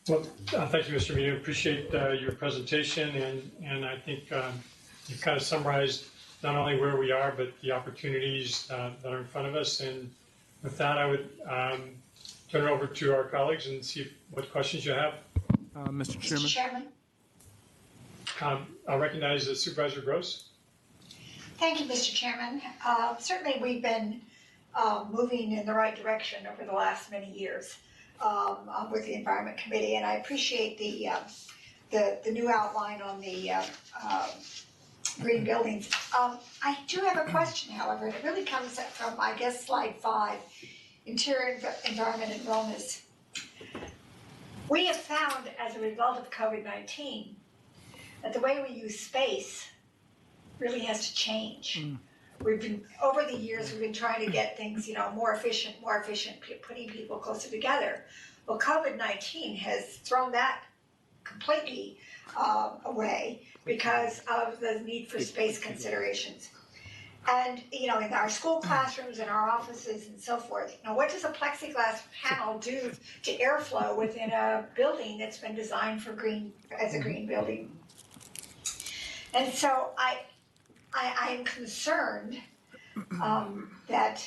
Well, thank you, Mr. Meehan. Appreciate your presentation, and I think you've kind of summarized not only where we are, but the opportunities that are in front of us. And with that, I would turn it over to our colleagues and see what questions you have. Mr. Chairman. Mr. Chairman. I'll recognize Supervisor Gross. Thank you, Mr. Chairman. Certainly, we've been moving in the right direction over the last many years with the Environment Committee, and I appreciate the new outline on the green buildings. I do have a question, however, and it really comes from, I guess, slide 5, Interior Environment and Wellness. We have found, as a result of COVID-19, that the way we use space really has to change. We've been, over the years, we've been trying to get things, more efficient, putting people closer together. Well, COVID-19 has thrown that completely away because of the need for space considerations. And, in our school classrooms, in our offices and so forth, what does a plexiglass panel do to airflow within a building that's been designed for as a green building? And so I am concerned that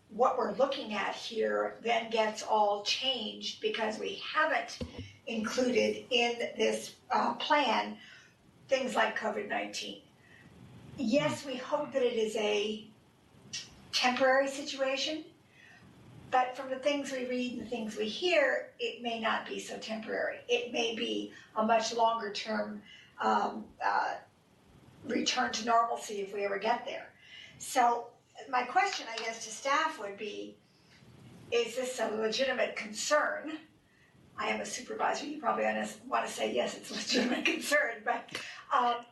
what we're looking at here then gets all changed because we haven't included in this plan things like COVID-19. Yes, we hope that it is a temporary situation, but from the things we read and the things we hear, it may not be so temporary. It may be a much longer term return to normalcy if we ever get there. So my question, I guess, to staff would be, is this a legitimate concern? I am a supervisor, you probably want to say, yes, it's a legitimate concern, but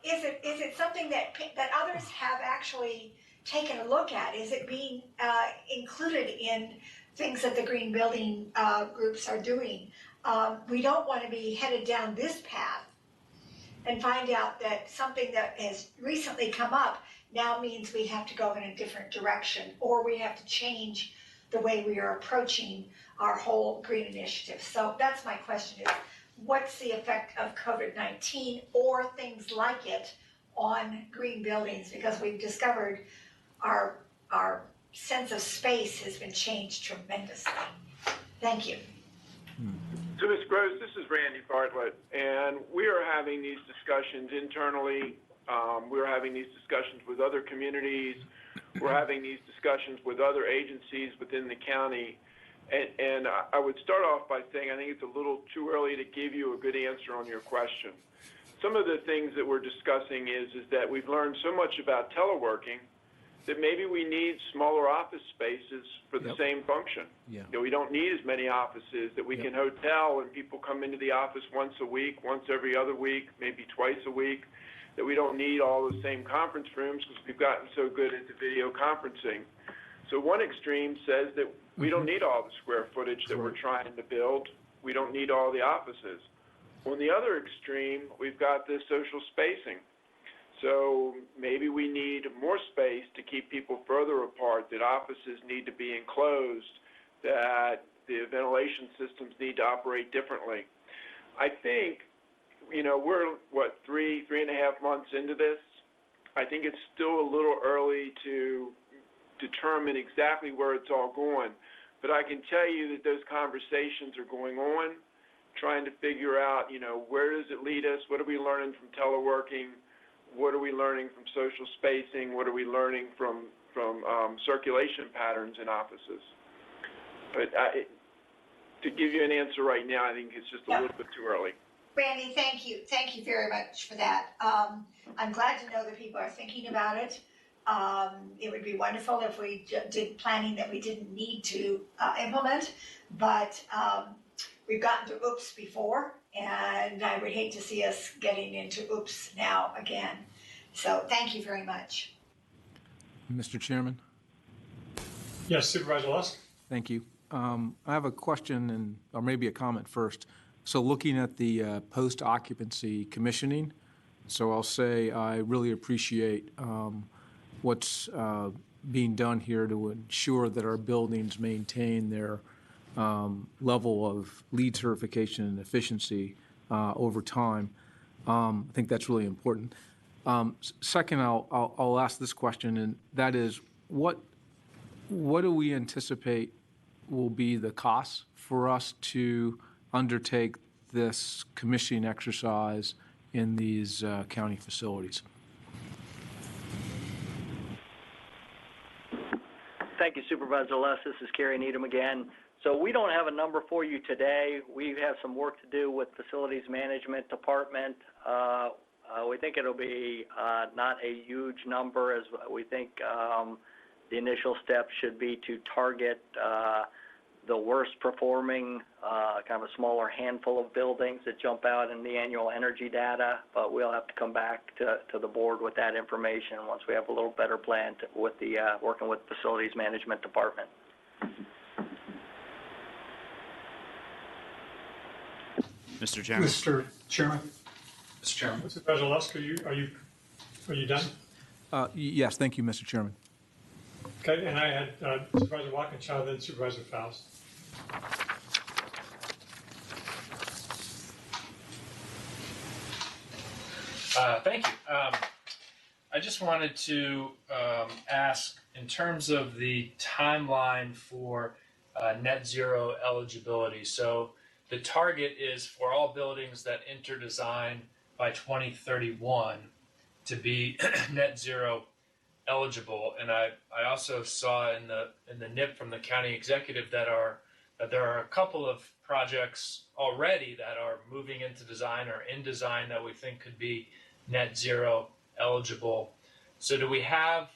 is it something that others have actually taken a look at? Is it being included in things that the green building groups are doing? We don't want to be headed down this path and find out that something that has recently come up now means we have to go in a different direction, or we have to change the way we are approaching our whole green initiative. So that's my question, is what's the effect of COVID-19 or things like it on green buildings? Because we've discovered our sense of space has been changed tremendously. Thank you. So, Ms. Gross, this is Randy Bartlett, and we are having these discussions internally. We're having these discussions with other communities. We're having these discussions with other agencies within the county. And I would start off by saying I think it's a little too early to give you a good answer on your question. Some of the things that we're discussing is that we've learned so much about teleworking that maybe we need smaller office spaces for the same function. Yeah. We don't need as many offices, that we can hotel and people come into the office once a week, once every other week, maybe twice a week, that we don't need all the same conference rooms because we've gotten so good into video conferencing. So one extreme says that we don't need all the square footage that we're trying to build. We don't need all the offices. On the other extreme, we've got this social spacing. So maybe we need more space to keep people further apart, that offices need to be enclosed, that the ventilation systems need to operate differently. I think, we're, 3.5 months into this. I think it's still a little early to determine exactly where it's all going. But I can tell you that those conversations are going on, trying to figure out, where does it lead us? What are we learning from teleworking? What are we learning from social spacing? What are we learning from circulation patterns in offices? But to give you an answer right now, I think it's just a little bit too early. Randy, thank you. Thank you very much for that. I'm glad to know that people are thinking about it. It would be wonderful if we did planning that we didn't need to implement, but we've gotten to oops before, and I would hate to see us getting into oops now again. So thank you very much. Mr. Chairman? Yes, Supervisor Lusk. Thank you. I have a question or maybe a comment first. So looking at the post-occupancy commissioning, so I'll say I really appreciate what's being done here to ensure that our buildings maintain their level of LEED certification and efficiency over time. I think that's really important. Second, I'll ask this question, and that is, what do we anticipate will be the costs for us to undertake this commissioning exercise in these county facilities? Thank you, Supervisor Lusk. This is Kerry Needham again. So we don't have a number for you today. We have some work to do with Facilities Management Department. We think it'll be not a huge number, as we think the initial step should be to target the worst performing, kind of a smaller handful of buildings that jump out in the annual energy data, but we'll have to come back to the board with that information once we have a little better plan with the working with Facilities Management Department. Mr. Chairman. Mr. Chairman. Mr. Chairman. Supervisor Lusk, are you done? Yes, thank you, Mr. Chairman. Okay, and I had Supervisor Walkinshaw, then Supervisor Faust. Thank you. I just wanted to ask, in terms of the timeline for net zero eligibility. So the target is for all buildings that enter design by 2031 to be net zero eligible. And I also saw in the NIP from the county executive that there are a couple of projects already that are moving into design or in design that we think could be net zero eligible. So do we have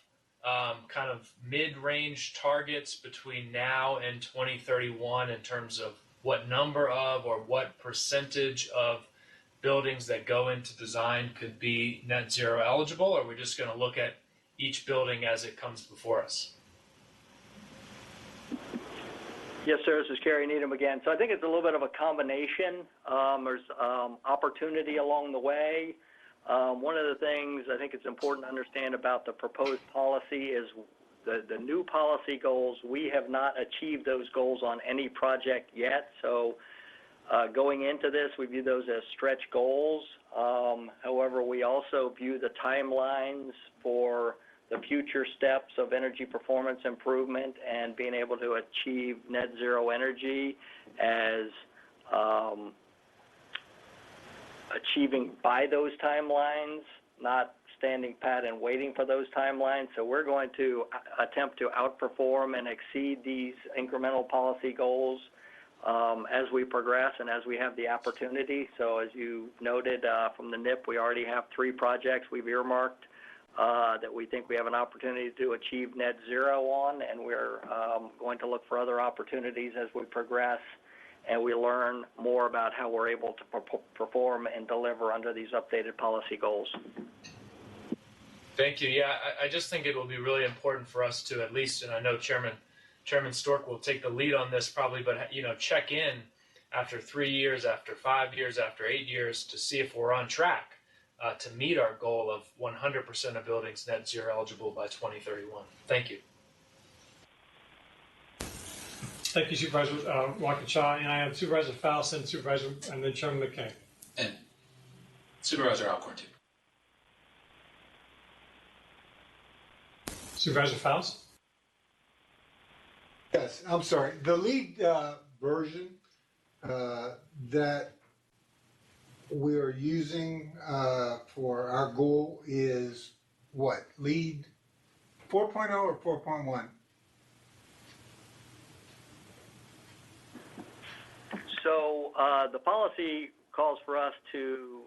kind of mid-range targets between now and 2031 in terms of what number of or what percentage of buildings that go into design could be net zero eligible? Or are we just going to look at each building as it comes before us? Yes, sir. This is Kerry Needham again. So I think it's a little bit of a combination. There's opportunity along the way. One of the things I think it's important to understand about the proposed policy is the new policy goals. We have not achieved those goals on any project yet. So going into this, we view those as stretch goals. However, we also view the timelines for the future steps of energy performance improvement and being able to achieve net zero energy as achieving by those timelines, not standing pat and waiting for those timelines. So we're going to attempt to outperform and exceed these incremental policy goals as we progress and as we have the opportunity. So as you noted from the NIP, we already have 3 projects we've earmarked that we think we have an opportunity to achieve net zero on, and we're going to look for other opportunities as we progress and we learn more about how we're able to perform and deliver under these updated policy goals. Thank you. Yeah, I just think it will be really important for us to at least, and I know Chairman Stork will take the lead on this probably, but check in after 3 years, after 5 years, after 8 years to see if we're on track to meet our goal of 100% of buildings net zero eligible by 2031. Thank you. Thank you, Supervisor Walkinshaw. And I have Supervisor Faust and then Chairman McKay. And Supervisor Alcorn, too. Supervisor Faust? Yes, I'm sorry. The lead version that we are using for our goal is what? Lead 4.0 or 4.1? So the policy calls for us to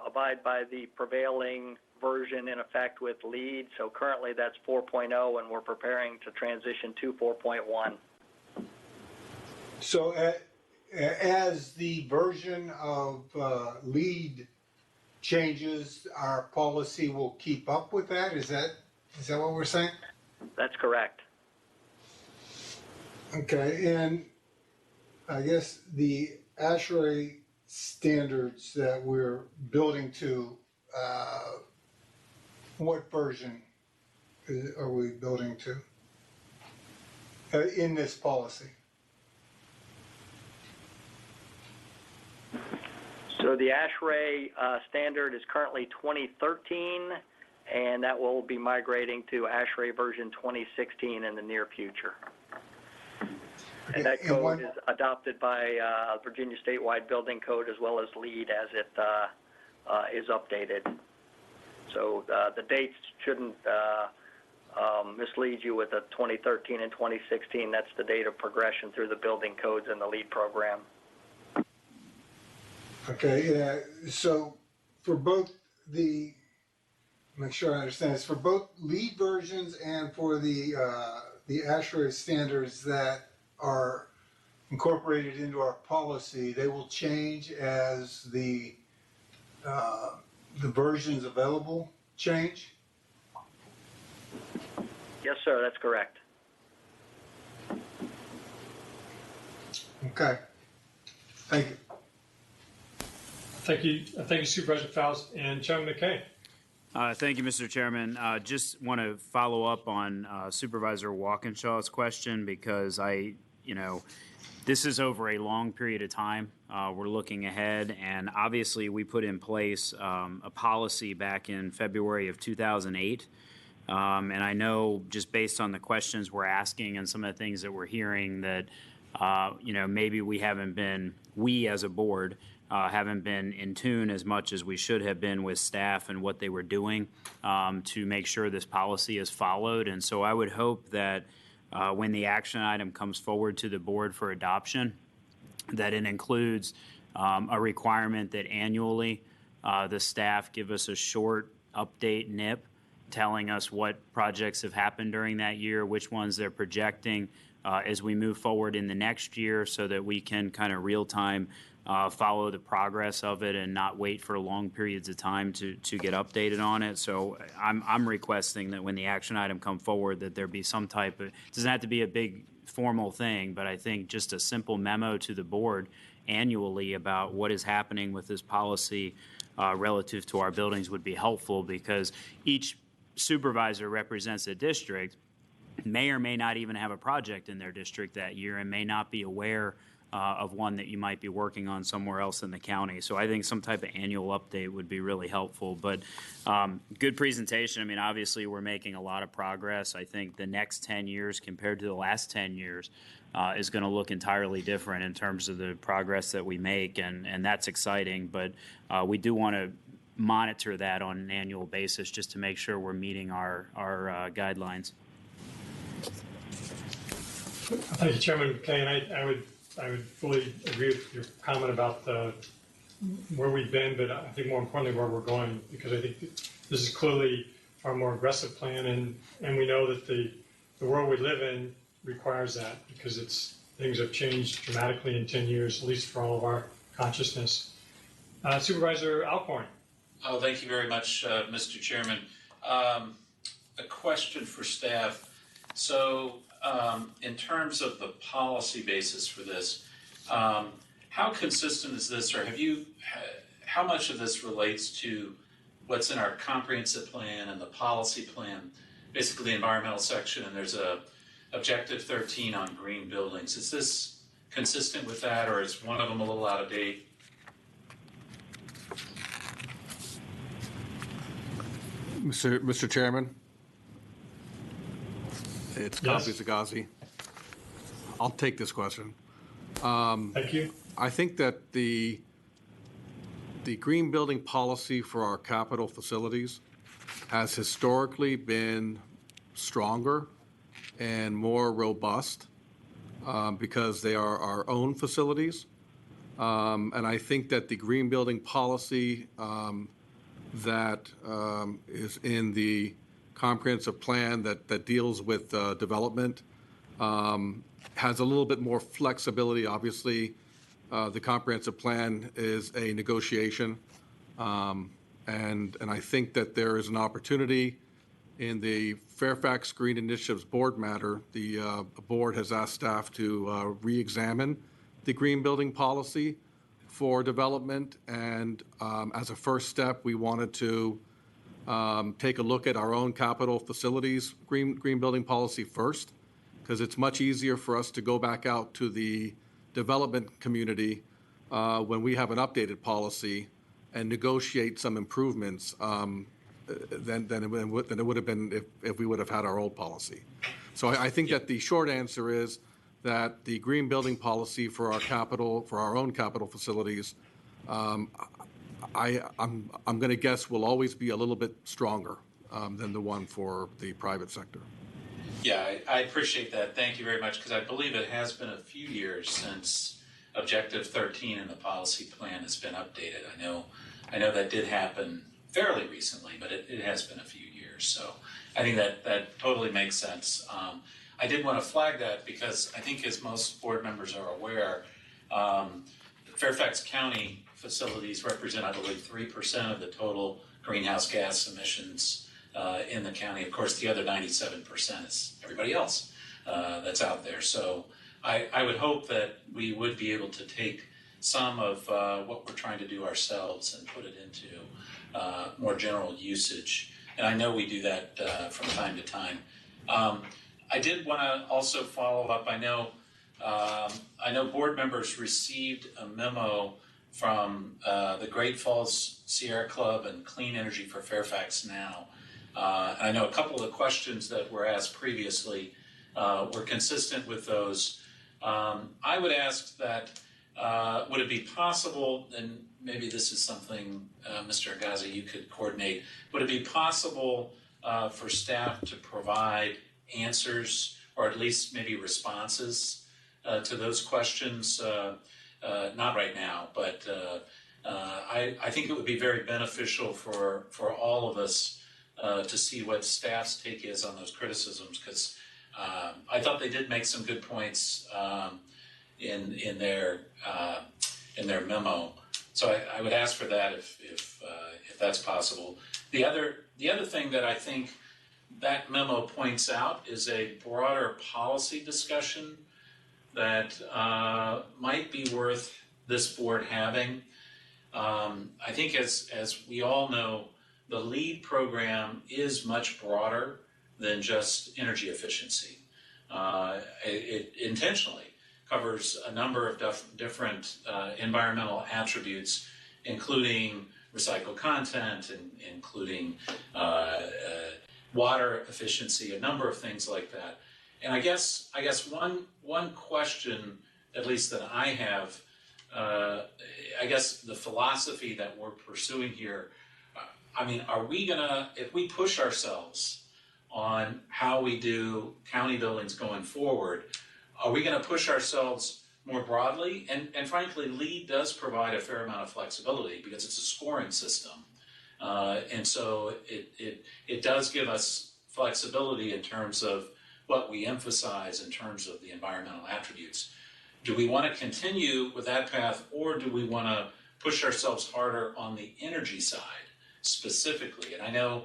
abide by the prevailing version in effect with LEED. So currently that's 4.0, and we're preparing to transition to 4.1. So as the version of LEED changes, our policy will keep up with that? Is that what we're saying? That's correct. Okay, and I guess the ASHRAE standards that we're building to, what version are we building to in this policy? So the ASHRAE standard is currently 2013, and that will be migrating to ASHRAE version 2016 in the near future. And that code is adopted by Virginia statewide building code as well as LEED as it is updated. So the dates shouldn't mislead you with the 2013 and 2016. That's the date of progression through the building codes and the LEED program. Okay, so for both make sure I understand this, for both LEED versions and for the ASHRAE standards that are incorporated into our policy, they will change as the versions available change? Yes, sir, that's correct. Okay, thank you. Thank you, Supervisor Faust and Chairman McKay. Thank you, Mr. Chairman. Just want to follow up on Supervisor Walkinshaw's question because this is over a long period of time. We're looking ahead, and obviously we put in place a policy back in February of 2008. And I know just based on the questions we're asking and some of the things that we're hearing that, maybe we as a board haven't been in tune as much as we should have been with staff and what they were doing to make sure this policy is followed. And so I would hope that when the action item comes forward to the board for adoption, that it includes a requirement that annually the staff give us a short update NIP telling us what projects have happened during that year, which ones they're projecting as we move forward in the next year so that we can kind of real time follow the progress of it and not wait for long periods of time to get updated on it. So I'm requesting that when the action item come forward that there be some type of, it doesn't have to be a big formal thing, but I think just a simple memo to the board annually about what is happening with this policy relative to our buildings would be helpful because each supervisor represents a district, may or may not even have a project in their district that year and may not be aware of one that you might be working on somewhere else in the county. So I think some type of annual update would be really helpful. But good presentation. I mean, obviously, we're making a lot of progress. I think the next 10 years compared to the last 10 years is going to look entirely different in terms of the progress that we make, and that's exciting. But we do want to monitor that on an annual basis just to make sure we're meeting our guidelines. Thank you, Chairman McKay, and I would fully agree with your comment about where we've been, but I think more importantly where we're going, because I think this is clearly a far more aggressive plan, and we know that the world we live in requires that because things have changed dramatically in 10 years, at least for all of our consciousness. Supervisor Alcorn. Oh, thank you very much, Mr. Chairman. A question for staff. So, in terms of the policy basis for this, how consistent is this, or how much of this relates to what's in our comprehensive plan and the policy plan, basically the environmental section, and there's a objective 13 on green buildings. Is this consistent with that, or is one of them a little out of date? Mr. Chairman, it's Kazi Zagazi. I'll take this question. Thank you. I think that the green building policy for our capital facilities has historically been stronger and more robust because they are our own facilities. And I think that the green building policy that is in the comprehensive plan that deals with development has a little bit more flexibility. Obviously, the comprehensive plan is a negotiation, and I think that there is an opportunity in the Fairfax Green Initiatives board matter. The board has asked staff to re-examine the green building policy for development, and as a first step, we wanted to take a look at our own capital facilities green building policy first, because it's much easier for us to go back out to the development community when we have an updated policy and negotiate some improvements than it would have been if we would have had our old policy. So I think that the short answer is that the green building policy for our own capital facilities, I'm going to guess will always be a little bit stronger than the one for the private sector. Yeah, I appreciate that. Thank you very much, because I believe it has been a few years since Objective 13 in the policy plan has been updated. I know that did happen fairly recently, but it has been a few years. So I think that totally makes sense. I did want to flag that because I think, as most board members are aware, Fairfax County facilities represent, I believe, 3% of the total greenhouse gas emissions in the county. Of course, the other 97% is everybody else that's out there. So I would hope that we would be able to take some of what we're trying to do ourselves and put it into more general usage. And I know we do that from time to time. I did want to also follow up. I know board members received a memo from the Great Falls Sierra Club and Clean Energy for Fairfax Now. I know a couple of the questions that were asked previously were consistent with those. I would ask that, would it be possible, and maybe this is something, Mr. Agazi, you could coordinate, would it be possible for staff to provide answers or at least maybe responses to those questions? Not right now, but I think it would be very beneficial for all of us to see what staff's take is on those criticisms, because I thought they did make some good points in their memo. So I would ask for that if that's possible. The other thing that I think that memo points out is a broader policy discussion that might be worth this board having. I think as we all know, the LEED program is much broader than just energy efficiency. It intentionally covers a number of different environmental attributes, including recycled content, and including water efficiency, a number of things like that. And I guess one question, at least that I have, I guess the philosophy that we're pursuing here, I mean, are we gonna, if we push ourselves on how we do county buildings going forward, are we gonna push ourselves more broadly? And frankly, LEED does provide a fair amount of flexibility because it's a scoring system. And so it does give us flexibility in terms of what we emphasize in terms of the environmental attributes. Do we want to continue with that path, or do we want to push ourselves harder on the energy side specifically? And I know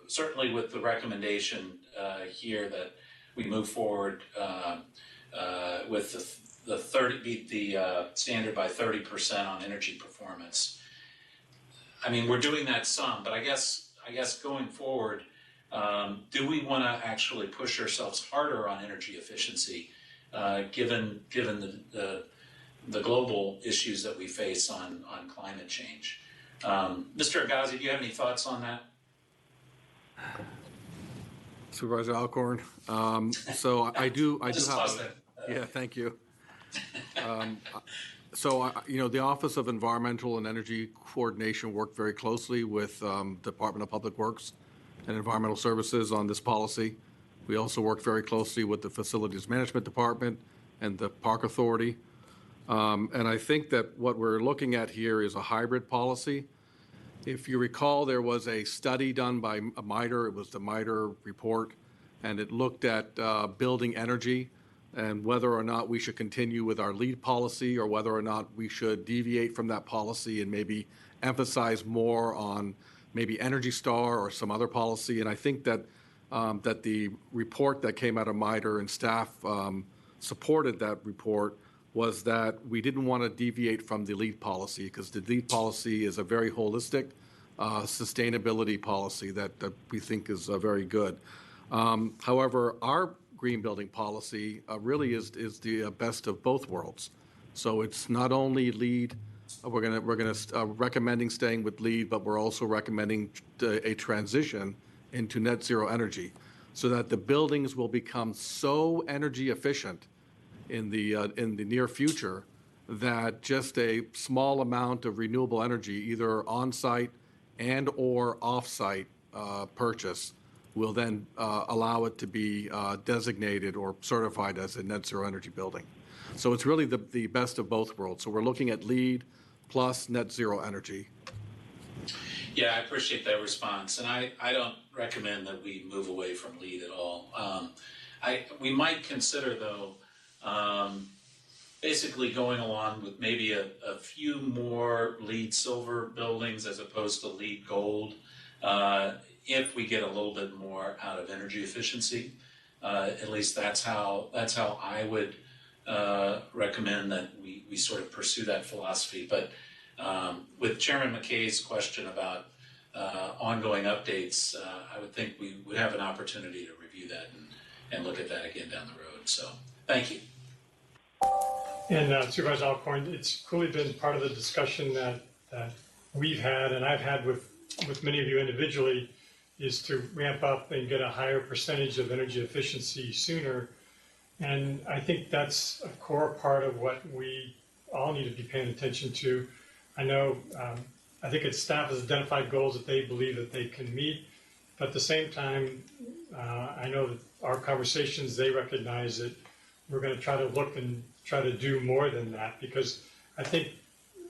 certainly with the recommendation here that we move forward with beat the standard by 30% on energy performance. I mean, we're doing that some, but I guess going forward, do we want to actually push ourselves harder on energy efficiency, given the global issues that we face on climate change? Mr. Agazi, do you have any thoughts on that? Supervisor Alcorn. So I do have. Yeah, thank you. So, the Office of Environmental and Energy Coordination worked very closely with Department of Public Works and Environmental Services on this policy. We also worked very closely with the Facilities Management Department and the Park Authority. And I think that what we're looking at here is a hybrid policy. If you recall, there was a study done by MITRE, it was the MITRE report, and it looked at building energy and whether or not we should continue with our LEED policy or whether or not we should deviate from that policy and maybe emphasize more on maybe Energy Star or some other policy. And I think that that the report that came out of MITRE and staff supported that report was that we didn't want to deviate from the LEED policy, because the LEED policy is a very holistic sustainability policy that we think is very good. However, our green building policy really is the best of both worlds. So it's not only LEED, we're gonna recommending staying with LEED, but we're also recommending a transition into net zero energy, so that the buildings will become so energy efficient in the near future that just a small amount of renewable energy, either on-site and or off-site purchase, will then allow it to be designated or certified as a net zero energy building. So it's really the best of both worlds. So we're looking at LEED plus net zero energy. Yeah, I appreciate that response. And I don't recommend that we move away from LEED at all. We might consider, though, basically going along with maybe a few more LEED silver buildings as opposed to LEED gold, if we get a little bit more out of energy efficiency. At least that's how I would recommend that we sort of pursue that philosophy. But with Chairman McKay's question about ongoing updates, I would think we would have an opportunity to review that and look at that again down the road. So thank you. And Supervisor Alcorn, it's clearly been part of the discussion that we've had and I've had with many of you individually, is to ramp up and get a higher percentage of energy efficiency sooner. And I think that's a core part of what we all need to be paying attention to. I know, I think its staff has identified goals that they believe that they can meet, but at the same time, I know that our conversations, they recognize that we're going to try to look and try to do more than that, because I think,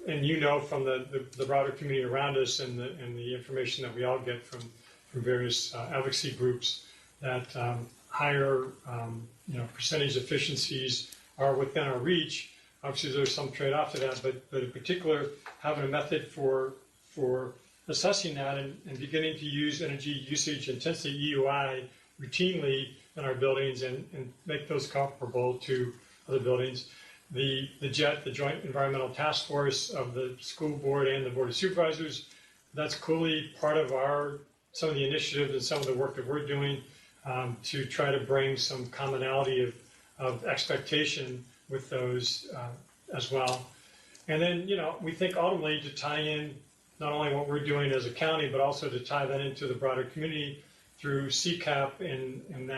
and you know from the broader community around us and the information that we all get from various advocacy groups, that higher percentage efficiencies are within our reach. Obviously, there's some trade-off to that, but in particular, having a method for assessing that and beginning to use energy usage intensity, EUI, routinely in our buildings and make those comparable to other buildings. The JET, the Joint Environmental Task Force of the school board and the Board of Supervisors, that's clearly part of some of the initiatives and some of the work that we're doing to try to bring some commonality of expectation with those as well. And then, we think ultimately to tie in not only what we're doing as a county, but also to tie that into the broader community through CCAP and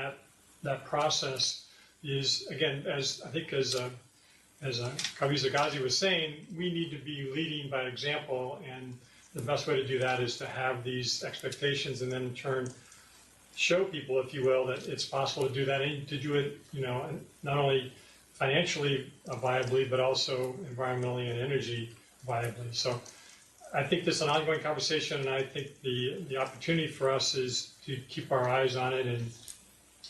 that process is, again, as Kaviza Ghazi was saying, we need to be leading by example, and the best way to do that is to have these expectations and then in turn show people, if you will, that it's possible to do that and to do it, not only financially viably, but also environmentally and energy viably. So I think this is an ongoing conversation, and I think the opportunity for us is to keep our eyes on it and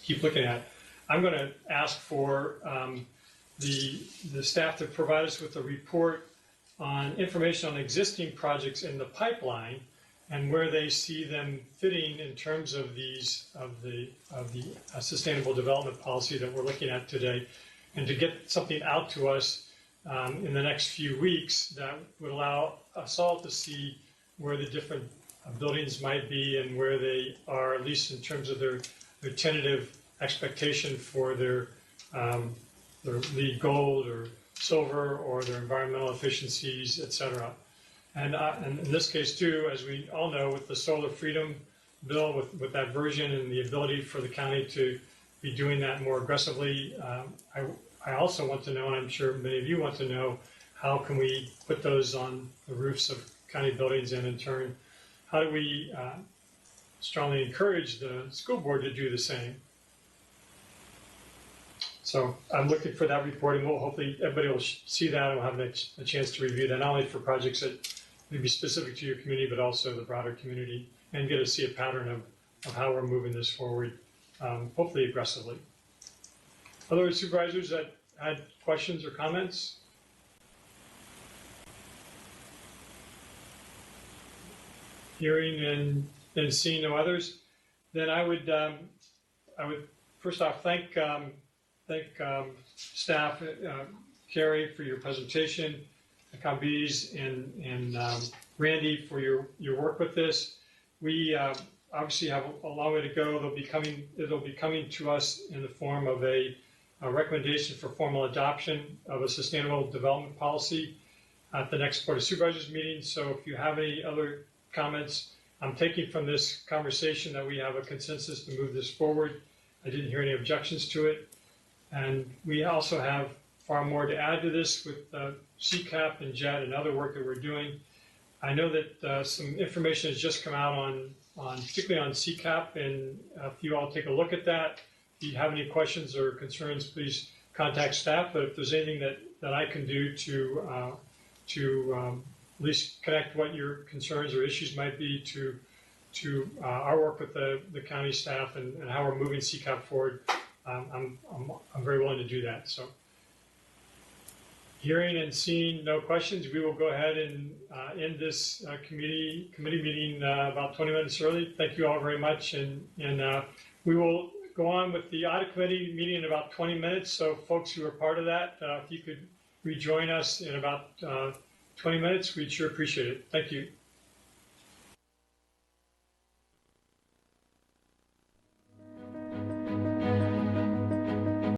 keep looking at it. I'm going to ask for the staff to provide us with a report on information on existing projects in the pipeline and where they see them fitting in terms of the sustainable development policy that we're looking at today, and to get something out to us in the next few weeks that would allow us all to see where the different buildings might be and where they are, at least in terms of their tentative expectation for their LEED Gold or Silver or their environmental efficiencies, et cetera. And in this case too, as we all know, with the Solar Freedom Bill, with that version and the ability for the county to be doing that more aggressively, I also want to know, and I'm sure many of you want to know, how can we put those on the roofs of county buildings, and in turn, how do we strongly encourage the school board to do the same? So I'm looking for that report, and hopefully everybody will see that and will have a chance to review that, not only for projects that may be specific to your community, but also the broader community, and get to see a pattern of how we're moving this forward, hopefully aggressively. Other supervisors that had questions or comments? Hearing and seeing no others, then I would first off thank staff, Carrie, for your presentation, Kambiz and Randy for your work with this. We obviously have a long way to go. It'll be coming to us in the form of a recommendation for formal adoption of a sustainable development policy at the next Board of Supervisors meeting. So if you have any other comments, I'm taking from this conversation that we have a consensus to move this forward. I didn't hear any objections to it. And we also have far more to add to this with CCAP and JET and other work that we're doing. I know that some information has just come out on particularly on CCAP, and if you all take a look at that, if you have any questions or concerns, please contact staff. But if there's anything that I can do to at least connect what your concerns or issues might be to our work with the county staff and how we're moving CCAP forward, I'm very willing to do that. So, hearing and seeing no questions, we will go ahead and end this committee meeting about 20 minutes early. Thank you all very much, and we will go on with the audit committee meeting in about 20 minutes. So folks who are part of that, if you could rejoin us in about 20 minutes, we'd sure appreciate it. Thank you.